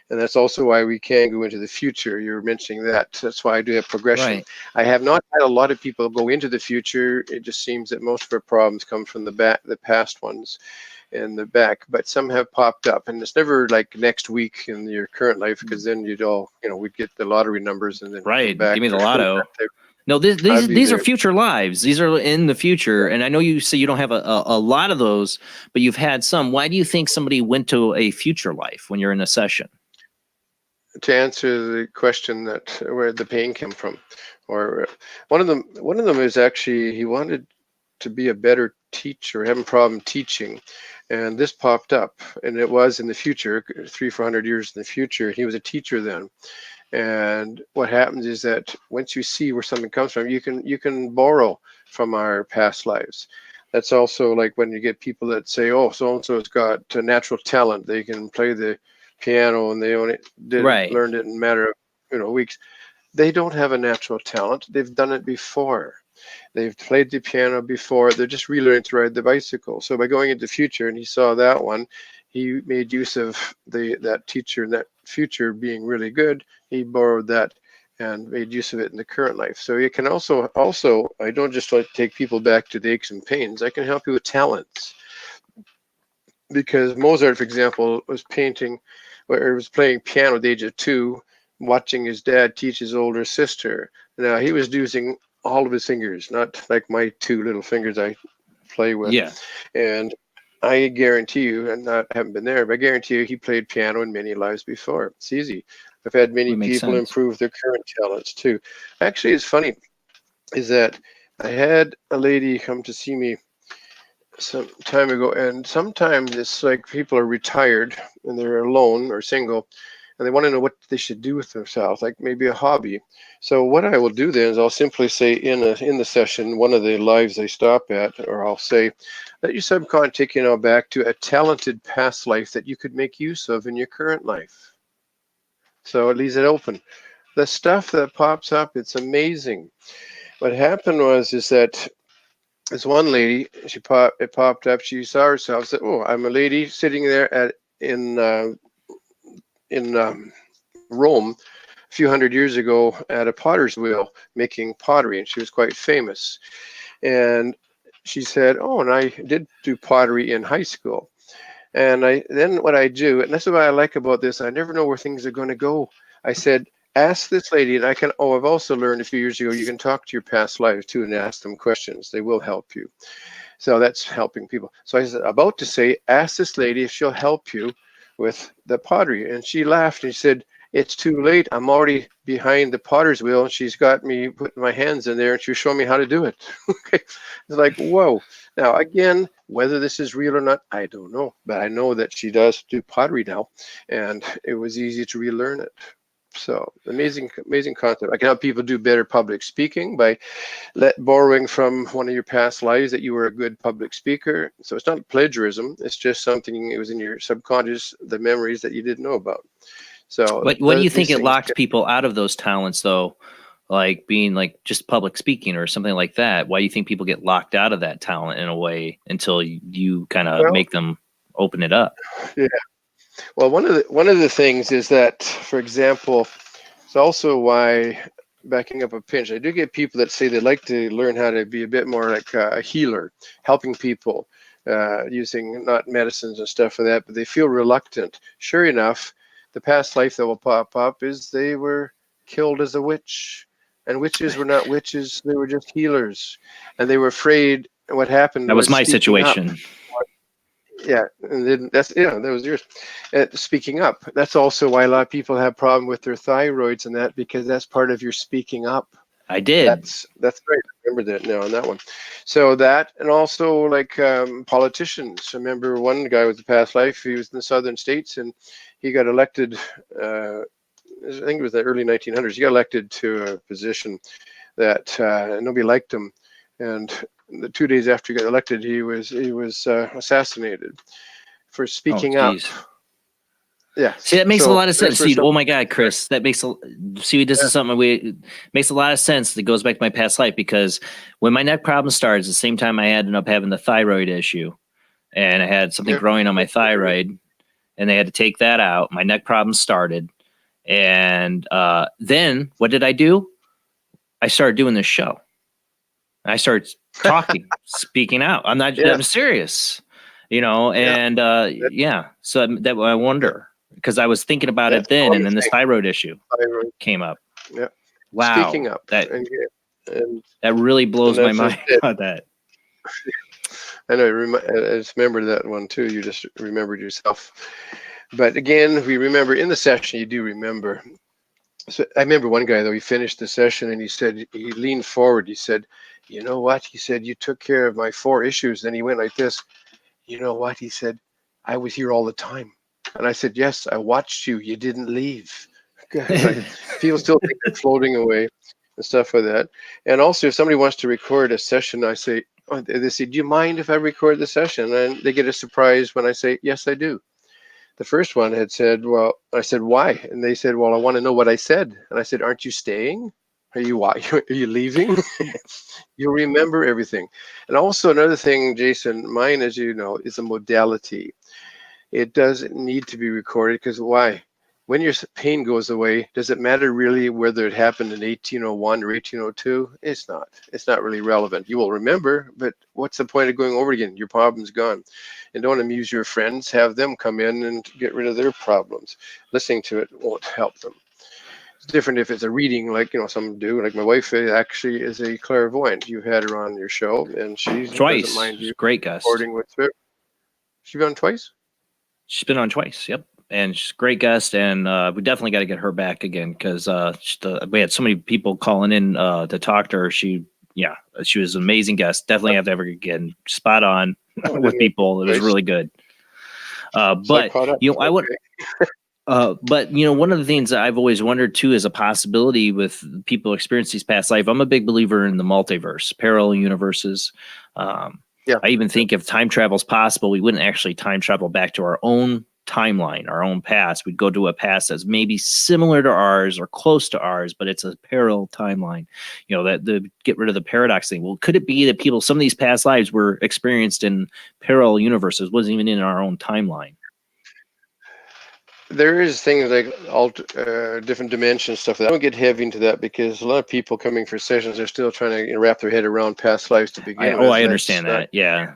And that's also why we can go into the future. You're mentioning that. That's why I do have progression. Right. I have not had a lot of people go into the future. It just seems that most of our problems come from the past ones in the back, but some have popped up, and it's never like next week in your current life, because then you'd all, we'd get the lottery numbers and then right. back. Give me the lotto. No, these are future lives. These are in the future, and I know you say you don't have a lot of those, but you've had some. Why do you think somebody went to a future life when you're in a session? To answer the question that where the pain came from, or one of them is actually he wanted to be a better teacher, having a problem teaching, and this popped up, and it was in the future, 300-400 years in the future. He was a teacher then, and what happens is that once you see where something comes from, you can borrow from our past lives. That's also like when you get people that say, oh, so and so has got a natural talent, they can play the piano and they only learned it in a matter of weeks. They don't have a natural talent. They've done it before. They've played the piano before. They're just relearning to ride the bicycle. So by going into the future, and he saw that one, he made use of that teacher and that future being really good. He borrowed that and made use of it in the current life. So you can also I don't just like to take people back to the aches and pains. I can help you with talents. Because Mozart, for example, was painting, or was playing piano at the age of 2, watching his dad teach his older sister. Now he was using all of his fingers, not like my 2 little fingers I play with. Yeah. And I guarantee you, and I haven't been there, but I guarantee you he played piano in many lives before. It's easy. I've had many people improve their current talents too. Actually, it's funny, is that I had a lady come to see me some time ago, and sometimes it's like people are retired and they're alone or single, and they want to know what they should do with themselves, like maybe a hobby. So what I will do then is I'll simply say in the session, one of the lives I stop at, or I'll say, let your subconscious take you now back to a talented past life that you could make use of in your current life. So it leaves it open. The stuff that pops up, it's amazing. What happened is that this one lady, it popped up. She saw herself, said, "Oh, I'm a lady sitting there in Rome a few hundred years ago at a potter's wheel making pottery," and she was quite famous. And she said, "Oh, and I did do pottery in high school." And then what I do, and that's what I like about this, I never know where things are going to go. I said, ask this lady, and I've also learned a few years ago, you can talk to your past lives too and ask them questions. They will help you. So that's helping people. So I was about to say, ask this lady if she'll help you with the pottery. And she laughed and she said, it's too late. I'm already behind the potter's wheel, and she's got me putting my hands in there, and she's showing me how to do it. Okay. It's like, whoa. Now, again, whether this is real or not, I don't know. But I know that she does do pottery now, and it was easy to relearn it. So amazing concept. I can help people do better public speaking by borrowing from one of your past lives that you were a good public speaker. So it's not plagiarism. It's just something, it was in your subconscious, the memories that you didn't know about. So what do you think it locked people out of those talents, though? Like being like just public speaking or something like that. Why do you think people get locked out of that talent in a way until you kind of make them open it up? Yeah. Well, one of the things is that, for example, it's also why, backing up a pinch, I do get people that say they'd like to learn how to be a bit more like a healer, helping people using not medicines and stuff like that, but they feel reluctant. Sure enough, the past life that will pop up is they were killed as a witch. And witches were not witches; they were just healers, and they were afraid. What happened? That was my speaking up. situation. Yeah, and then that was yours. Speaking up. That's also why a lot of people have problem with their thyroids and that, because that's part of your speaking up. I did. That's great. I remember that now on that one. So that, and also like politicians. I remember one guy with the past life. He was in the southern states, and he got elected. I think it was the early 1900s. He got elected to a position that nobody liked him, and the 2 days after he got elected, he was assassinated for speaking up. Yeah. See, that makes a lot of sense. that's where See, oh my God, Chris, that makes this is something makes a lot of sense. That goes back to my past life, because when my neck problem started, the same time I ended up having the thyroid issue, and I had something growing on my thyroid, and they had to take that out. My neck problem started, and then what did I do? I started doing this show. I started talking, speaking out. I'm serious, and so that I wonder, because I was thinking about it then, and then this thyroid issue came up. Yeah. Wow. Speaking up. That and that really blows my mind about that. I know. I just remember that one too. You just remembered yourself. But again, we remember in the session, you do remember. So I remember one guy, though, he finished the session and he said, he leaned forward. He said, you know what? He said, you took care of my 4 issues. Then he went like this. You know what? He said, I was here all the time. And I said, yes, I watched you. You didn't leave. People still think they're floating away and stuff like that. And also, if somebody wants to record a session, I say, they say, do you mind if I record the session? And they get a surprise when I say, yes, I do. The first one had said, well, I said, why? And they said, well, I want to know what I said. And I said, aren't you staying? Are you leaving? You remember everything. And also another thing, Jason, mine, as you know, is a modality. It doesn't need to be recorded, because why? When your pain goes away, does it matter really whether it happened in 1801 or 1802? It's not. It's not really relevant. You will remember, but what's the point of going over it again? Your problem's gone. And don't amuse your friends. Have them come in and get rid of their problems. Listening to it won't help them. It's different if it's a reading, like some do. Like my wife actually is a clairvoyant. You've had her on your show, and she doesn't mind you great guest. recording with her. She's been on twice? She's been on twice. Yep. And she's a great guest, and we definitely got to get her back again, because we had so many people calling in to talk to her. She was an amazing guest. Definitely have to have her again. Spot on with people. It was really good. But I would. But one of the things that I've always wondered too is a possibility with people experiencing these past life. I'm a big believer in the multiverse, parallel universes. I even think if time travel is possible, we wouldn't actually time travel back to our own timeline, our own past. We'd go to a past that's maybe similar to ours or close to ours, but it's a parallel timeline. That the get rid of the paradox thing. Well, could it be that some of these past lives were experienced in parallel universes, wasn't even in our own timeline? There is things like different dimension stuff. I don't get heavy into that, because a lot of people coming for sessions are still trying to wrap their head around past lives to begin with. I understand that. Yeah.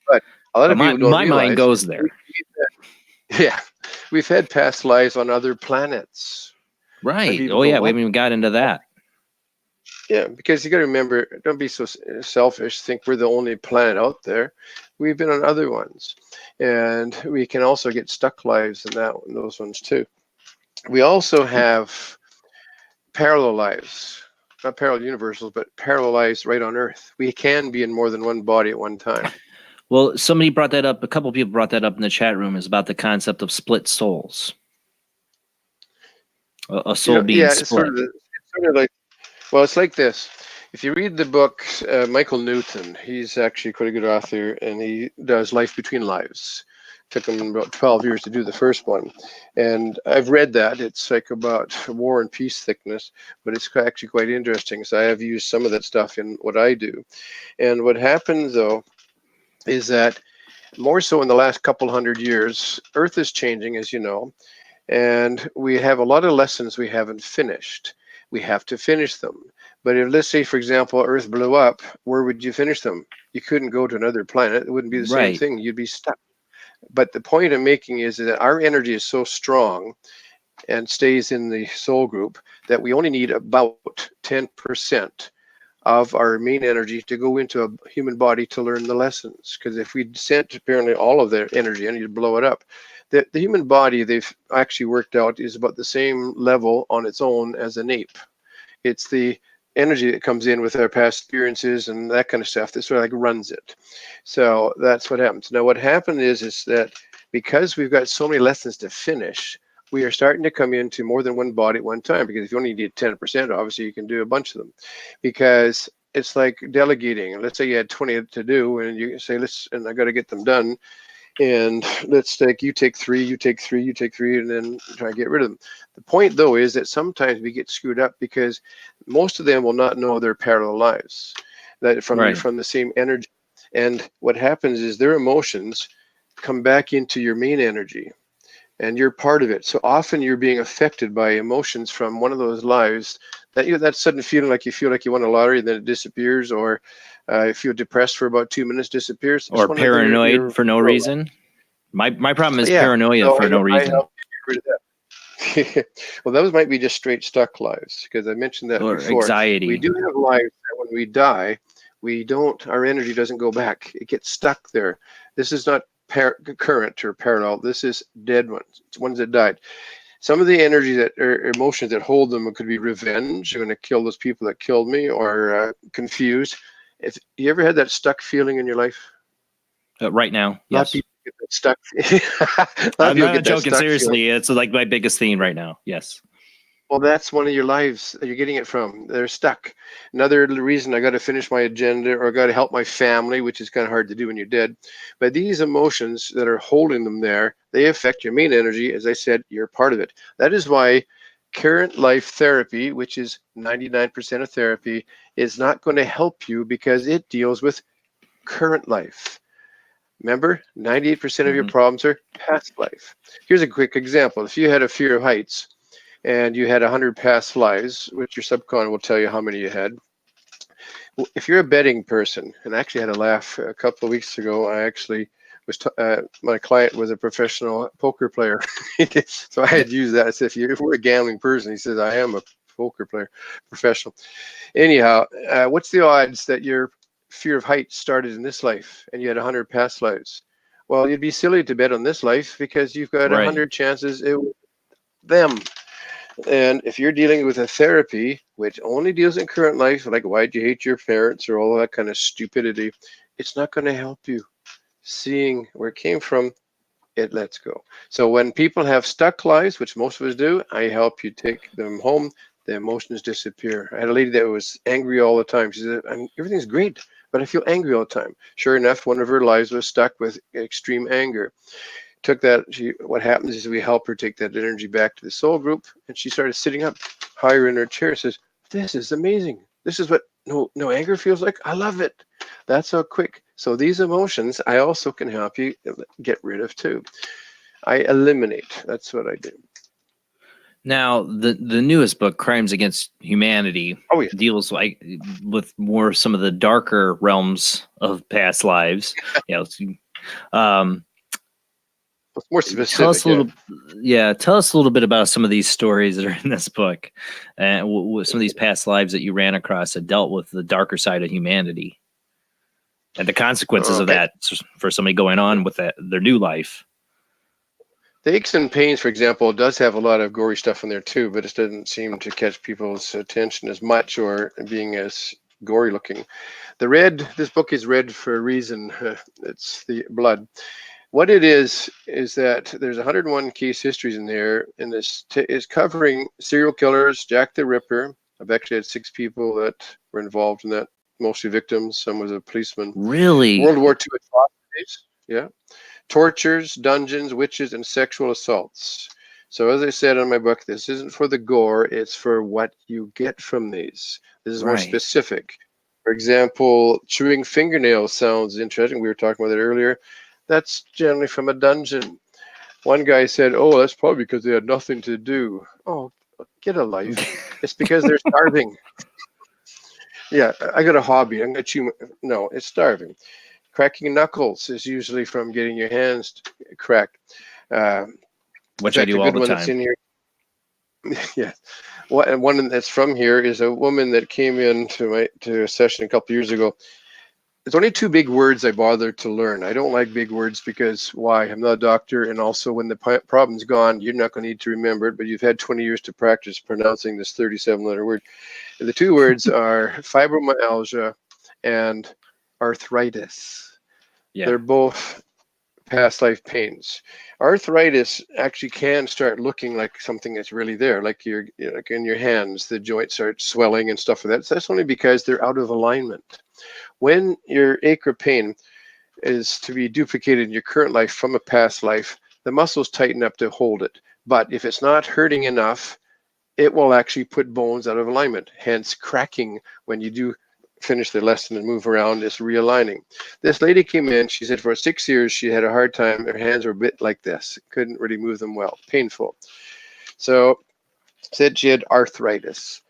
But a lot of people don't my mind realize goes there. We've had past lives on other planets. Right. Oh yeah, we haven't even got into that. Yeah, because you got to remember, don't be so selfish. Think we're the only planet out there. We've been on other ones, and we can also get stuck lives in those ones too. We also have parallel lives, not parallel universals, but parallel lives right on Earth. We can be in more than one body at one time. Well, somebody brought that up. A couple of people brought that up in the chat room. Is about the concept of split souls. A soul being split. It's sort of like, well, it's like this. If you read the book, Michael Newton, he's actually quite a good author, and he does Life Between Lives. Took him about 12 years to do the first one. And I've read that. It's like about War and Peace thickness, but it's actually quite interesting. So I have used some of that stuff in what I do. And what happens, though, is that more so in the last couple hundred years, Earth is changing, as you know, and we have a lot of lessons we haven't finished. We have to finish them. But if, let's say, for example, Earth blew up, where would you finish them? You couldn't go to another planet. It wouldn't be the same thing. You'd be stuck. But the point I'm making is that our energy is so strong, and stays in the soul group, that we only need about 10% of our main energy to go into a human body to learn the lessons. Because if we sent apparently all of their energy, I need to blow it up. The human body, they've actually worked out, is about the same level on its own as an ape. It's the energy that comes in with our past experiences and that kind of stuff that sort of like runs it. So that's what happens. Now, what happened is that because we've got so many lessons to finish, we are starting to come into more than one body at one time. Because if you only need 10%, obviously you can do a bunch of them. Because it's like delegating. Let's say you had 20 to do, and you say, and I got to get them done. And let's take, you take 3, you take 3, you take 3, and then try to get rid of them. The point, though, is that sometimes we get screwed up because most of them will not know their parallel lives, that from the same energy. And what happens is their emotions come back into your main energy, and you're part of it. So often you're being affected by emotions from one of those lives, that sudden feeling like you feel like you won a lottery, and then it disappears, or you feel depressed for about 2 minutes, disappears. Or paranoid for no reason. My problem is paranoia for no reason. I help you get rid of that. Well, those might be just straight stuck lives, because I mentioned that Or before. anxiety. We do have lives that when we die, our energy doesn't go back. It gets stuck there. This is not current or parallel. This is dead ones. It's ones that died. Some of the energy that or emotions that hold them could be revenge. I'm going to kill those people that killed me, or confused. If you ever had that stuck feeling in your life? Right now, yes. Get that stuck. I'm not joking. Seriously, feeling. It's like my biggest theme right now. Yes. Well, that's one of your lives that you're getting it from. They're stuck. Another reason, I got to finish my agenda, or I got to help my family, which is kind of hard to do when you're dead. But these emotions that are holding them there, they affect your main energy. As I said, you're part of it. That is why current life therapy, which is 99% of therapy, is not going to help you, because it deals with current life. Remember, 98% of your problems are past life. Here's a quick example. If you had a fear of heights, and you had 100 past lives, which your subcon will tell you how many you had. If you're a betting person, and I actually had a laugh a couple of weeks ago, I actually was, my client was a professional poker player. So I had used that. I said, if we're a gambling person, he says, I am a poker player, professional. Anyhow, what's the odds that your fear of heights started in this life and you had 100 past lives? Well, you'd be silly to bet on this life, because you've got 100 chances it was them. And if you're dealing with a therapy which only deals in current life, like why'd you hate your parents or all that kind of stupidity, it's not going to help you. Seeing where it came from, it lets go. So when people have stuck lives, which most of us do, I help you take them home. The emotions disappear. I had a lady that was angry all the time. She said, everything's great, but I feel angry all the time. Sure enough, one of her lives was stuck with extreme anger. Took that, what happens is we help her take that energy back to the soul group, and she started sitting up higher in her chair. Says, this is amazing. This is what no anger feels like. I love it. That's how quick. So these emotions, I also can help you get rid of too. I eliminate. That's what I do. Now, the newest book, Crimes Against Humanity, deals with more some of the darker realms of past lives. More specific. Tell us tell us a little bit about some of these stories that are in this book, and some of these past lives that you ran across that dealt with the darker side of humanity and the consequences of that for somebody going on with their new life. The Aches and Pains, for example, does have a lot of gory stuff in there too, but it doesn't seem to catch people's attention as much, or being as gory looking. This book is red for a reason. It's the blood. What it is that there's 101 case histories in there, and this is covering serial killers, Jack the Ripper. I've actually had 6 people that were involved in that, mostly victims. Some was a policeman. Really? World War II atrocities. Yeah. Tortures, dungeons, witches, and sexual assaults. So as I said in my book, this isn't for the gore, it's for what you get from these. This is more specific. For example, chewing fingernails sounds interesting. We were talking about it earlier. That's generally from a dungeon. One guy said, oh, that's probably because they had nothing to do. Oh, get a life. It's because they're starving. Yeah, I got a hobby. I'm going to chew. No, it's starving. Cracking knuckles is usually from getting your hands cracked. Which I do all the time. In here, Yeah. And one that's from here is a woman that came in to a session a couple years ago. There's only 2 big words I bother to learn. I don't like big words because why? I'm not a doctor, and also when the problem's gone, you're not going to need to remember it, but you've had 20 years to practice pronouncing this 37-letter word. And the 2 words are fibromyalgia and arthritis. Yeah. They're both past life pains. Arthritis actually can start looking like something that's really there, like like in your hands, the joints start swelling and stuff like that. So that's only because they're out of alignment. When your ache or pain is to be duplicated in your current life from a past life, the muscles tighten up to hold it. But if it's not hurting enough, it will actually put bones out of alignment, hence cracking when you do finish the lesson and move around, is realigning. This lady came in, she said for 6 years she had a hard time, her hands were a bit like this, couldn't really move them well, painful. So said she had arthritis.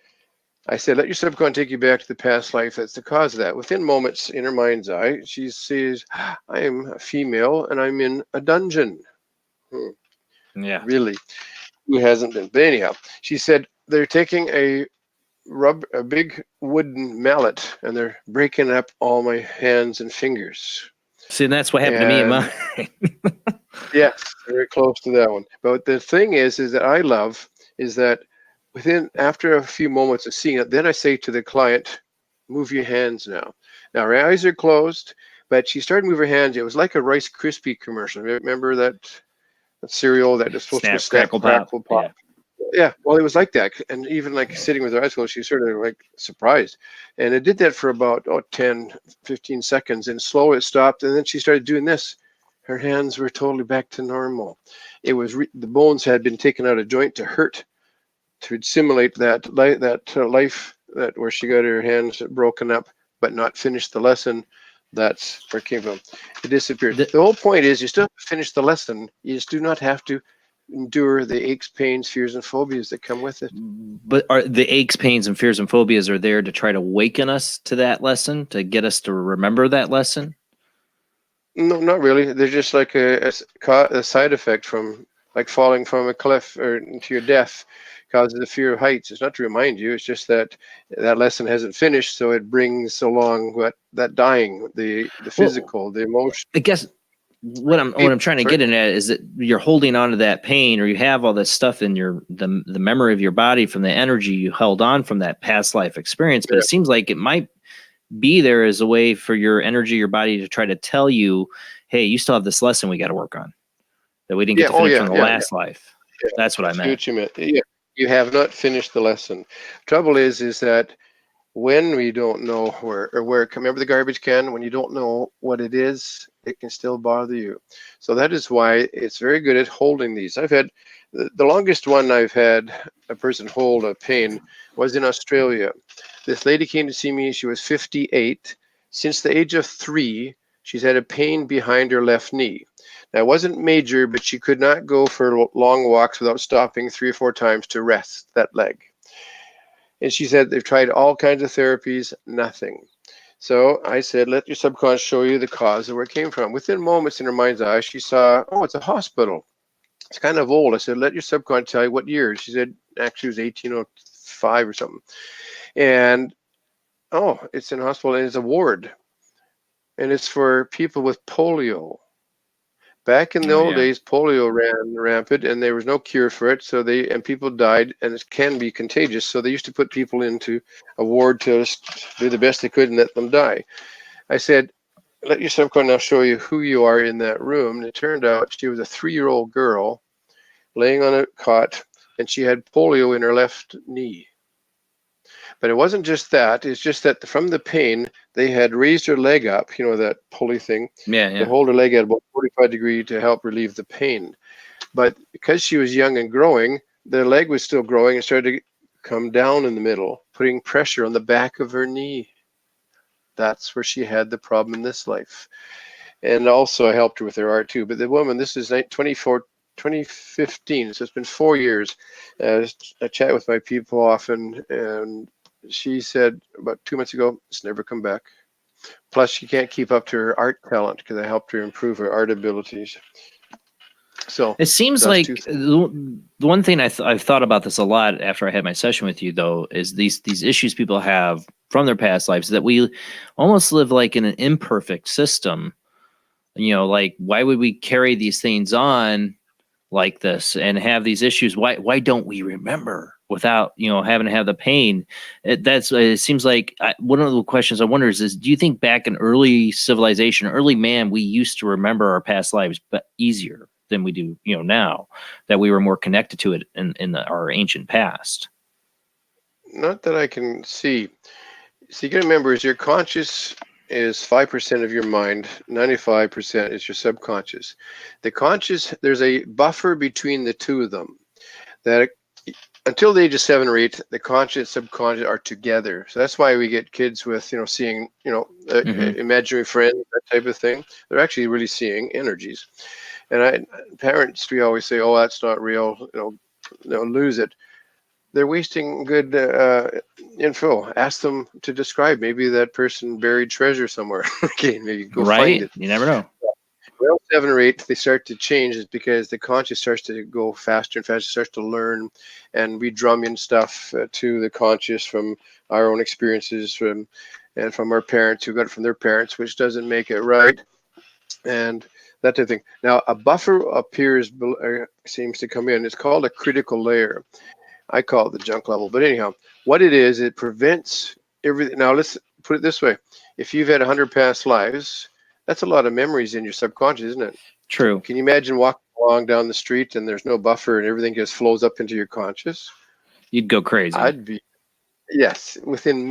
I said, let your subconscious take you back to the past life that's the cause of that. Within moments, in her mind's eye, she says, I am a female and I'm in a dungeon. Yeah. Really? Who hasn't been? But anyhow, she said, they're taking a big wooden mallet and they're breaking up all my hands and fingers. See, and that's what happened to me and mine. Yes, very close to that one. But the thing is that I love is that after a few moments of seeing it, then I say to the client, move your hands now. Now her eyes are closed, but she started to move her hands. It was like a Rice Krispie commercial. Remember that cereal that is supposed to be snap, crackle, pop? Yeah, well, it was like that. And even like sitting with her eyes closed, she was sort of like surprised. And it did that for about 10, 15 seconds. And slow it stopped. And then she started doing this. Her hands were totally back to normal. It was the bones had been taken out of joint to hurt, to simulate that life that where she got her hands broken up, but not finished the lesson. That's where it came from. It disappeared. The whole point is you still have to finish the lesson. You just do not have to endure the aches, pains, fears, and phobias that come with it. But are the aches, pains, and fears and phobias are there to try to waken us to that lesson, to get us to remember that lesson? No, not really. They're just like a side effect from like falling from a cliff or into your death causes the fear of heights. It's not to remind you. It's just that lesson hasn't finished, so it brings along that dying, the physical, the emotion. I guess what I'm trying to get in at is that you're holding on to that pain, or you have all this stuff in the memory of your body from the energy you held on from that past life experience. But it seems like it might be there as a way for your energy, your body to try to tell you, hey, you still have this lesson we got to work on that we didn't get to finish from the last life. Yeah, that's what I meant. What you meant. Yeah, you have not finished the lesson. Trouble is that when we don't know where remember the garbage can, when you don't know what it is, it can still bother you. So that is why it's very good at holding these. I've had the longest one I've had a person hold a pain was in Australia. This lady came to see me. She was 58. Since the age of 3, she's had a pain behind her left knee. Now, it wasn't major, but she could not go for long walks without stopping 3 or 4 times to rest that leg. And she said they've tried all kinds of therapies, nothing. So I said, let your subconscious show you the cause of where it came from. Within moments in her mind's eye, she saw, oh, it's a hospital. It's kind of old. I said, let your subconscious tell you what year. She said, actually, it was 1805 or something. And, oh, it's in a hospital, and it's a ward. And it's for people with polio. Back in the old days, polio ran rampant, and there was no cure for it. So people died, and it can be contagious. So they used to put people into a ward to do the best they could and let them die. I said, let your subconscious now show you who you are in that room. And it turned out she was a 3-year-old girl laying on a cot, and she had polio in her left knee. But it wasn't just that. It's just that from the pain, they had raised her leg up, that pulley thing. Yeah. To hold her leg at about 45 degrees to help relieve the pain. But because she was young and growing, the leg was still growing and started to come down in the middle, putting pressure on the back of her knee. That's where she had the problem in this life. And also I helped her with her art too. But the woman, this is 2015, so it's been 4 years. I chat with my people often, and she said about 2 months ago, it's never come back. Plus, she can't keep up to her art talent because I helped her improve her art abilities. So it seems that's like two things. the one thing I've thought about this a lot after I had my session with you, though, is these issues people have from their past lives, that we almost live like in an imperfect system. You know, like, why would we carry these things on like this and have these issues? Why don't we remember without, you know, having to have the pain? It seems like one of the questions I wonder is, do you think back in early civilization, early man, we used to remember our past lives but easier than we do, you know, now, that we were more connected to it in our ancient past? Not that I can see. So you got to remember, is your conscious is 5% of your mind, 95% is your subconscious. The conscious, there's a buffer between the two of them, that until the age of 7 or 8, the conscious subconscious are together. So that's why we get kids with, you know, seeing, you know, imaginary friends, that type of thing. They're actually really seeing energies. And parents, we always say, oh, that's not real, you know, lose it. They're wasting good info. Ask them to describe. Maybe that person buried treasure somewhere. Okay, maybe go find it. You never know. Around 7 or 8, they start to change. Is because the conscious starts to go faster and faster, starts to learn, and we drum in stuff to the conscious from our own experiences, and from our parents who got it from their parents, which doesn't make it right, and that type of thing. Now, a buffer appears, seems to come in. It's called a critical layer. I call it the junk level. But anyhow, what it is, it prevents everything. Now, let's put it this way. If you've had 100 past lives, that's a lot of memories in your subconscious, isn't it? True. Can you imagine walking along down the street and there's no buffer and everything just flows up into your conscious? You'd go crazy. I'd be, yes, within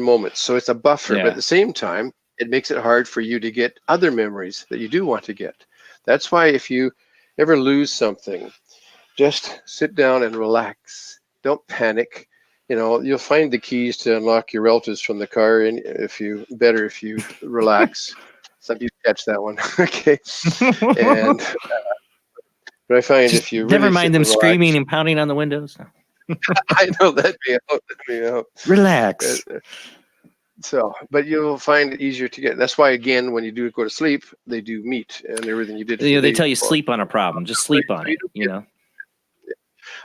moments. So it's a buffer. Yeah. But at the same time, it makes it hard for you to get other memories that you do want to get. That's why if you ever lose something, just sit down and relax. Don't panic. You know, you'll find the keys to unlock your relatives from the car, and if you relax. Some people catch that one. Okay. And but I find Just if you never really mind sit them and relax, screaming and pounding on the windows. I know that'd be out. That'd be out. Relax. So, but you'll find it easier to get. That's why, again, when you do go to sleep, they do meet and everything you did. You know, they the tell day you before. sleep on a problem. Just sleep on it. You know.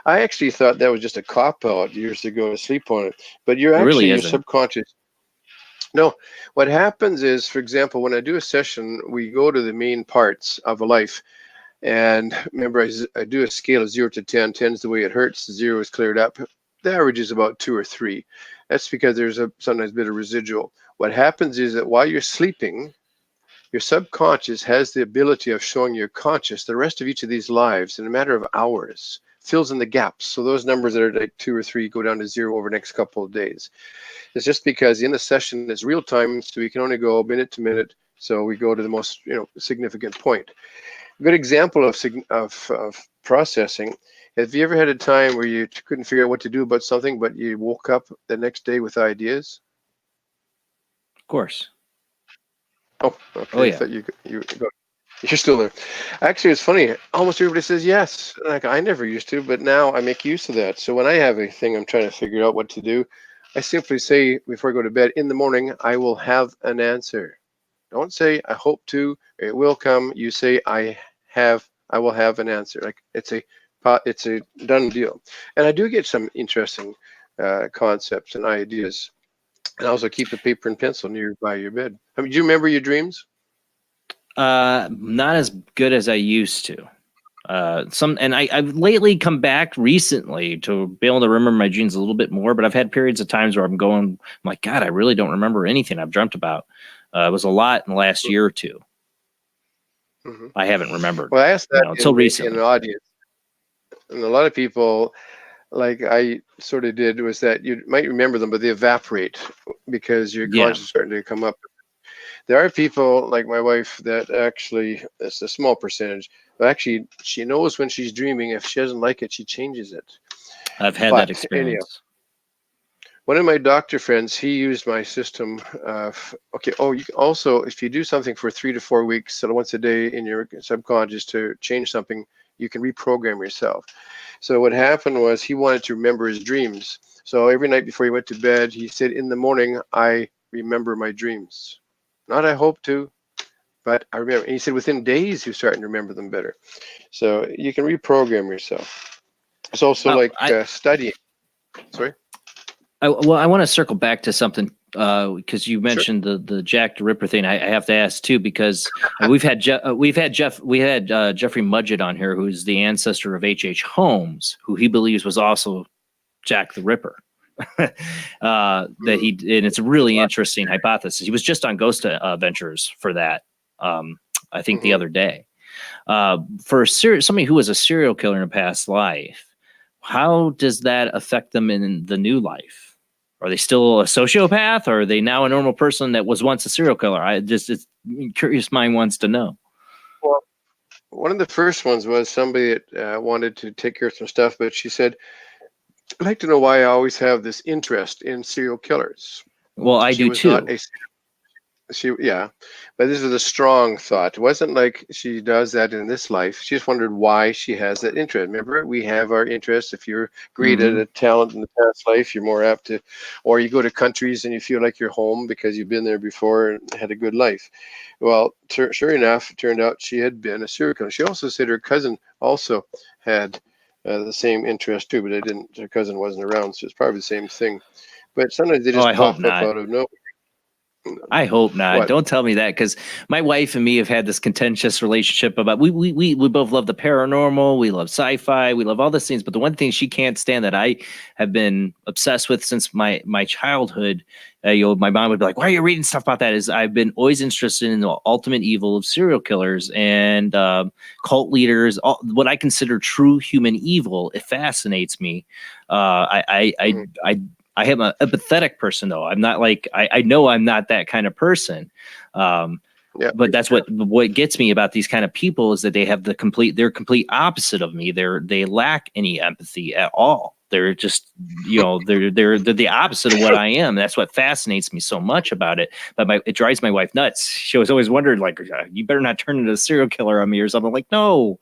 I actually thought that was just a cop out years ago to sleep on it, but you're It actually really your isn't. subconscious. No, what happens is, for example, when I do a session, we go to the main parts of a life. And remember, I do a scale of 0 to 10. 10 is the way it hurts. 0 is cleared up. The average is about 2 or 3. That's because there's sometimes a bit of residual. What happens is that while you're sleeping, your subconscious has the ability of showing your conscious the rest of each of these lives in a matter of hours, fills in the gaps. So those numbers that are like 2 or 3 go down to 0 over the next couple of days. It's just because in the session it's real time, so we can only go minute to minute. So we go to the most significant point. A good example of processing. Have you ever had a time where you couldn't figure out what to do about something, but you woke up the next day with ideas? Of course. Oh, okay. Oh, yeah. I thought you're still there. Actually, it's funny. Almost everybody says yes. Like, I never used to, but now I make use of that. So when I have a thing I'm trying to figure out what to do, I simply say before I go to bed, in the morning, I will have an answer. Don't say I hope to, it will come. You say I will have an answer. Like it's a done deal. And I do get some interesting concepts and ideas. And also keep a paper and pencil nearby your bed. I mean, do you remember your dreams? Not as good as I used to. I've lately come back recently to be able to remember my dreams a little bit more, but I've had periods of times where I'm like, God, I really don't remember anything I've dreamt about. It was a lot in the last year or two. Mm-hmm. I haven't remembered. Well, I asked that until recently. in the audience. And a lot of people, like I sort of did, was that you might remember them, but they evaporate because your conscious is starting to come up. There are people like my wife that actually, it's a small percentage, but actually she knows when she's dreaming. If she doesn't like it, she changes it. I've had that experience. Anyhow, one of my doctor friends, he used my system. Okay. Oh, you can also, if you do something for 3 to 4 weeks, so once a day in your subconscious to change something, you can reprogram yourself. So what happened was he wanted to remember his dreams. So every night before he went to bed, he said, in the morning, I remember my dreams. Not I hope to, But I remember, and he said within days he was starting to remember them better. So you can reprogram yourself. It's also like studying. Sorry. I want to circle back to something because you mentioned the Jack the Ripper thing. I have to ask too because we've had Jeffrey Mudgett on here, who's the ancestor of H.H. Holmes, who he believes was also Jack the Ripper. And it's a really interesting hypothesis. He was just on Ghost Adventures for that. I think the other day. For somebody who was a serial killer in a past life, how does that affect them in the new life? Are they still a sociopath, or are they now a normal person that was once a serial killer? It's curious mind wants to know. Well, one of the first ones was somebody that wanted to take care of some stuff, but she said, I'd like to know why I always have this interest in serial killers. Well, I do too. But this is a strong thought. It wasn't like she does that in this life. She just wondered why she has that interest. Remember, we have our interests. If you're great at a talent in the past life, you're more apt to, or you go to countries and you feel like you're home because you've been there before and had a good life. Well, sure enough, it turned out she had been a serial killer. She also said her cousin also had the same interest too, but her cousin wasn't around, so it's probably the same thing. But sometimes they just pop up out of nowhere. I hope not. What? Don't tell me that, because my wife and me have had this contentious relationship about we both love the paranormal, we love sci-fi, we love all these things, but the one thing she can't stand that I have been obsessed with since my childhood, my mom would be like, "Why are you reading stuff about that?" Is I've been always interested in the ultimate evil of serial killers and cult leaders, what I consider true human evil. It fascinates me. I am an empathetic person, though. I'm not like I know I'm not that kind of person. But that's what gets me about these kind of people is that they have they're complete opposite of me. They lack any empathy at all. They're just, they're the opposite of what I am. That's what fascinates me so much about it. But it drives my wife nuts. She was always wondered, like, you better not turn into a serial killer on me or something. Like, no.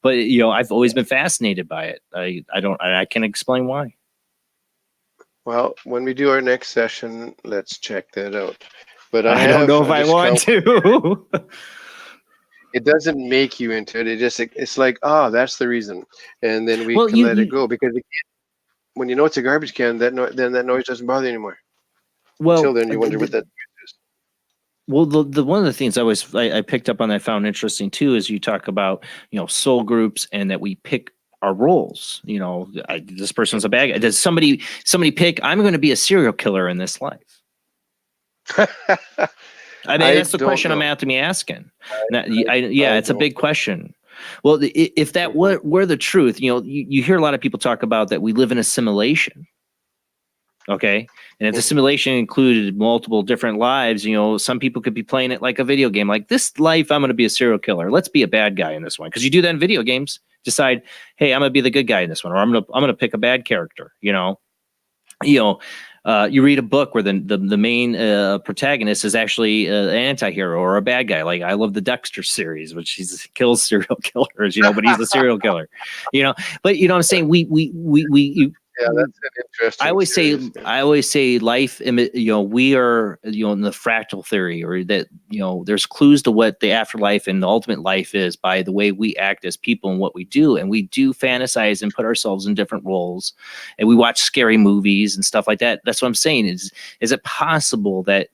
But I've always been fascinated by it. I can't explain why. Well, when we do our next session, let's check that out. But I don't know if I want to. It doesn't make you into it. It's like, that's the reason, and then we can let it go, because when you know it's a garbage can, then that noise doesn't bother you anymore. Well, until then, you wonder what that is. Well, the one of the things I picked up on that I found interesting too is you talk about soul groups and that we pick our roles. This person's a bad guy. Does somebody pick, I'm going to be a serial killer in this life? I mean, that's the question I'm asking. It's a big question. Well, if that were the truth, you hear a lot of people talk about that we live in a simulation. Okay. And if the simulation included multiple different lives, some people could be playing it like a video game. Like, this life, I'm going to be a serial killer. Let's be a bad guy in this one. Because you do that in video games. Decide, hey, I'm going to be the good guy in this one, or I'm going to pick a bad character. You read a book where the main protagonist is actually an anti-hero or a bad guy. Like, I love the Dexter series, which he kills serial killers, but he's a serial killer, but what I'm saying, yeah, that's an interesting. I always say life, we are, in the fractal theory, or that, there's clues to what the afterlife and the ultimate life is by the way we act as people and what we do. And we do fantasize and put ourselves in different roles, and we watch scary movies and stuff like that. That's what I'm saying is it possible that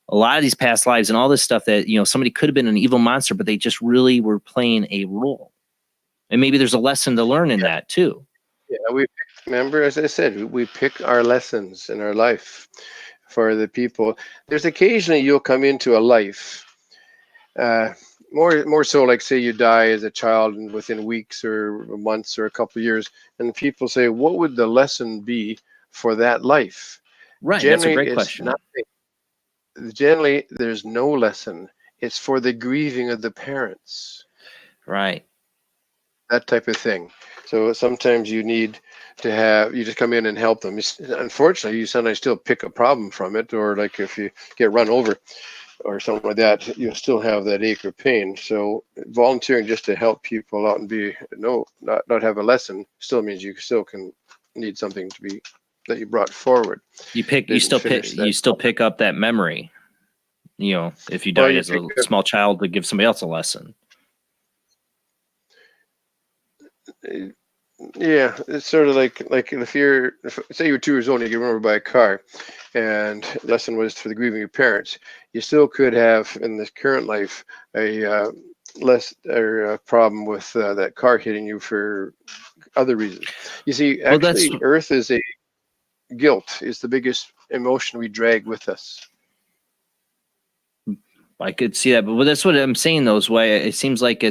a lot of these past lives and all this stuff that, somebody could have been an evil monster, but they just really were playing a role. And maybe there's a lesson to learn in that too. Yeah, remember, as I said, we pick our lessons in our life for the people. There's occasionally you'll come into a life, more so, like, say you die as a child and within weeks or months or a couple of years, and people say, what would the lesson be for that life? Right, generally, that's a great question. Generally, there's no lesson. It's for the grieving of the parents. Right. That type of thing. So sometimes you need to you just come in and help them. Unfortunately, you sometimes still pick a problem from it, or like if you get run over or something like that, you'll still have that ache or pain. So volunteering just to help people out and not have a lesson still means you still can need something to be that you brought forward. You still pick up that memory. if you Well, died you as a pick up- small child, to give somebody else a lesson. Yeah, it's sort of like say you were 2 years old and you get run over by a car, and the lesson was for the grieving your parents. You still could have in this current life a problem with that car hitting you for other reasons. You see, Well, that's- actually, Earth is guilt is the biggest emotion we drag with us. I could see that, but that's what I'm saying. Those way, it seems like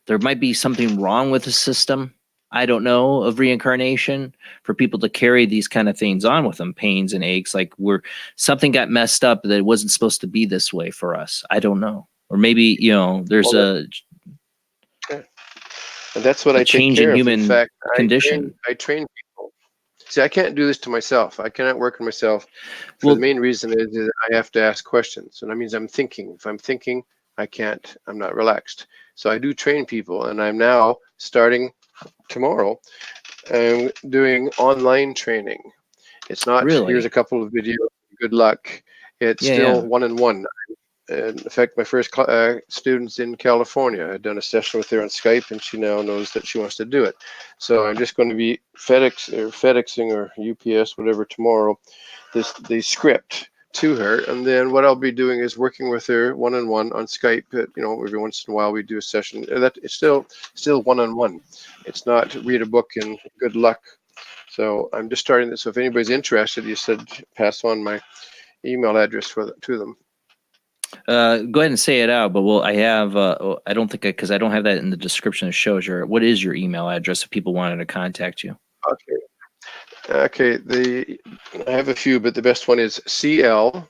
there might be something wrong with the system. I don't know, of reincarnation for people to carry these kind of things on with them, pains and aches. Like something got messed up that it wasn't supposed to be this way for us. I don't know, or maybe there's And that's what a I take change care in of. human In fact, condition. I train people. See, I can't do this to myself. I cannot work on myself. For Well- the main reason is that I have to ask questions, and that means I'm thinking. If I'm thinking, I'm not relaxed. So I do train people, and I'm now starting tomorrow. I'm doing online training. It's not, Really? here's a couple of videos, good luck. It's still one-on-one. In fact, my first student's in California. I'd done a session with her on Skype, and she now knows that she wants to do it. So I'm just going to be FedExing or UPS, whatever, tomorrow, the script to her. And then what I'll be doing is working with her one-on-one on Skype. Every once in a while we do a session. That it's still one-on-one. It's not read a book and good luck. So I'm just starting this. So if anybody's interested, you said pass on my email address to them. Go ahead and say it out, but I have, I don't think, because I don't have that in the description. It shows what is your email address if people wanted to contact you? Okay. I have a few, but the best one is CL,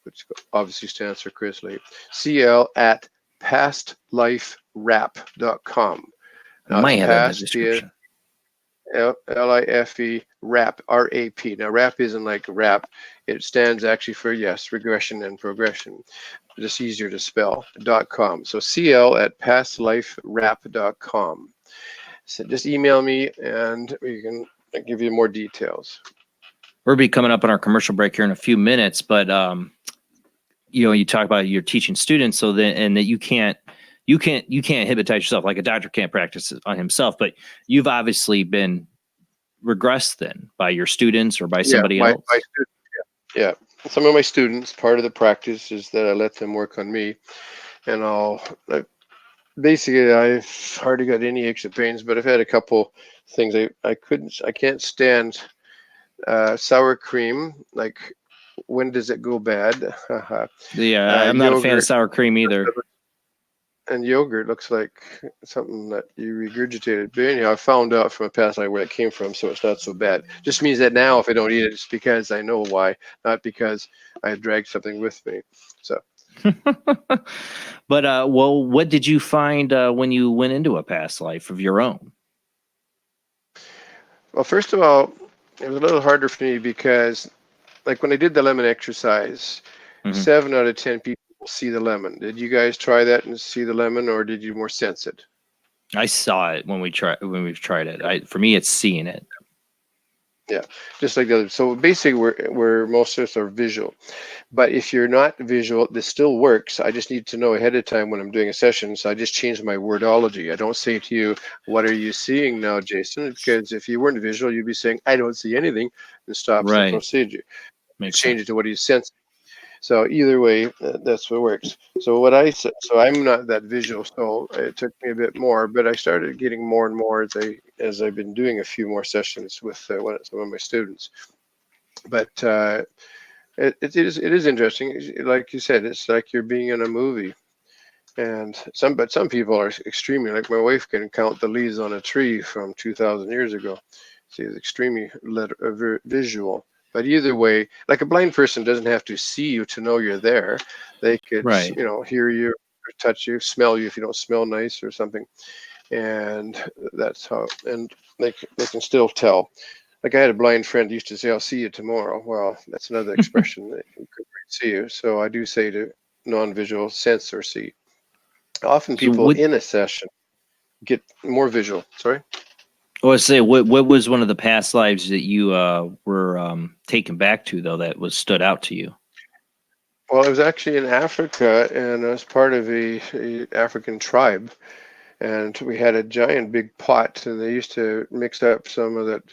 which obviously stands for Chris Lee, CL at pastliferap.com. I might have that in the description. LIFE RAP, RAP. Now, RAP isn't like rap. It stands actually for, yes, regression and progression. Just easier to spell, .com. So CL at pastliferap.com. So just email me and we can give you more details. We'll be coming up on our commercial break here in a few minutes, but you talk about you're teaching students and that you can't hypnotize yourself, like a doctor can't practice on himself, but you've obviously been regressed then by your students or by somebody else. My students, yeah. Some of my students, part of the practice is that I let them work on me, and basically I've hardly got any aches or pains, but I've had a couple things I can't stand sour cream. Like, when does it go bad? I'm not a fan of sour cream either. And yogurt looks like something that you regurgitated. But anyhow, I found out from a past life where it came from, so it's not so bad. Just means that now if I don't eat it, it's because I know why, not because I dragged something with me. So. But what did you find when you went into a past life of your own? Well, first of all, it was a little harder for me because, like, when I did the lemon exercise, 7 out of 10 people see the lemon. Did you guys try that and see the lemon, or did you more sense it? I saw it when we've tried it. For me, it's seeing it. Yeah, just like the other. So basically, we're most of us are visual. But if you're not visual, this still works. I just need to know ahead of time when I'm doing a session. So I just changed my wordology. I don't say to you, "What are you seeing now, Jason?" Because if you weren't visual, you'd be saying, "I don't see anything," and stop the procedure. Change it to what you sense. So either way, that's what works. So I'm not that visual, so it took me a bit more, but I started getting more and more as I've been doing a few more sessions with some of my students. But it is interesting. Like you said, it's like you're being in a movie. And some people are extremely, like my wife can count the leaves on a tree from 2,000 years ago. She's extremely visual. But either way, like a blind person doesn't have to see you to know you're there. They could, hear you, or touch you, smell you if you don't smell nice or something. And that's how, and they can still tell. Like I had a blind friend who used to say, "I'll see you tomorrow." Well, that's another expression that you could see you. So I do say to non-visual, sense or see. Often people in a session get more visual. Sorry? Well, say what was one of the past lives that you were taken back to, though, that stood out to you? Well, it was actually in Africa, and I was part of a African tribe, and we had a giant big pot, and they used to mix up some of that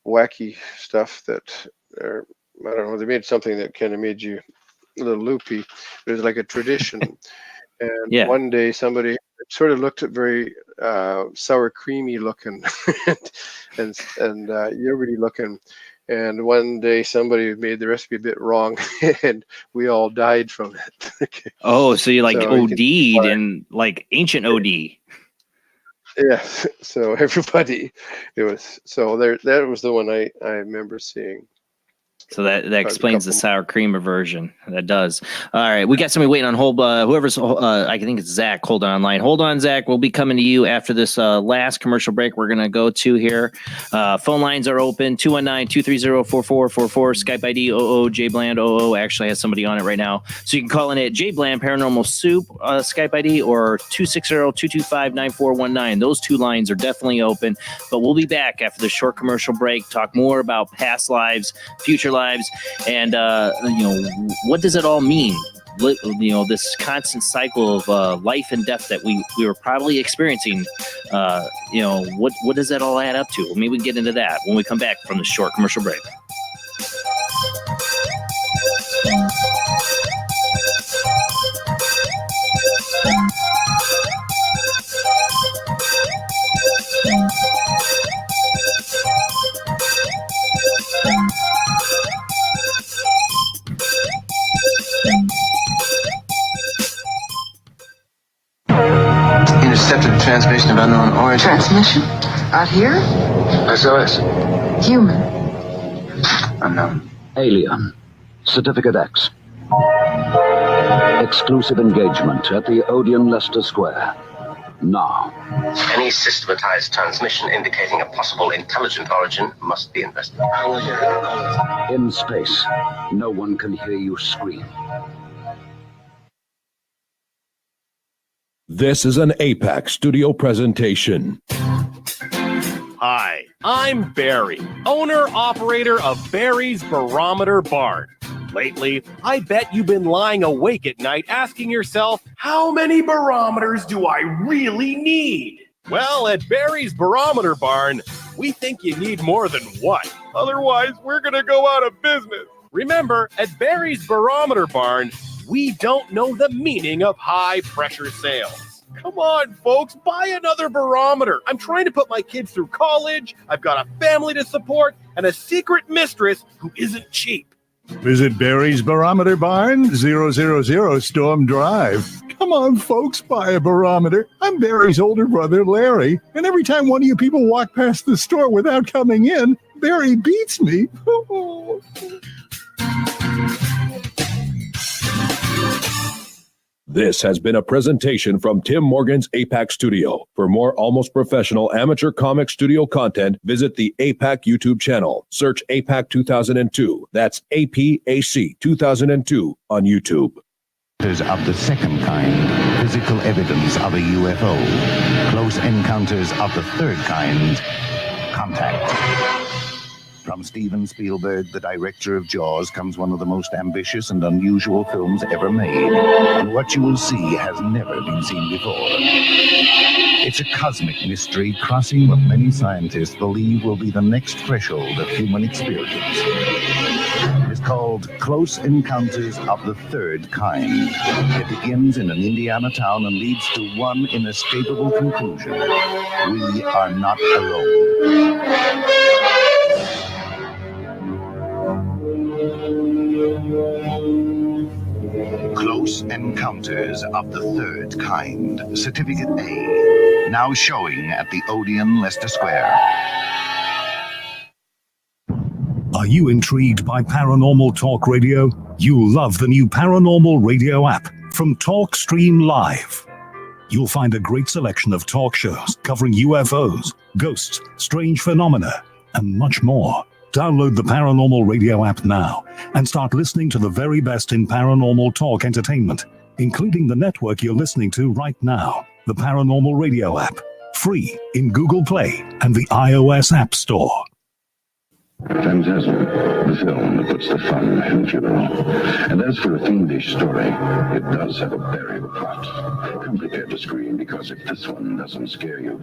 wacky stuff that, or I don't know, they made something that kind of made you a little loopy. It was like a tradition. And Yeah. one day somebody sort of looked at very sour creamy looking and yogurty looking. And one day somebody made the recipe a bit wrong and we all died from it. Okay. Oh, so you like So you OD'd can- and like ancient OD. Yeah. So everybody, it was, so there, that was the one I remember seeing. So that Probably a explains the couple- sour cream version. That does. All right, we got somebody waiting on hold. Whoever's, I think it's Zach. Hold on line. Hold on, Zach. We'll be coming to you after this last commercial break. We're gonna go to here. Phone lines are open: 219-230-4444. Skype ID JBland 00 actually has somebody on it right now, so you can call in at JBland Paranormal Soup Skype ID or 260-225-9419. Those two lines are definitely open. But we'll be back after the short commercial break. Talk more about past lives, future lives, and what does it all mean? This constant cycle of life and death that we were probably experiencing. What does that all add up to? Maybe we can get into that when we come back from the short commercial break. Intercepted transmission of unknown origin. Transmission? Out here? SOS. Human. Unknown. Alien. Certificate X. Exclusive engagement at the Odeon Leicester Square. Now. Any systematized transmission indicating a possible intelligent origin must be investigated. In space, no one can hear you scream. This is an APAC studio presentation. Hi, I'm Barry, owner-operator of Barry's Barometer Barn. Lately, I bet you've been lying awake at night asking yourself, how many barometers do I really need? Well, at Barry's Barometer Barn, we think you need more than one. Otherwise, we're going to go out of business. Remember, at Barry's Barometer Barn, we don't know the meaning of high-pressure sales. Come on, folks, buy another barometer. I'm trying to put my kids through college. I've got a family to support and a secret mistress who isn't cheap. Visit Barry's Barometer Barn, 000 Storm Drive. Come on, folks, buy a barometer. I'm Barry's older brother, Larry, and every time one of you people walk past the store without coming in, Barry beats me. This has been a presentation from Tim Morgan's APAC Studio. For more almost professional amateur comic studio content, visit the APAC YouTube channel. Search APAC 2002. That's APAC 2002 on YouTube. Of the second kind, physical evidence of a UFO. Close encounters of the third kind, contact. From Steven Spielberg, the director of Jaws, comes one of the most ambitious and unusual films ever made. And what you will see has never been seen before. It's a cosmic mystery crossing what many scientists believe will be the next threshold of human experience. It's called Close Encounters of the Third Kind. It begins in an Indiana town and leads to one inescapable conclusion. We are not alone. Close Encounters of the Third Kind, Certificate A, now showing at the Odeon Leicester Square. Are you intrigued by Paranormal Talk Radio? You'll love the new Paranormal Radio app from Talkstream Live. You'll find a great selection of talk shows covering UFOs, ghosts, strange phenomena, and much more. Download the Paranormal Radio app now and start listening to the very best in paranormal talk entertainment, including the network you're listening to right now, the Paranormal Radio app, free in Google Play and the iOS App Store. Phantasm, the film that puts the fun in funeral. And as for a fiendish story, it does have a burial plot. Come prepared to scream, because if this one doesn't scare you,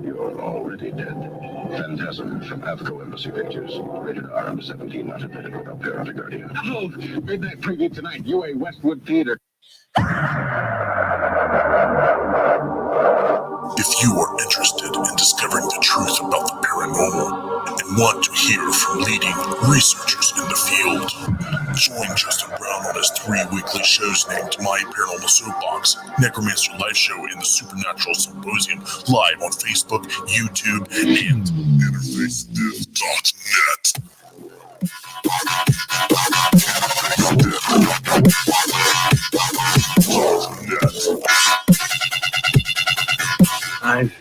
you're already dead. Phantasm from Avco Embassy Pictures. Rated R under 17, not admitted without parent or guardian. Oh, midnight preview tonight, UA Westwood Theater. If you are interested in discovering the truth about the paranormal and want to hear from leading researchers in the field, join Justin Brown on his 3 weekly shows named My Paranormal Soapbox, Necromancer Live Show, and the Supernatural Symposium, live on Facebook, YouTube, and InterfaceDiv.net. I've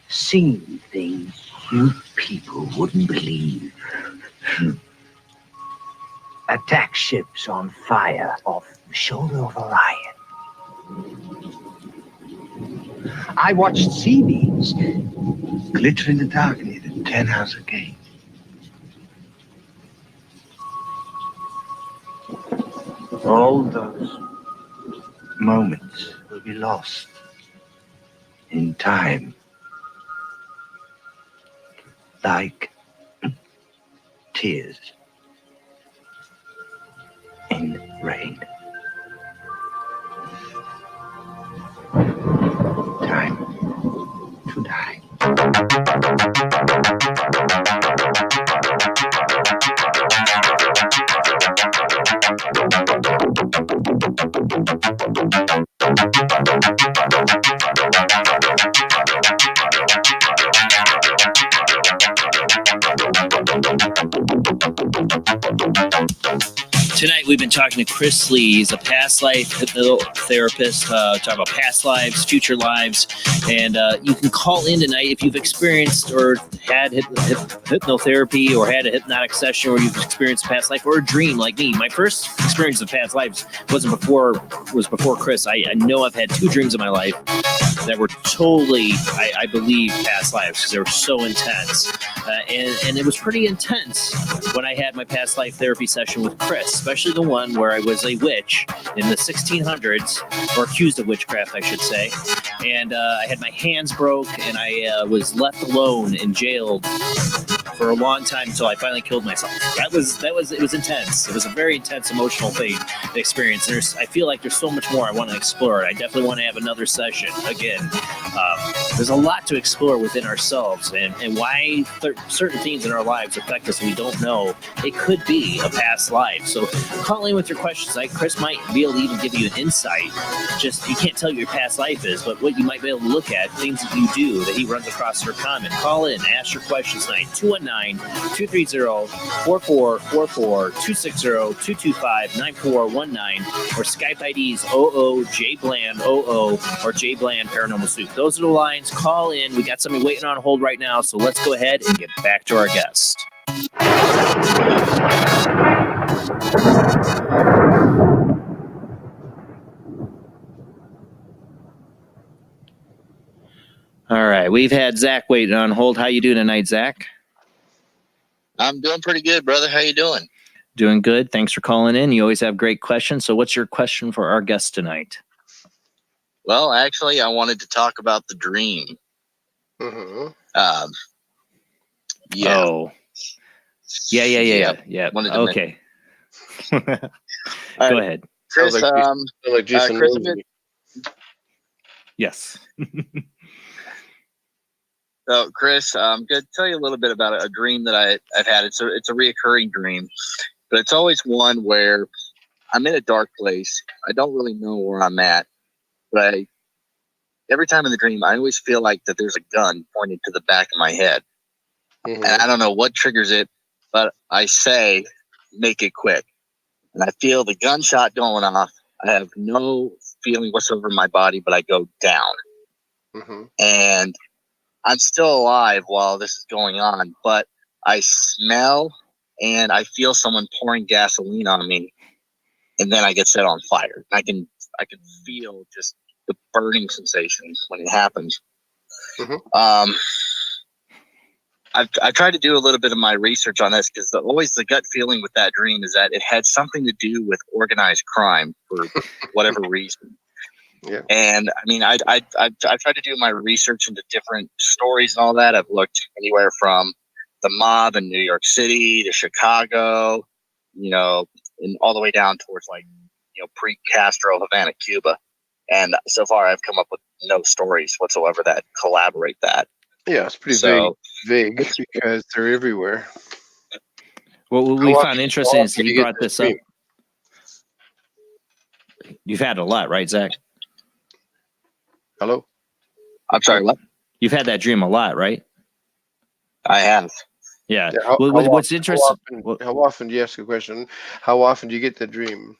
seen things you people wouldn't believe. Attack ships on fire off the shoulder of Orion. I watched sea beams glitter in the dark near the 10-house gate. All those moments will be lost in time, like tears in rain. Time to die. Tonight we've been talking to Chris Lee. He's a past life hypnotherapist, talking about past lives, future lives, and you can call in tonight if you've experienced or had hypnotherapy or had a hypnotic session, or you've experienced a past life or a dream like me. My first experience of past lives was before Chris. I know I've had 2 dreams in my life that were totally, I believe, past lives because they were so intense, and it was pretty intense when I had my past life therapy session with Chris, especially the one where I was a witch in the 1600s, or accused of witchcraft, I should say. And I had my hands broke, and I was left alone and jailed for a long time until I finally killed myself. It was intense. It was a very intense emotional thing to experience. I feel like there's so much more I want to explore. I definitely want to have another session again. There's a lot to explore within ourselves, and why certain things in our lives affect us and we don't know. It could be a past life. So call in with your questions. Chris might be able to even give you an insight. Just, you can't tell you your past life is, but what you might be able to look at, things that you do that he runs across your comment. Call in, ask your questions tonight. 219-230-4444, 260-225-9419, or Skype IDs 00JBland00 or JBland Paranormal Soup. Those are the lines. Call in. We got somebody waiting on hold right now, so let's go ahead and get back to our guest. All right, we've had Zach waiting on hold. How you doing tonight, Zach? I'm doing pretty good, brother. How you doing? Doing good. Thanks for calling in. You always have great questions. So what's your question for our guest tonight? Well, actually, I wanted to talk about the dream. Mm-hmm. Yeah. Oh. Yeah. Okay. Go ahead. Chris, Chris, yes. So, Chris, I'm going to tell you a little bit about a dream that I've had. It's a reoccurring dream, but it's always one where I'm in a dark place. I don't really know where I'm at, but every time in the dream, I always feel like that there's a gun pointed to the back of my head. Mm-hmm. And I don't know what triggers it, but I say, make it quick. And I feel the gunshot going off. I have no feeling whatsoever in my body, but I go down. Mm-hmm. And I'm still alive while this is going on, but I smell and I feel someone pouring gasoline on me, and then I get set on fire. I can feel just the burning sensation when it happens. Mm-hmm. I've tried to do a little bit of my research on this because always the gut feeling with that dream is that it had something to do with organized crime for whatever reason. Yeah. And I mean, I've tried to do my research into different stories and all that. I've looked anywhere from the mob in New York City to Chicago, and all the way down towards pre-Castro Havana, Cuba. And so far I've come up with no stories whatsoever that collaborate that. Yeah, it's pretty vague because they're everywhere. What we found interesting is you brought this up. You've had a lot, right, Zach? Hello? I'm sorry, what? You've had that dream a lot, right? I have. Yeah. What's interesting? How often do you ask a question? How often do you get the dream?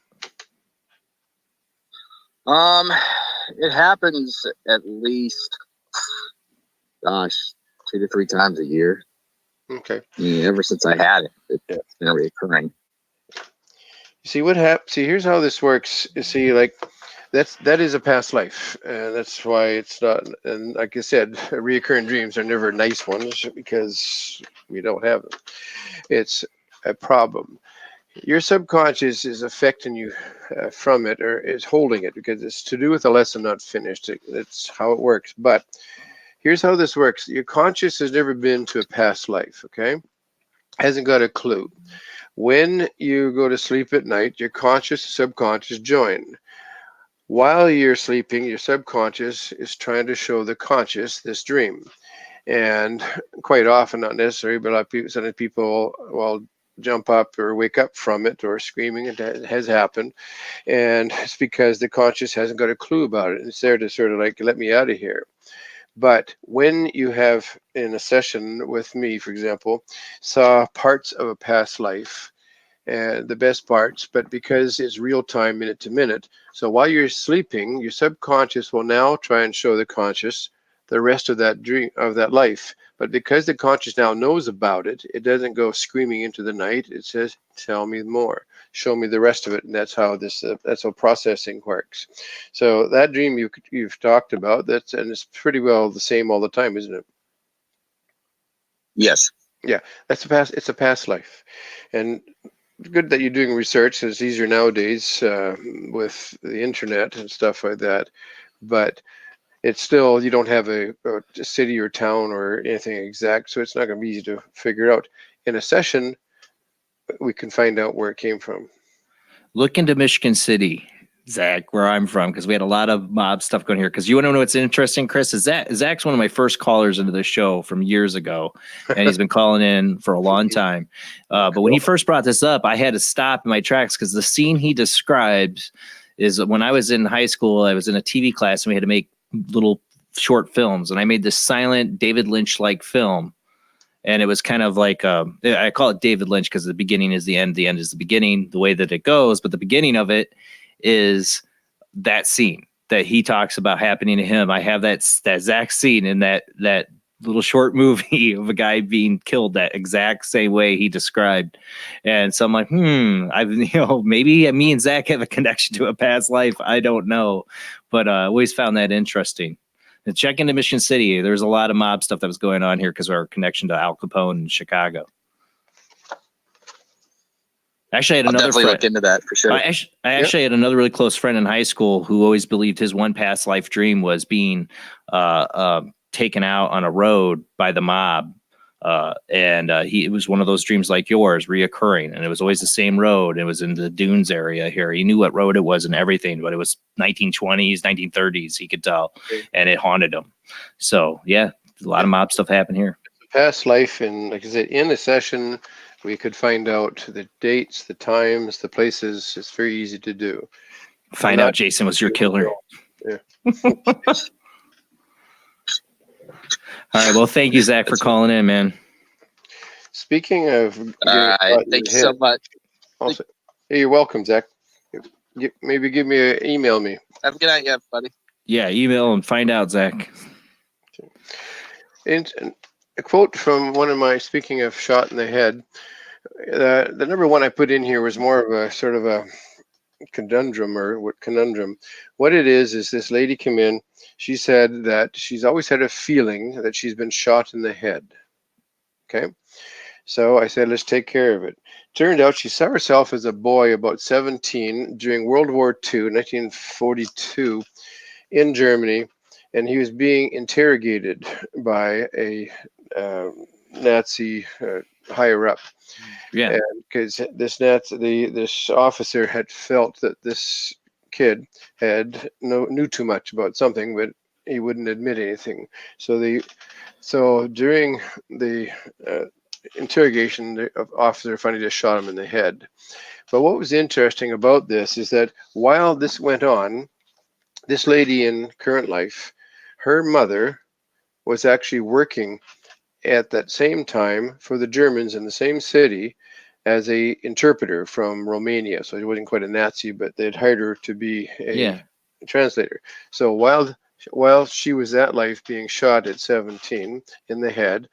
It happens at least, 2 to 3 times a year. Okay. I mean, ever since I had it, it's been reoccurring. See what happens. See, here's how this works. You see, like that is a past life, and that's why it's not. And like I said, reoccurring dreams are never nice ones because we don't have them. It's a problem. Your subconscious is affecting you from it, or is holding it because it's to do with a lesson not finished. That's how it works. But here's how this works. Your conscious has never been to a past life, okay? Hasn't got a clue. When you go to sleep at night, your conscious and subconscious join. While you're sleeping, your subconscious is trying to show the conscious this dream. And quite often, not necessary, but a lot of people, suddenly people will jump up or wake up from it or screaming. It has happened. And it's because the conscious hasn't got a clue about it. It's there to sort of like, let me out of here. But when you have in a session with me, for example, saw parts of a past life, and the best parts, but because it's real time, minute to minute. So while you're sleeping, your subconscious will now try and show the conscious the rest of that dream, of that life. But because the conscious now knows about it, it doesn't go screaming into the night. It says, tell me more, show me the rest of it. And that's how that's how processing works. So that dream you've talked about, and it's pretty well the same all the time, isn't it? Yes. Yeah, it's a past life. And good that you're doing research. It's easier nowadays with the internet and stuff like that. But it's still, you don't have a city or town or anything exact, so it's not going to be easy to figure out. In a session, we can find out where it came from. Look into Michigan City, Zach, where I'm from, because we had a lot of mob stuff going here. Because you want to know what's interesting, Chris? Is that Zach's one of my first callers into the show from years ago, and he's been calling in for a long time. But when he first brought this up, I had to stop in my tracks because the scene he describes is when I was in high school. I was in a TV class, and we had to make little short films, and I made this silent David Lynch-like film. And it was kind of like, I call it David Lynch because the beginning is the end is the beginning, the way that it goes. But the beginning of it is that scene that he talks about happening to him. I have that exact scene in that little short movie of a guy being killed that exact same way he described. And so I'm like, maybe me and Zach have a connection to a past life. I don't know. But I always found that interesting. And check into Michigan City. There's a lot of mob stuff that was going on here because of our connection to Al Capone in Chicago. Actually, I had another friend. Look into that for sure. I actually had another really close friend in high school who always believed his one past life dream was being taken out on a road by the mob. It was one of those dreams like yours, reoccurring, and it was always the same road. It was in the Dunes area here. He knew what road it was and everything, but it was 1920s, 1930s. He could tell, and it haunted him. So yeah, a lot of mob stuff happened here. Past life, and like I said, in a session, we could find out the dates, the times, the places. It's very easy to do. Find out Jason was your killer. Yeah. All right. Well, thank you, Zach, for calling in, man. Speaking of, thanks so much. Also, hey, you're welcome, Zach. Maybe email me. Have a good night, buddy. Yeah, email and find out, Zach. And a quote from one of my, speaking of shot in the head, the number one I put in here was more of a sort of a conundrum. What it is this lady came in. She said that she's always had a feeling that she's been shot in the head. Okay. So I said, let's take care of it. Turned out she saw herself as a boy about 17 during World War II, 1942, in Germany, and he was being interrogated by a Nazi higher up. Yeah. Because this officer had felt that this kid knew too much about something, but he wouldn't admit anything. So during the interrogation, the officer finally just shot him in the head. But what was interesting about this is that while this went on, this lady in current life, her mother was actually working at that same time for the Germans in the same city as a interpreter from Romania. So he wasn't quite a Nazi, but they'd hired her to be a translator. So while she was at life being shot at 17 in the head,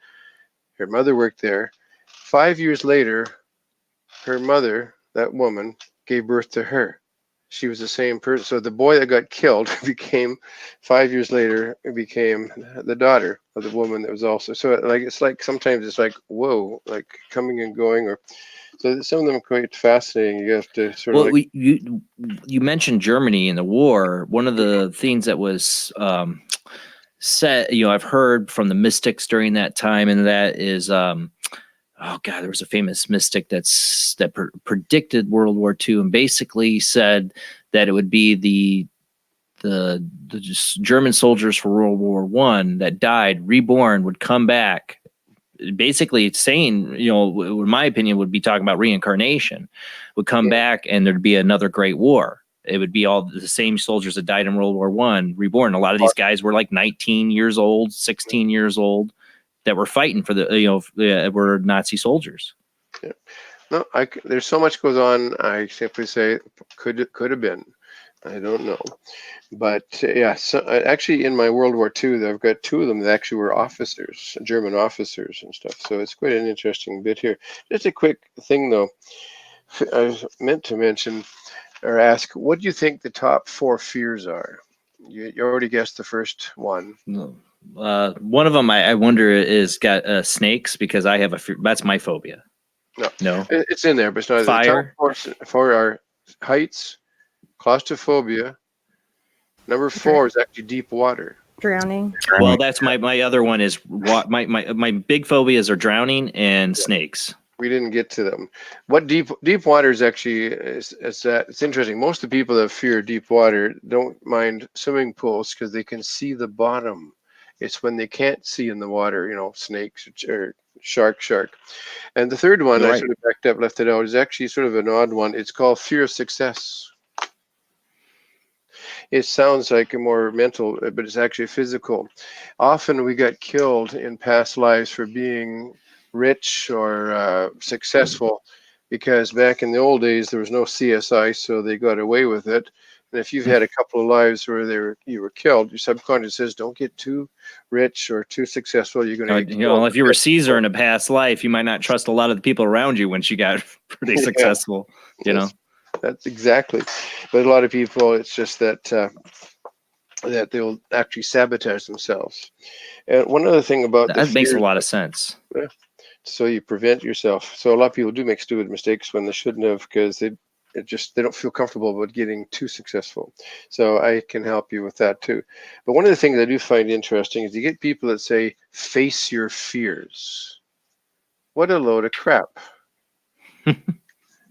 her mother worked there. 5 years later, her mother, that woman, gave birth to her. She was the same person. So the boy that got killed became 5 years later, it became the daughter of the woman that was also. So like it's like sometimes it's like whoa, like coming and going, or so some of them are quite fascinating. You have to sort of like. You mentioned Germany in the war. One of the things that was said, I've heard from the mystics during that time, and that is, oh God, there was a famous mystic that predicted World War II, and basically said that it would be the German soldiers for World War I that died, reborn, would come back. Basically, it's saying, in my opinion, would be talking about reincarnation, would come back, and there'd be another great war. It would be all the same soldiers that died in World War I reborn. A lot of these guys were like 19 years old, 16 years old, that were fighting for were Nazi soldiers. Yeah. No, there's so much goes on. I simply say could have been. I don't know. But yeah, so actually in my World War II, I've got two of them that actually were officers, German officers and stuff. So it's quite an interesting bit here. Just a quick thing though, I meant to mention or ask, what do you think the top 4 fears are? You already guessed the first one. No. One of them I wonder is got snakes, because I have that's my phobia. No, it's in there, but it's not. Fire. The top 4 are heights, claustrophobia. Number 4 is actually deep water. Drowning. Well, that's my other one is my big phobias are drowning and snakes. We didn't get to them. What deep water is actually is that it's interesting. Most of the people that fear deep water don't mind swimming pools because they can see the bottom. It's when they can't see in the water, snakes or shark. And the third one, I sort of backed up, left it out, is actually sort of an odd one. It's called fear of success. It sounds like a more mental, but it's actually physical. Often we got killed in past lives for being rich or successful, because back in the old days there was no CSI, so they got away with it. And if you've had a couple of lives where you were killed, your subconscious says, don't get too rich or too successful. You're going to get killed. If you were Caesar in a past life, you might not trust a lot of the people around you once you got pretty successful. That's exactly. But a lot of people, it's just that that they'll actually sabotage themselves. And one other thing about that makes a lot of sense. Yeah. So you prevent yourself. So a lot of people do make stupid mistakes when they shouldn't have, because they don't feel comfortable about getting too successful. So I can help you with that too. But one of the things I do find interesting is you get people that say, face your fears. What a load of crap.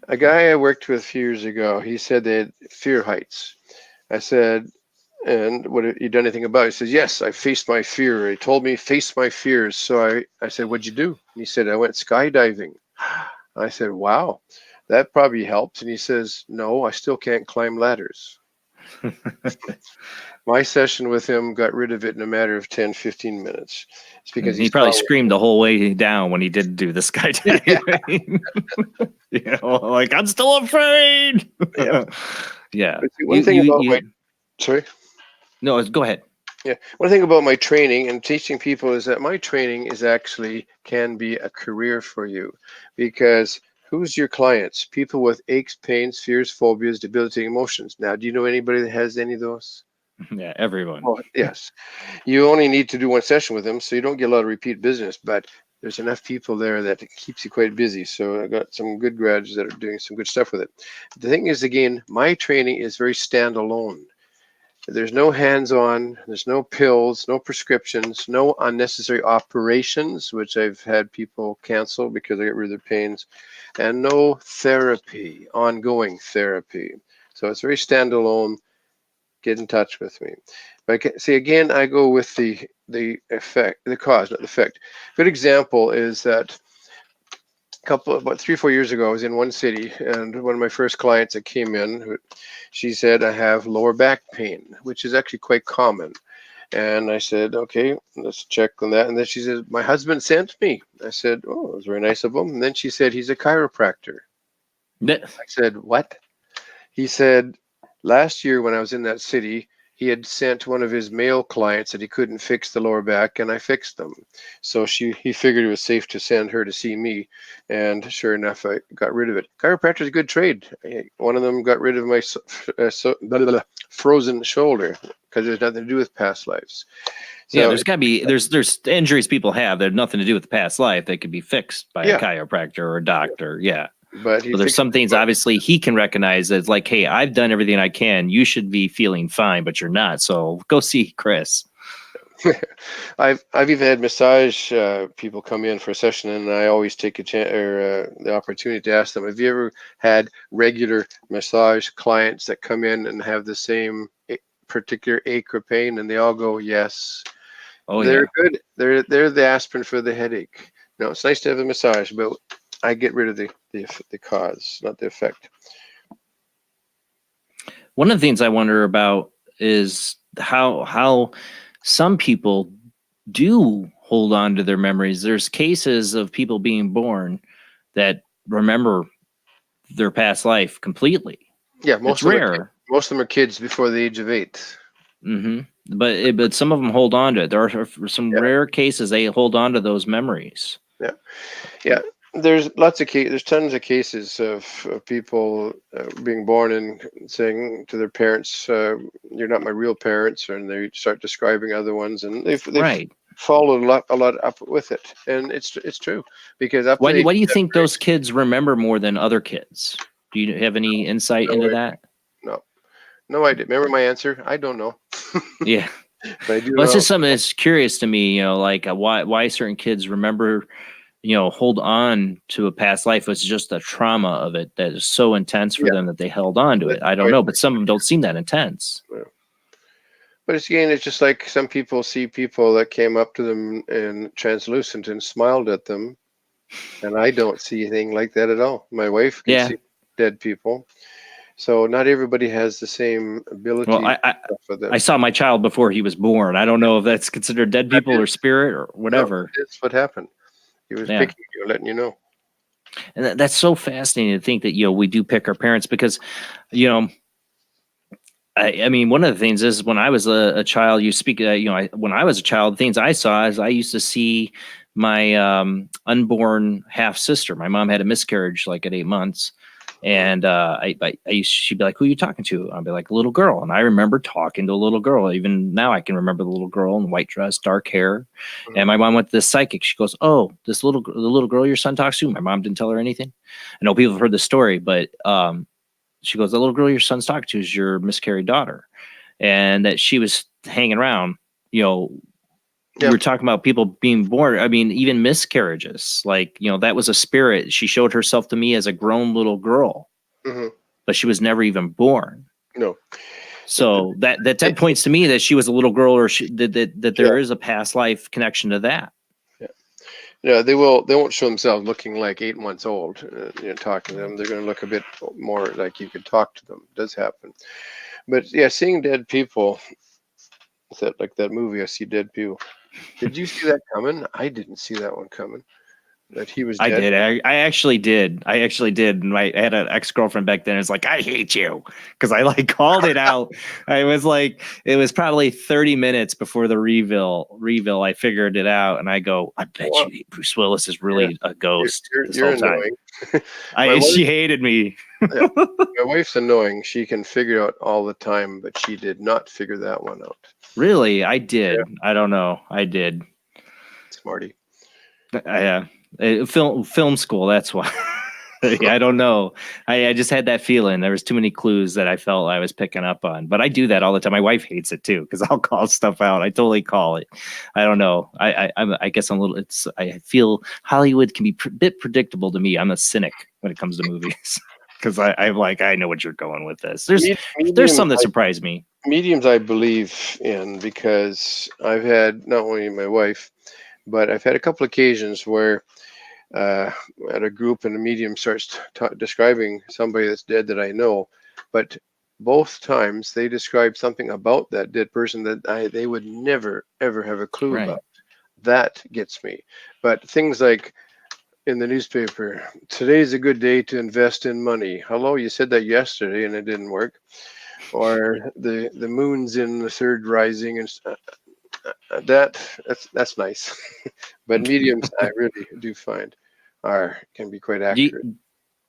A guy I worked with a few years ago, he said they had fear heights. I said, and what have you done anything about it? He says, yes, I faced my fear. He told me, face my fears. So I said, what'd you do? And he said, I went skydiving. I said, wow, that probably helps. And he says, no, I still can't climb ladders. My session with him got rid of it in a matter of 10, 15 minutes. It's because he probably screamed the whole way down when he did do the skydiving. Like, I'm still afraid. Yeah. One thing about sorry? No, go ahead. Yeah. One thing about my training and teaching people is that my training is actually can be a career for you, because who's your clients? People with aches, pains, fears, phobias, debilitating emotions. Now, do you know anybody that has any of those? Yeah, everyone. Oh, yes. You only need to do one session with them, so you don't get a lot of repeat business. But there's enough people there that it keeps you quite busy. So I got some good grads that are doing some good stuff with it. The thing is, again, my training is very standalone. There's no hands-on, there's no pills, no prescriptions, no unnecessary operations, which I've had people cancel because I get rid of their pains, and no therapy, ongoing therapy. So it's very standalone. Get in touch with me. But see, again, I go with the effect, the cause, not the effect. Good example is that about 3 or 4 years ago, I was in one city, and one of my first clients that came in, she said, I have lower back pain, which is actually quite common. And I said, okay, let's check on that. And then she said, my husband sent me. I said, oh, it was very nice of him. And then she said, he's a chiropractor. I said, what? He said, last year when I was in that city, he had sent one of his male clients that he couldn't fix the lower back, and I fixed them. So he figured it was safe to send her to see me, and sure enough, I got rid of it. Chiropractor is a good trade. One of them got rid of my frozen shoulder because there's nothing to do with past lives. So, yeah, there's got to be there's injuries people have that have nothing to do with the past life that could be fixed by a chiropractor or a doctor. Yeah. But there's some things obviously he can recognize as like, hey, I've done everything I can. You should be feeling fine, but you're not. So go see Chris. I've even had massage people come in for a session, and I always take a chance or the opportunity to ask them, have you ever had regular massage clients that come in and have the same particular ache or pain? And they all go, yes. Oh, they're good. They're the aspirin for the headache. No, it's nice to have a massage, but I get rid of the cause, not the effect. One of the things I wonder about is how some people do hold on to their memories. There's cases of people being born that remember their past life completely. Yeah, most of them are kids before the age of 8. Mm-hmm. But some of them hold on to it. There are some rare cases they hold on to those memories. Yeah. There's there's tons of cases of people being born and saying to their parents, "You're not my real parents," and they start describing other ones, and they've followed a lot up with it, and it's true because why do you think those kids remember more than other kids? Do you have any insight into that? No idea. Remember my answer? I don't know. Yeah. But I do well, it's know. just something that's curious to me, you know, like why certain kids remember, you know, hold on to a past life. It's just the trauma of it that is so intense for them that they held on to it. I don't know, but some of them don't seem that intense. Yeah. But it's just like some people see people that came up to them in translucent and smiled at them, and I don't see anything like that at all. My wife can see dead people. So not everybody has the same ability. Well, I saw my child before he was born. I don't know if that's considered dead people or spirit or whatever. No, that's what happened. He was picking you, letting you know. And that's so fascinating to think that, you know, we do pick our parents because, you know, I mean, one of the things is when I was a child, you speak, you know, when I was a child, things I saw is I used to see my unborn half sister. My mom had a miscarriage like at 8 months. And she'd be like, who are you talking to? I'd be like, a little girl. And I remember talking to a little girl. Even now I can remember the little girl in white dress, dark hair. Mm-hmm. And my mom went to the psychic. She goes, oh, the little girl your son talks to? My mom didn't tell her anything. I know people have heard the story, but she goes, the little girl your son's talking to is your miscarried daughter. And that she was hanging around, you know. We were talking about people being born. I mean, even miscarriages, like, you know, that was a spirit. She showed herself to me as a grown little girl, but she was never even born. No. So that points to me that she was a little girl, or that there is a past life connection to that. Yeah, they won't show themselves looking like 8 months old. You know, talking to them, they're going to look a bit more like you could talk to them. It does happen. But yeah, seeing dead people, like that movie, I See Dead People. Did you see that coming? I didn't see that one coming. That he was dead. I did. I actually did. And I had an ex-girlfriend back then. It's like, I hate you. Because I like called it out. I was like, it was probably 30 minutes before the reveal. I figured it out. And I go, I bet you Bruce Willis is really a ghost this whole time. She hated me. My wife's annoying. She can figure out all the time, but she did not figure that one out. Really? I did. I don't know. I did. Smarty. Film school. That's why. I don't know. I just had that feeling. There was too many clues that I felt I was picking up on. But I do that all the time. My wife hates it too because I'll call stuff out. I totally call it. I don't know. I guess I'm a little. I feel Hollywood can be a bit predictable to me. I'm a cynic when it comes to movies because I'm like I know what you're going with this. There's some that surprise me. Mediums I believe in because I've had not only my wife, but I've had a couple occasions where at a group and a medium starts describing somebody that's dead that I know, but both times they describe something about that dead person that they would never ever have a clue about. That gets me. But things like in the newspaper, today's a good day to invest in money. Hello, you said that yesterday and it didn't work. Or the moon's in the third rising, and that's nice. But mediums I really do find can be quite accurate.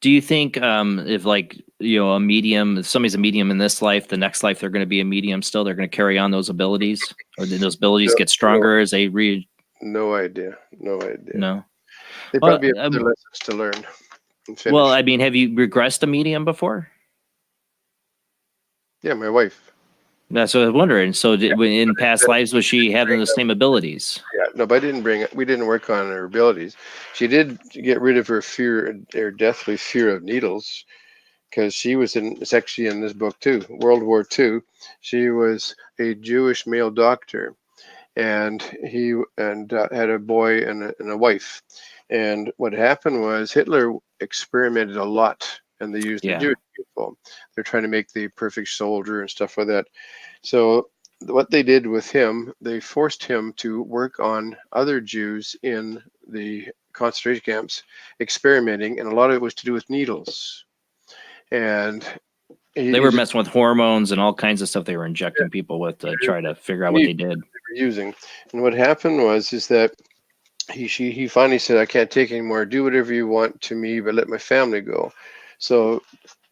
Do you think if like a medium, if somebody's a medium in this life, the next life they're going to be a medium still? They're going to carry on those abilities, or did those abilities get stronger as they read? No idea. No. They probably have other lessons to learn. Well, I mean, have you regressed a medium before? Yeah, my wife. That's what I was wondering. So, in past lives, was she having the same abilities? Yeah, no, but we didn't work on her abilities. She did get rid of her deathly fear of needles, because it's actually in this book too, World War II. She was a Jewish male doctor, and he had a boy and a wife. And what happened was Hitler experimented a lot, and they used the Jewish people. They're trying to make the perfect soldier and stuff like that. So what they did with him, they forced him to work on other Jews in the concentration camps, experimenting, and a lot of it was to do with needles. And they were messing with hormones and all kinds of stuff they were injecting people with to try to figure out what they did. They were using. And what happened was that he finally said, I can't take anymore. Do whatever you want to me, but let my family go. So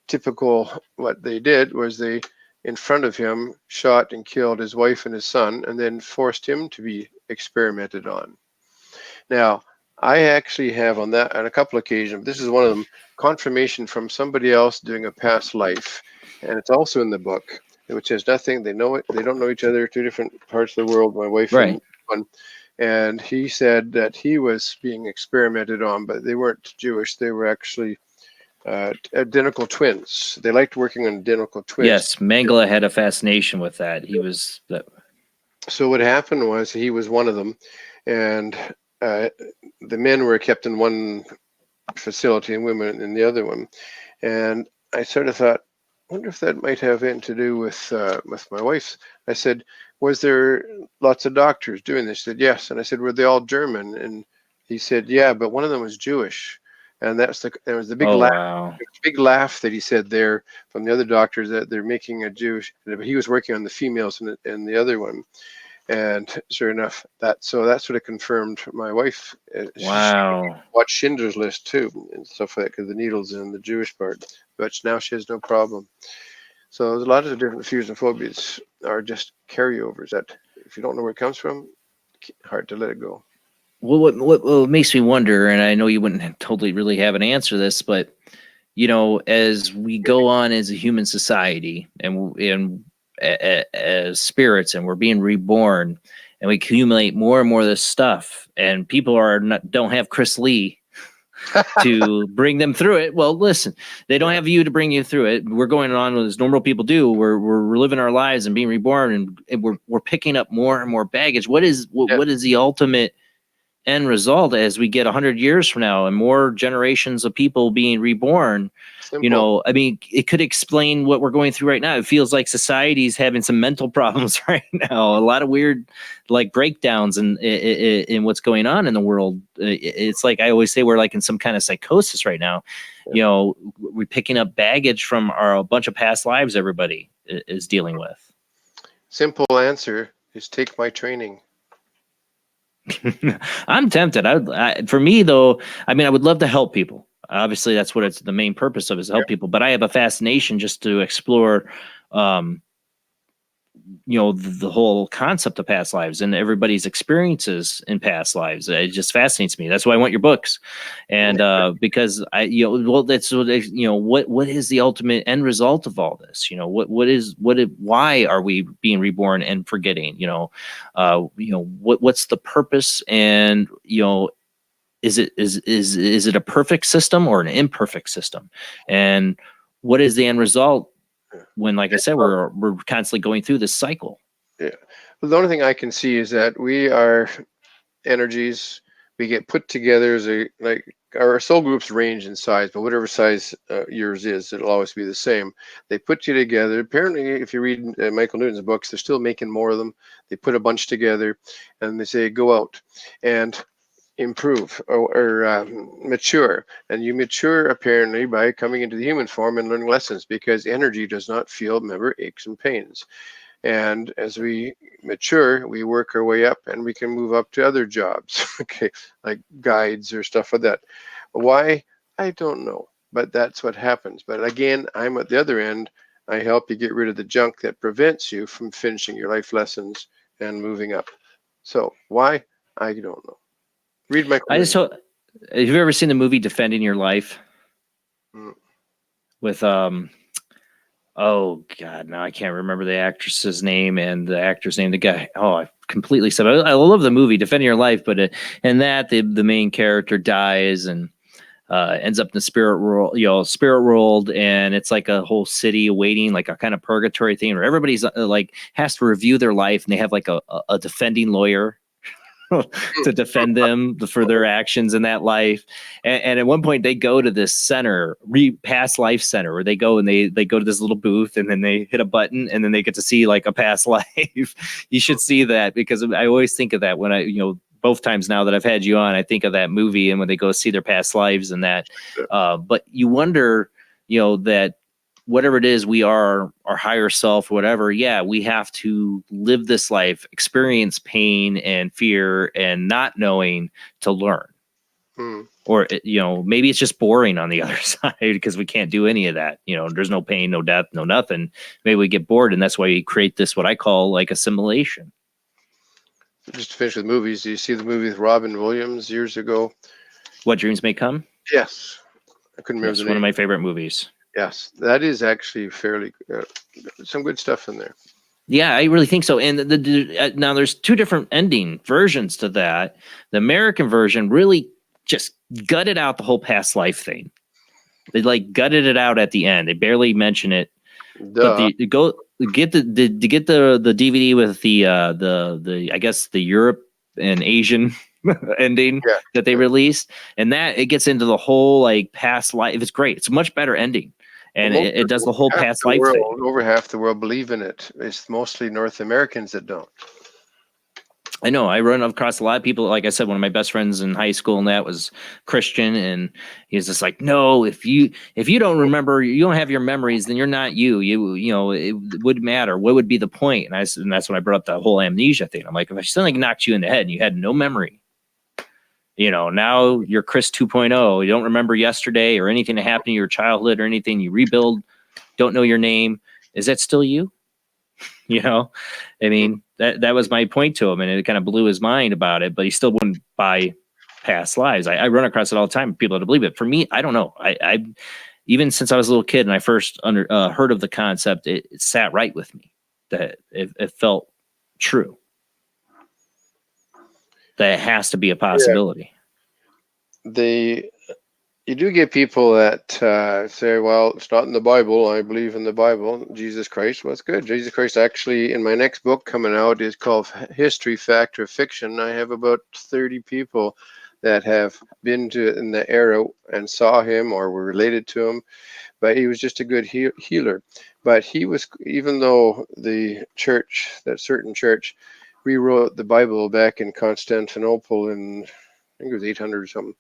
typical what they did was they, in front of him, shot and killed his wife and his son, and then forced him to be experimented on. Now, I actually have on a couple occasions, this is one of them, confirmation from somebody else doing a past life, and it's also in the book, which has nothing. They know it. They don't know each other. Two different parts of the world. My wife and one. And he said that he was being experimented on, but they weren't Jewish. They were actually identical twins. They liked working on identical twins. Yes, Mengele had a fascination with that. He was that. So what happened was he was one of them, and the men were kept in one facility and women in the other one. And I sort of thought, I wonder if that might have anything to do with my wife's. I said, was there lots of doctors doing this? He said, yes. And I said, were they all German? And he said, yeah, but one of them was Jewish. And there was the big laugh. Wow. Big laugh that he said there from the other doctors that they're making a Jewish. He was working on the females in the other one. And sure enough, that sort of confirmed my wife. Wow. She watched Schindler's List too and stuff like that because the needles in the Jewish part. But now she has no problem. So there's a lot of different fears and phobias are just carryovers that if you don't know where it comes from, hard to let it go. Well, what makes me wonder, and I know you wouldn't totally really have an answer to this, but as we go on as a human society and as spirits, and we're being reborn, and we accumulate more and more of this stuff, and people don't have Chris Lee to bring them through it. Well, listen, they don't have you to bring you through it. We're going on as normal people do. We're living our lives and being reborn, and we're picking up more and more baggage. What is the ultimate end result as we get 100 years from now and more generations of people being reborn? Simple. I mean, it could explain what we're going through right now. It feels like society's having some mental problems right now. A lot of weird breakdowns in what's going on in the world. It's like I always say, we're like in some kind of psychosis right now. We're picking up baggage from a bunch of past lives everybody is dealing with. Simple answer is take my training. I'm tempted. For me, though, I mean, I would love to help people. Obviously, that's what it's the main purpose of, is help people. But I have a fascination just to explore the whole concept of past lives and everybody's experiences in past lives. It just fascinates me. That's why I want your books. And because that's what is the ultimate end result of all this? Why are we being reborn and forgetting? What's the purpose? And is it a perfect system or an imperfect system? And what is the end result when, like I said, we're constantly going through this cycle? Yeah. Well, the only thing I can see is that we are energies. We get put together as our soul groups range in size, but whatever size yours is, it'll always be the same. They put you together. Apparently, if you read Michael Newton's books, they're still making more of them. They put a bunch together and they say, go out and improve or mature. And you mature apparently by coming into the human form and learning lessons, because energy does not feel, remember, aches and pains. And as we mature, we work our way up and we can move up to other jobs, okay, like guides or stuff like that. Why? I don't know, but that's what happens. But again, I'm at the other end. I help you get rid of the junk that prevents you from finishing your life lessons and moving up. So why? I don't know. Read my. Have you ever seen the movie Defending Your Life? With oh God, now I can't remember the actress's name and the actor's name. The guy, I completely said I love the movie Defending Your Life, but in that the main character dies and ends up in the spirit world, and it's like a whole city awaiting, like a kind of purgatory thing where everybody's like has to review their life, and they have like a defending lawyer to defend them for their actions in that life. And at one point they go to this center, past life center, where they go and they go to this little booth, and then they hit a button, and then they get to see like a past life. You should see that, because I always think of that when both times now that I've had you on, I think of that movie and when they go see their past lives and that. But you wonder, that whatever it is, we are our higher self, whatever. Yeah, we have to live this life, experience pain and fear and not knowing to learn. Or, maybe it's just boring on the other side because we can't do any of that. There's no pain, no death, no nothing. Maybe we get bored, and that's why we create this, what I call like assimilation. Just to finish with movies, do you see the movie with Robin Williams years ago? What Dreams May Come? Yes. I couldn't remember the name. One of my favorite movies. Yes, that is actually fairly some good stuff in there. Yeah, I really think so. And now there's two different ending versions to that. The American version really just gutted out the whole past life thing. They like gutted it out at the end. They barely mention it. But get the DVD with the I guess the Europe and Asian ending that they released, and that it gets into the whole like past life. It's great. It's a much better ending. And it does the whole past life thing. Over half the world believe in it. It's mostly North Americans that don't. I know. I run across a lot of people. Like I said, one of my best friends in high school, and that was Christian, and he's just like, no, if you don't remember, you don't have your memories, then you're not you. It wouldn't matter. What would be the point? And that's when I brought up the whole amnesia thing. I'm like, if I suddenly knocked you in the head and you had no memory, now you're Chris 2.0. You don't remember yesterday or anything that happened in your childhood or anything. You rebuild, don't know your name. Is that still you? I mean, that was my point to him, and it kind of blew his mind about it, but he still wouldn't buy past lives. I run across it all the time. People don't believe it. For me, I don't know. I even since I was a little kid and I first heard of the concept, it sat right with me that it felt true. That it has to be a possibility. You do get people that say, well, it's not in the Bible. I believe in the Bible. Jesus Christ. Well, that's good. Jesus Christ actually, in my next book coming out, is called History, Fact, or Fiction. I have about 30 people that have been to in the era and saw him or were related to him. But he was just a good healer. But he was, even though the church, that certain church, rewrote the Bible back in Constantinople in, I think it was 800 or something.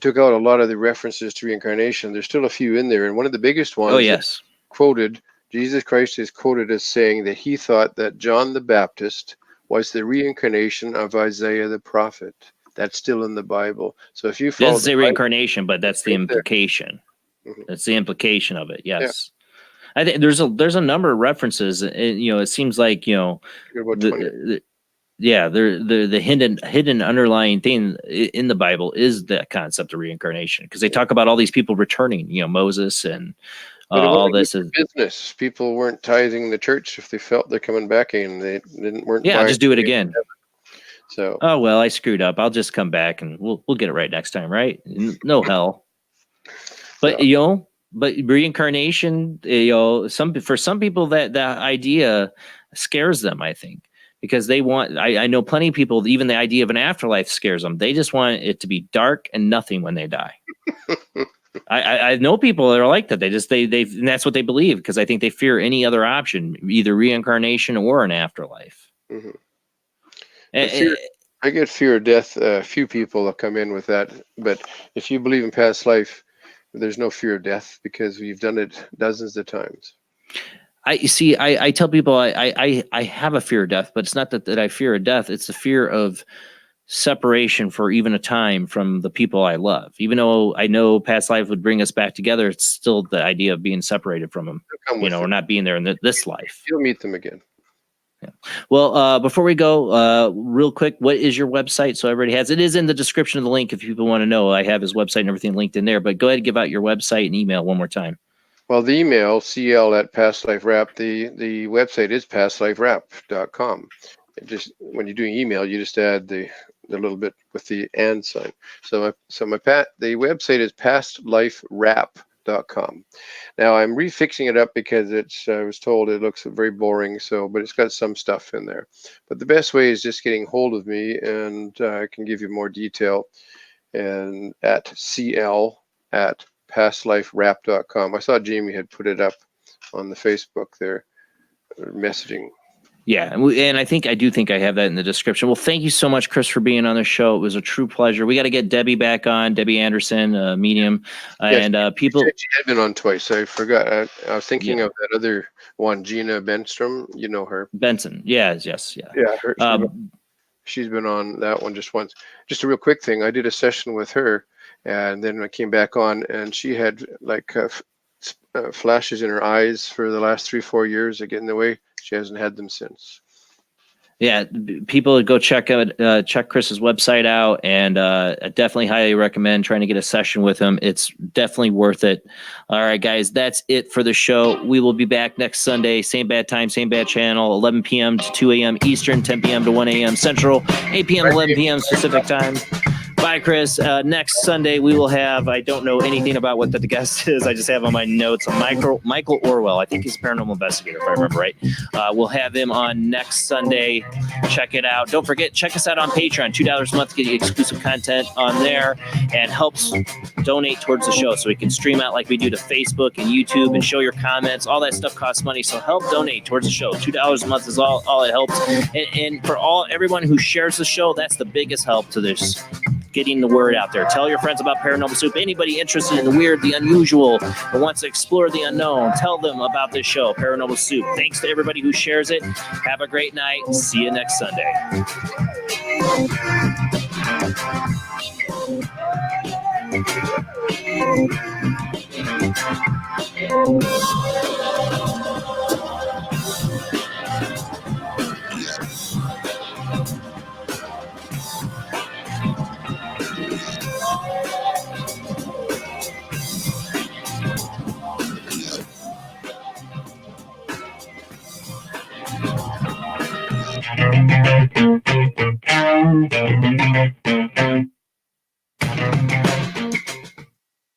Took out a lot of the references to reincarnation. There's still a few in there, and one of the biggest ones. Oh yes. Quoted, Jesus Christ is quoted as saying that he thought that John the Baptist was the reincarnation of Isaiah the prophet. That's still in the Bible. So if you follow, it doesn't say reincarnation, but that's the implication. Mm-hmm. That's the implication of it. Yes. I think there's a number of references. It seems like the hidden underlying thing in the Bible is the concept of reincarnation, because they talk about all these people returning. Moses and all this is business. People weren't tithing the church if they felt they're coming back and they weren't. Yeah, just do it again. So, oh well, I screwed up. I'll just come back and we'll get it right next time, right? No hell. But but reincarnation, for some people that idea scares them, I think, because they want. I know plenty of people. Even the idea of an afterlife scares them. They just want it to be dark and nothing when they die. I know people that are like that. They and that's what they believe, because I think they fear any other option, either reincarnation or an afterlife. Mm-hmm. I get fear of death. Few people have come in with that, but if you believe in past life, there's no fear of death because we've done it dozens of times. I tell people I have a fear of death, but it's not that I fear of death. It's the fear of separation for even a time from the people I love. Even though I know past life would bring us back together, it's still the idea of being separated from them. Or not being there in this life. You'll meet them again. Yeah. Well, before we go, real quick, what is your website? So everybody has it is in the description of the link if people want to know. I have his website and everything linked in there. But go ahead and give out your website and email one more time. Well, the email cl@pastliferap. The website is pastliferap.com. Just when you do email, you just add the little bit with the and sign. So the website is pastliferap.com. Now I'm refixing it up because I was told it looks very boring. But it's got some stuff in there. But the best way is just getting hold of me, and I can give you more detail. And at cl@pastliferap.com. I saw Jamie had put it up on the Facebook there, messaging. Yeah, and I do think I have that in the description. Well, thank you so much, Chris, for being on the show. It was a true pleasure. We got to get Debbie back on, Debbie Anderson, Medium, and people. She had been on twice. I forgot. I was thinking of that other one, Gina Benstrom. You know her. Benson. Yes. Yeah. She's been on that one just once. Just a real quick thing. I did a session with her, and then I came back on, and she had flashes in her eyes for the last 3-4 years that get in the way. She hasn't had them since. Yeah, people go check Chris's website out, and I definitely highly recommend trying to get a session with him. It's definitely worth it. All right, guys, that's it for the show. We will be back next Sunday, same bad time, same bad channel, 11 p.m. to 2 a.m. Eastern, 10 p.m. to 1 a.m. Central, 8 p.m. to 11 p.m. Pacific time. Bye, Chris. Next Sunday, we will have, I don't know anything about what the guest is. I just have on my notes, Michael Orwell. I think he's a paranormal investigator, if I remember right. We'll have him on next Sunday. Check it out. Don't forget, check us out on Patreon. $2 a month to get you exclusive content on there, and helps donate towards the show so we can stream out like we do to Facebook and YouTube and show your comments. All that stuff costs money, so help donate towards the show. $2 a month is all it helps. And for everyone who shares the show, that's the biggest help to this. Getting the word out there. Tell your friends about Paranormal Soup. Anybody interested in the weird, the unusual, or wants to explore the unknown, tell them about this show, Paranormal Soup. Thanks to everybody who shares it. Have a great night. See you next Sunday.